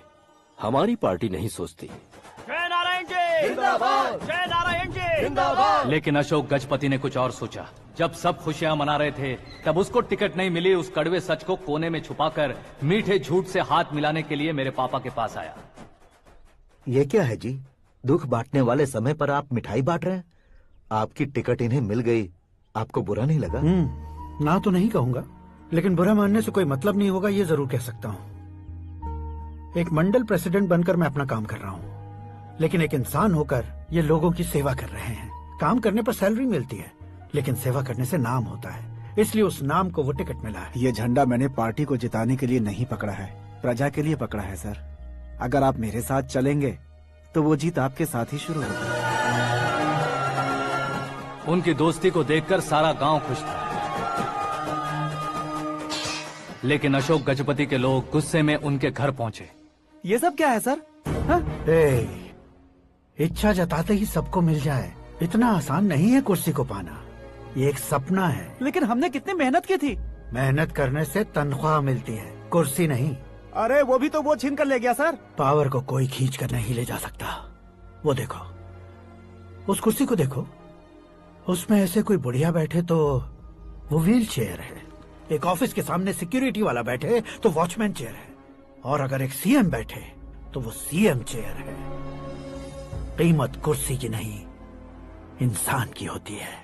हमारी पार्टी नहीं सोचती। जय नारायण जी जिंदाबाद, जय नारायण जी जिंदाबाद। लेकिन अशोक गजपति ने कुछ और सोचा। जब सब खुशियां मना रहे थे तब उसको टिकट नहीं मिली। उस कड़वे सच को कोने में छुपाकर मीठे झूठ से हाथ मिलाने के लिए मेरे पापा के पास आया। ये क्या है जी? दुख बांटने वाले समय पर आप मिठाई बांट रहे हैं। आपकी टिकट इन्हें मिल गई, आपको बुरा नहीं लगा? ना तो नहीं कहूंगा, लेकिन बुरा मानने से कोई मतलब नहीं होगा, ये जरूर कह सकता हूँ। एक मंडल प्रेसिडेंट बनकर मैं अपना काम कर रहा हूँ, लेकिन एक इंसान होकर ये लोगों की सेवा कर रहे हैं। काम करने पर सैलरी मिलती है, लेकिन सेवा करने से नाम होता है, इसलिए उस नाम को वो टिकट मिला है। ये झंडा मैंने पार्टी को जिताने के लिए नहीं पकड़ा है, प्रजा के लिए पकड़ा है सर। अगर आप मेरे साथ चलेंगे तो वो जीत आपके साथ ही शुरू होगी। उनकी दोस्ती को देखकर सारा गांव खुश था, लेकिन अशोक गजपति के लोग गुस्से में उनके घर पहुंचे। ये सब क्या है सर? इच्छा जताते ही सबको मिल जाए, इतना आसान नहीं है कुर्सी को पाना। ये एक सपना है। लेकिन हमने कितनी मेहनत की थी। मेहनत करने से तनख्वाह मिलती है, कुर्सी नहीं। अरे वो भी तो वो छीन कर ले गया सर। पावर को कोई खींच कर नहीं ले जा सकता। वो देखो, उस कुर्सी को देखो, उसमें ऐसे कोई बुढ़िया बैठे तो वो व्हील चेयर है। एक ऑफिस के सामने सिक्योरिटी वाला बैठे तो वॉचमैन चेयर है, और अगर एक सीएम बैठे तो वो सीएम चेयर है। कीमत कुर्सी की नहीं, इंसान की होती है।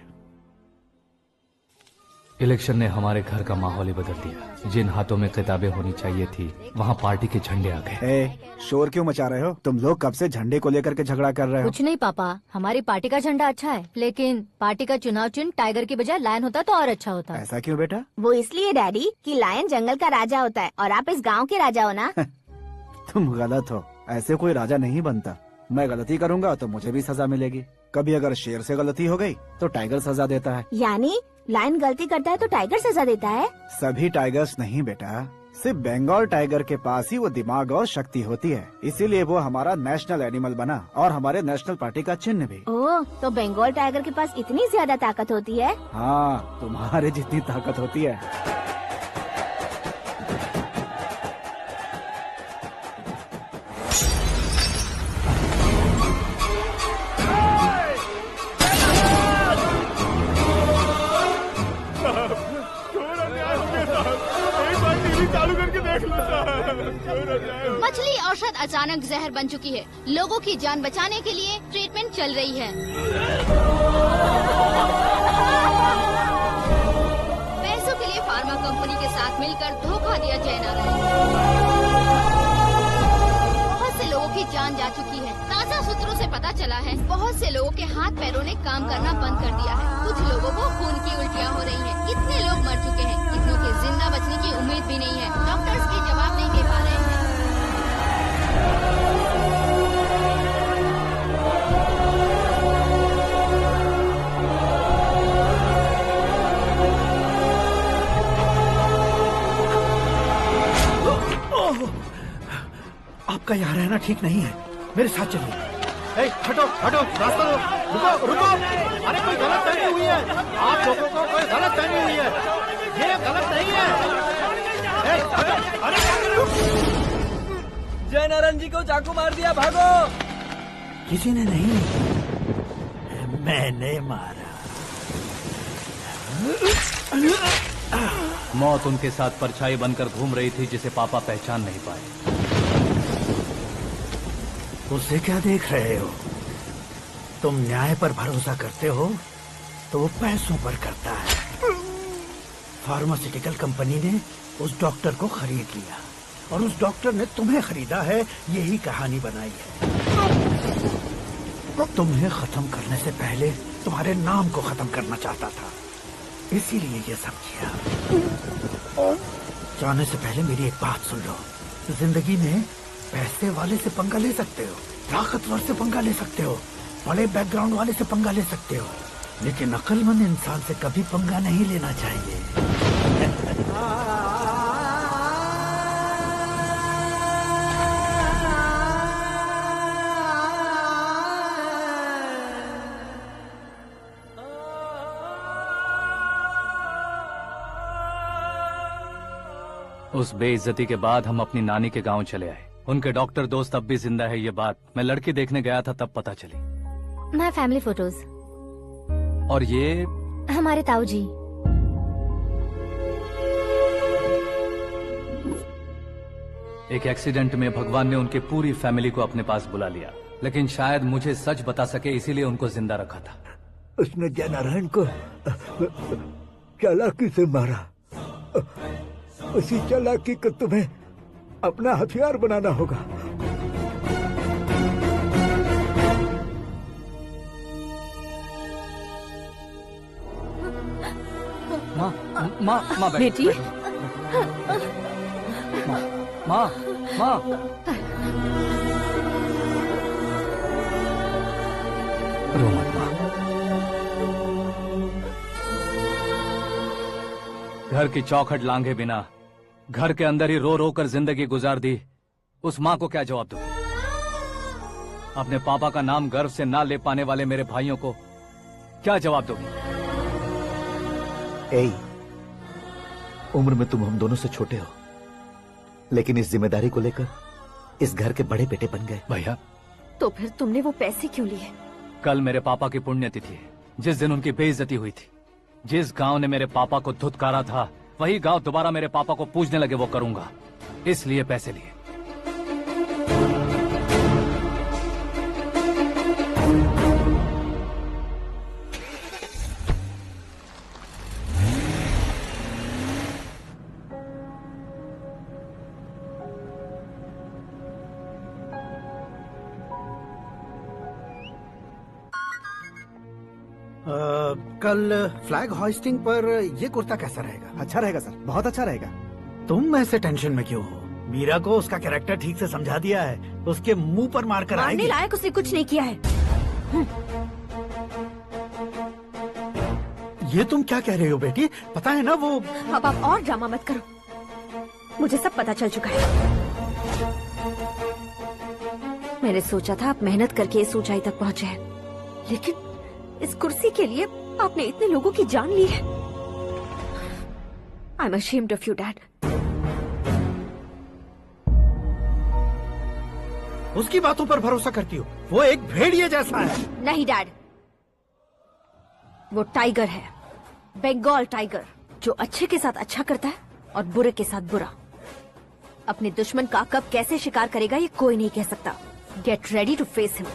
इलेक्शन ने हमारे घर का माहौल ही बदल दिया। जिन हाथों में किताबें होनी चाहिए थी, वहाँ पार्टी के झंडे आ गए। शोर क्यों मचा रहे हो? तुम लोग कब से झंडे को लेकर के झगड़ा कर रहे हो? कुछ नहीं पापा, हमारी पार्टी का झंडा अच्छा है, लेकिन पार्टी का चुनाव चिन्ह टाइगर की बजाय लायन होता तो और अच्छा होता। ऐसा क्यों बेटा? वो इसलिए डैडी कि लायन जंगल का राजा होता है और आप इस गांव के राजा हो ना। तुम गलत हो, ऐसे कोई राजा नहीं बनता। मैं गलती करूंगा तो मुझे भी सजा मिलेगी। कभी अगर शेर से गलती हो गई तो टाइगर सजा देता है। यानी लायन गलती करता है तो टाइगर सजा देता है? सभी टाइगर्स नहीं बेटा, सिर्फ बंगाल टाइगर के पास ही वो दिमाग और शक्ति होती है, इसीलिए वो हमारा नेशनल एनिमल बना और हमारे नेशनल पार्टी का चिन्ह भी। ओह, तो बंगाल टाइगर के पास इतनी ज्यादा ताकत होती है? हाँ, तुम्हारे जितनी ताकत होती है। मछली औषध अचानक जहर बन चुकी है। लोगों की जान बचाने के लिए ट्रीटमेंट चल रही है। पैसों के लिए फार्मा कंपनी के साथ मिलकर धोखा दिया जय नारायण। बहुत से लोगों की जान जा चुकी है। ताजा सूत्रों से पता चला है बहुत से लोगों के हाथ पैरों ने काम करना बंद कर दिया है। कुछ लोगों को खून की उल्टियाँ हो रही हैं। कितने लोग मर चुके हैं, कितनों के जिंदा बचने की उम्मीद भी नहीं है। डॉक्टर्स के जवाब नहीं दे पा रहे हैं। आपका यहाँ रहना ठीक नहीं है, मेरे साथ चलिए। हटो हटो, रास्ता दो। रुको रुको, अरे कोई गलत फहमी हुई है। आप लोगों को कोई गलत फहमी हुई है, ये गलत नहीं है। जय नारायण जी को चाकू मार दिया, भागो। किसी ने नहीं, मैंने मारा। मौत उनके साथ परछाई बनकर घूम रही थी, जिसे पापा पहचान नहीं पाए। उसे क्या देख रहे हो? तुम न्याय पर भरोसा करते हो तो वो पैसों पर करता है। फार्मास्यूटिकल कंपनी ने उस डॉक्टर को खरीद लिया और उस डॉक्टर ने तुम्हें खरीदा है, यही कहानी बनाई है। तुम्हें खत्म करने से पहले तुम्हारे नाम को खत्म करना चाहता था, इसीलिए ये सब किया। जाने से पहले मेरी एक बात सुन लो। जिंदगी में पैसे वाले से पंगा ले सकते हो, ताकतवर से पंगा ले सकते हो, बड़े बैकग्राउंड वाले से पंगा ले सकते हो, लेकिन अक्लमंद इंसान से कभी पंगा नहीं लेना चाहिए। उस बेइज्जती के बाद हम अपनी नानी के गांव चले आए। उनके डॉक्टर दोस्त अब भी जिंदा है, ये बात मैं लड़की देखने गया था तब पता चली। My family photos. और ये हमारे ताऊ जी। एक एक्सीडेंट में भगवान ने उनकी पूरी फैमिली को अपने पास बुला लिया, लेकिन शायद मुझे सच बता सके इसीलिए उनको जिंदा रखा था। उसने जयनारायण को चालाकी से मारा। उसी चालाकी को तुम्हें अपना हथियार बनाना होगा। माँ बेटी। माँ रो मत माँ। घर की चौखट लांघे बिना घर के अंदर ही रो रो कर जिंदगी गुजार दी उस माँ को क्या जवाब दूं? अपने पापा का नाम गर्व से ना ले पाने वाले मेरे भाइयों को क्या जवाब दोगी? उम्र में तुम हम दोनों से छोटे हो, लेकिन इस जिम्मेदारी को लेकर इस घर के बड़े बेटे बन गए। भैया तो फिर तुमने वो पैसे क्यों लिए? कल मेरे पापा की पुण्यतिथि है, जिस दिन उनकी बेइज्जती हुई थी। जिस गांव ने मेरे पापा को धुतकारा था वही गांव दोबारा मेरे पापा को पूजने लगे वो करूंगा, इसलिए पैसे लिए। कल फ्लैग होइस्टिंग पर ये कुर्ता कैसा रहेगा? अच्छा रहेगा सर, बहुत अच्छा रहेगा। तुम ऐसे टेंशन में क्यों हो? मीरा को उसका कैरेक्टर ठीक से समझा दिया है, उसके मुंह पर मारकर आएगी। मारने लायक उसने कुछ नहीं किया है। ये तुम क्या कह रहे हो बेटी? पता है ना वो। अब आप और ड्रामा मत करो, मुझे सब पता चल चुका है। मैंने सोचा था आप मेहनत करके इस ऊंचाई तक पहुंचे हैं, लेकिन इस कुर्सी के लिए आपने इतने लोगों की जान ली है। I am ashamed of you dad. उसकी बातों पर भरोसा करती हो? वो एक भेड़िए जैसा है। नहीं डैड, वो टाइगर है, बंगाल टाइगर, जो अच्छे के साथ अच्छा करता है और बुरे के साथ बुरा। अपने दुश्मन का कब कैसे शिकार करेगा ये कोई नहीं कह सकता। Get ready to face him.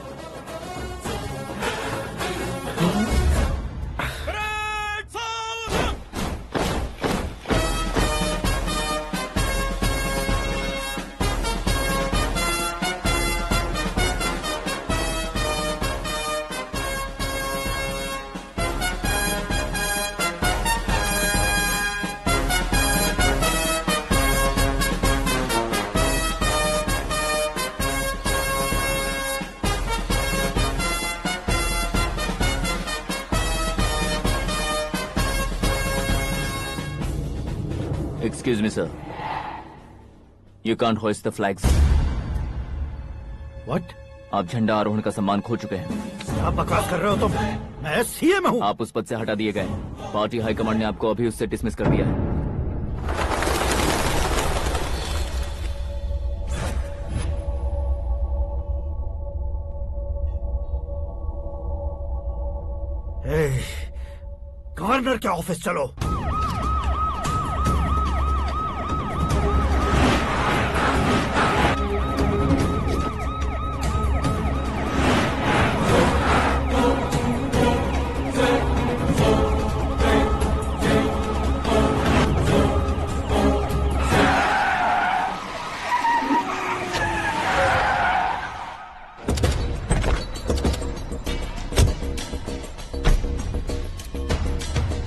Excuse me, sir. You can't hoist the flags. What? आप झंडा आरोहण का सम्मान खो चुके हैं। आप बकवास कर रहे हो तुम? मैं सीएम हूँ। आप उस पद से हटा दिए गए। पार्टी हाईकमांड ने आपको अभी उससे डिसमिस कर दिया है। गवर्नर के ऑफिस चलो।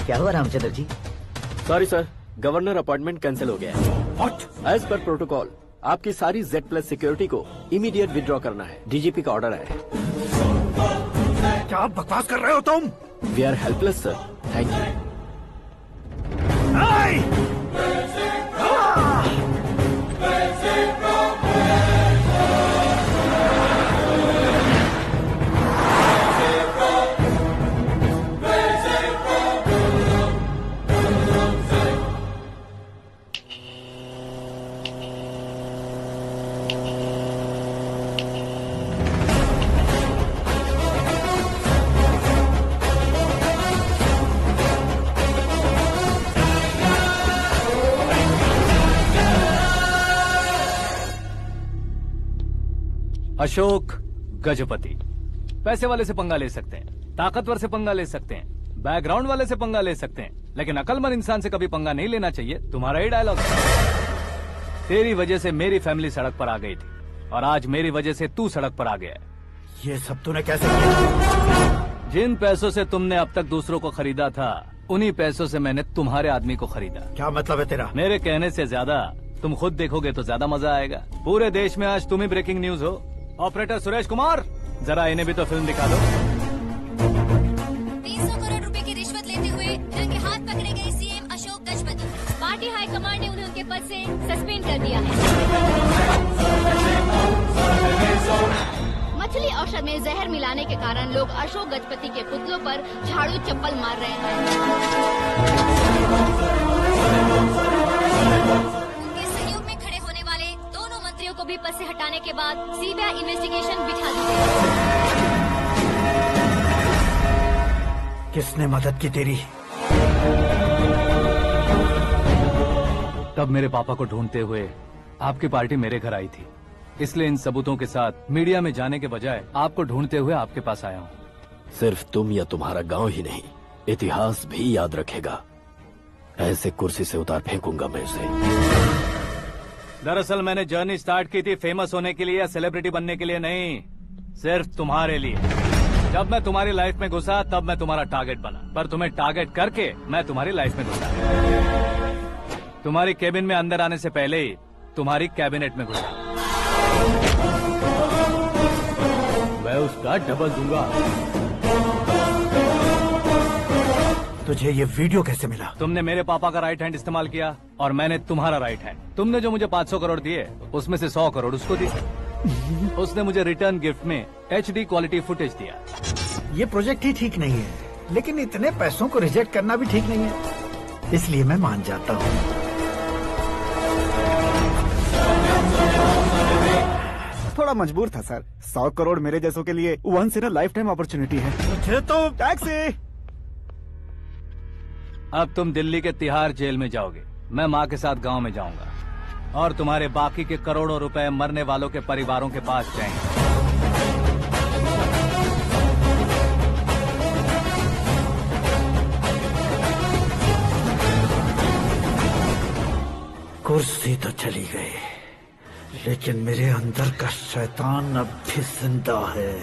क्या हुआ Ramchandra ji? Sorry sir, governor appointment cancel हो गया है। What? एज पर प्रोटोकॉल आपकी सारी Z+ सिक्योरिटी को इमीडिएट विड्रॉ करना है। डीजीपी का ऑर्डर आया है। क्या बकवास कर रहे हो तुम? We are helpless sir, thank you. Ashok Gajapati पैसे वाले से पंगा ले सकते हैं, ताकतवर से पंगा ले सकते हैं, बैकग्राउंड वाले से पंगा ले सकते हैं, लेकिन अकलमंद इंसान से कभी पंगा नहीं लेना चाहिए। तुम्हारा ही डायलॉग। तेरी वजह से मेरी फैमिली सड़क पर आ गई थी और आज मेरी वजह से तू सड़क पर आ गया है। ये सब तूने कैसे किया? जिन पैसों से तुमने अब तक दूसरों को खरीदा था, उन्हीं पैसों से मैंने तुम्हारे आदमी को खरीदा। क्या मतलब है तेरा? मेरे कहने से ज्यादा तुम खुद देखोगे तो ज्यादा मजा आएगा। पूरे देश में आज तुम ही ब्रेकिंग न्यूज हो। ऑपरेटर सुरेश कुमार, जरा इन्हें भी तो फिल्म दिखा दो। 300 करोड़ रुपए की रिश्वत लेते हुए रंगे हाथ पकड़े गए CM Ashok Gajapati. Party high command ने उन्हें उनके पद से सस्पेंड कर दिया है। मछली औषध में जहर मिलाने के कारण लोग अशोक गजपति के पुतलों पर झाड़ू चप्पल मार रहे हैं। उनके सहयोग में खड़े होने वाले दोनों मंत्रियों को भी पद से हटाने के बाद सीबीआई इन्वेस्टिगेशन बिठा दी गई। किसने मदद की तेरी? तब मेरे पापा को ढूंढते हुए आपकी पार्टी मेरे घर आई थी, इसलिए इन सबूतों के साथ मीडिया में जाने के बजाय आपको ढूंढते हुए आपके पास आया हूँ। सिर्फ तुम या तुम्हारा गांव ही नहीं, इतिहास भी याद रखेगा। ऐसे कुर्सी से उतार फेंकूंगा मैं उसे। दरअसल मैंने जर्नी स्टार्ट की थी फेमस होने के लिए या सेलिब्रिटी बनने के लिए नहीं, सिर्फ तुम्हारे लिए। जब मैं तुम्हारी लाइफ में घुसा तब मैं तुम्हारा टारगेट बना, पर तुम्हें टारगेट करके मैं तुम्हारी लाइफ में घुसा। तुम्हारी केबिन में अंदर आने से पहले ही तुम्हारी कैबिनेट में घुसा। मैं उसका डबल दूंगा। तुझे ये वीडियो कैसे मिला? तुमने मेरे पापा का राइट हैंड इस्तेमाल किया और मैंने तुम्हारा राइट हैंड। तुमने जो मुझे 500 करोड़ दिए उसमें से 100 करोड़ उसको दिए। उसने मुझे रिटर्न गिफ्ट में HD क्वालिटी फुटेज दिया। ये प्रोजेक्ट ही ठीक नहीं है, लेकिन इतने पैसों को रिजेक्ट करना भी ठीक नहीं है, इसलिए मैं मान जाता हूँ। थोड़ा मजबूर था सर। 100 करोड़ मेरे जैसों के लिए once in a lifetime opportunity है। मुझे तो टैक्सी। अब तुम दिल्ली के तिहाड़ जेल में जाओगे, मैं माँ के साथ गांव में जाऊंगा और तुम्हारे बाकी के करोड़ों रुपए मरने वालों के परिवारों के पास जाएंगे। कुर्सी तो चली गई, लेकिन मेरे अंदर का शैतान अब भी जिंदा है।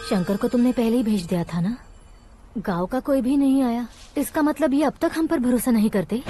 शंकर को तुमने पहले ही भेज दिया था ना? गांव का कोई भी नहीं आया, इसका मतलब ये अब तक हम पर भरोसा नहीं करते।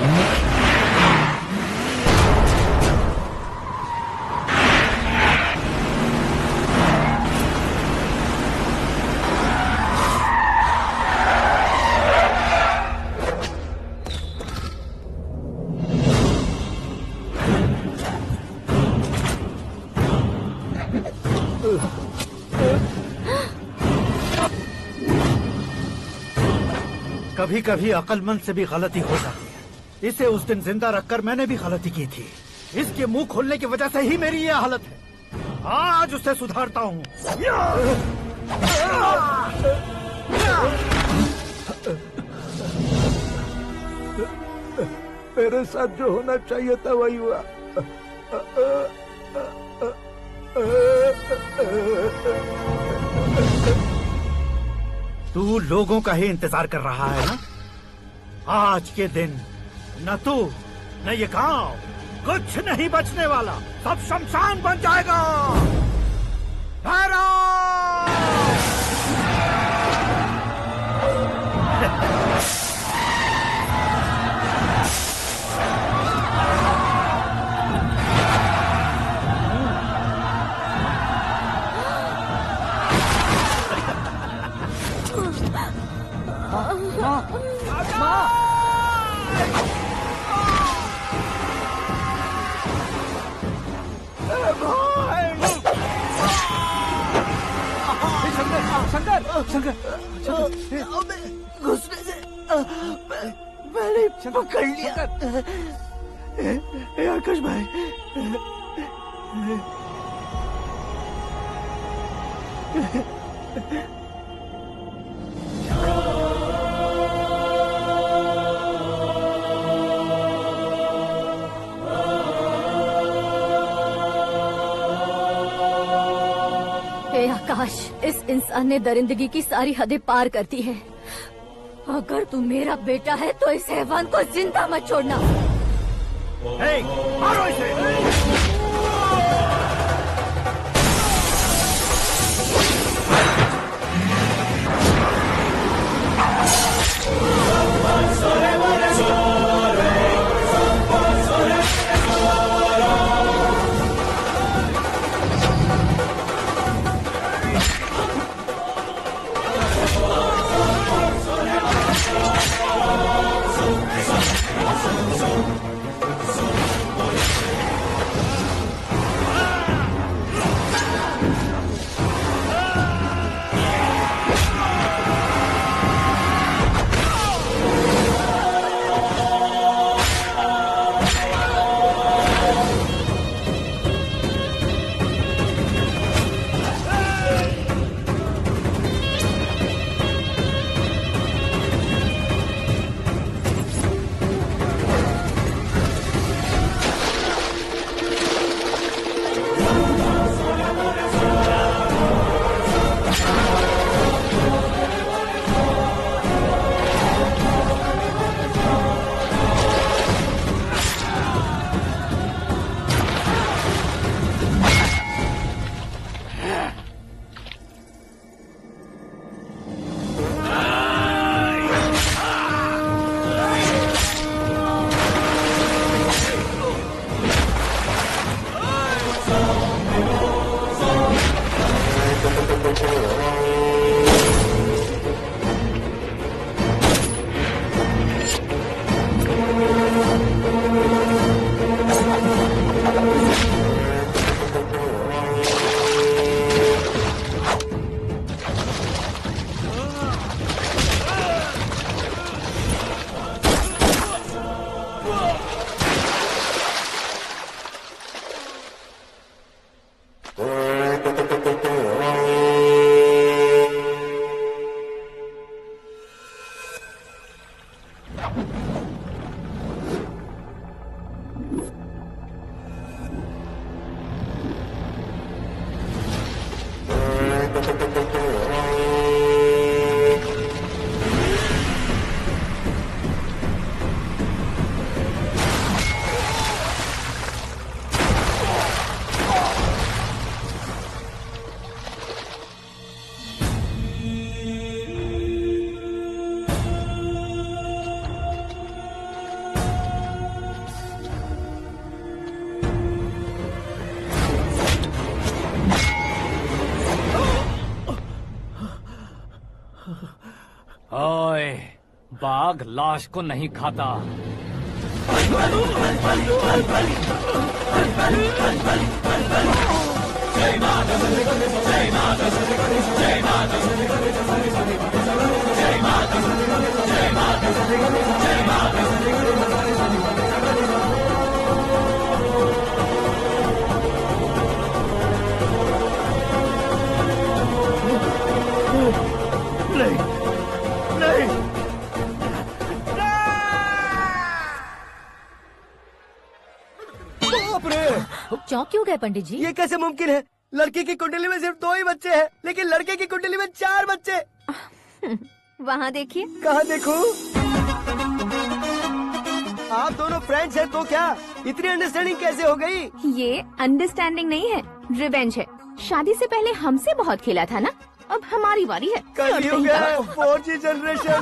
कभी कभी अक्लमंद से भी गलती हो जाती है। इसे उस दिन जिंदा रखकर मैंने भी गलती की थी। इसके मुंह खोलने की वजह से ही मेरी ये हालत है। आज उसे सुधारता हूँ। मेरे साथ जो होना चाहिए था वही हुआ। तू लोगों का ही इंतजार कर रहा है ना? आज के दिन न तू न ये गांव कुछ नहीं बचने वाला, सब शमशान बन जाएगा। घुसने से मैंने पकड़ लिया। आकाश भाई, हे आकाश, इस इंसान ने दरिंदगी की सारी हदें पार कर दी है। अगर तू मेरा बेटा है तो इस हैवान को जिंदा मत छोड़ना। मारो इसे। ओए, बाघ लाश को नहीं खाता। नहीं, नहीं। बाप रे! चौंक क्यों गए पंडित जी? ये कैसे मुमकिन है? लड़की की कुंडली में सिर्फ 2 ही बच्चे हैं, लेकिन लड़के की कुंडली में 4 बच्चे। वहाँ देखिए। कहाँ देखूं? आप दोनों फ्रेंड्स हैं तो क्या इतनी अंडरस्टैंडिंग कैसे हो गई? ये अंडरस्टैंडिंग नहीं है, रिवेंज है। शादी से पहले हमसे बहुत खेला था ना, अब हमारी बारी है। कल ही हो गया 4G जनरेशन।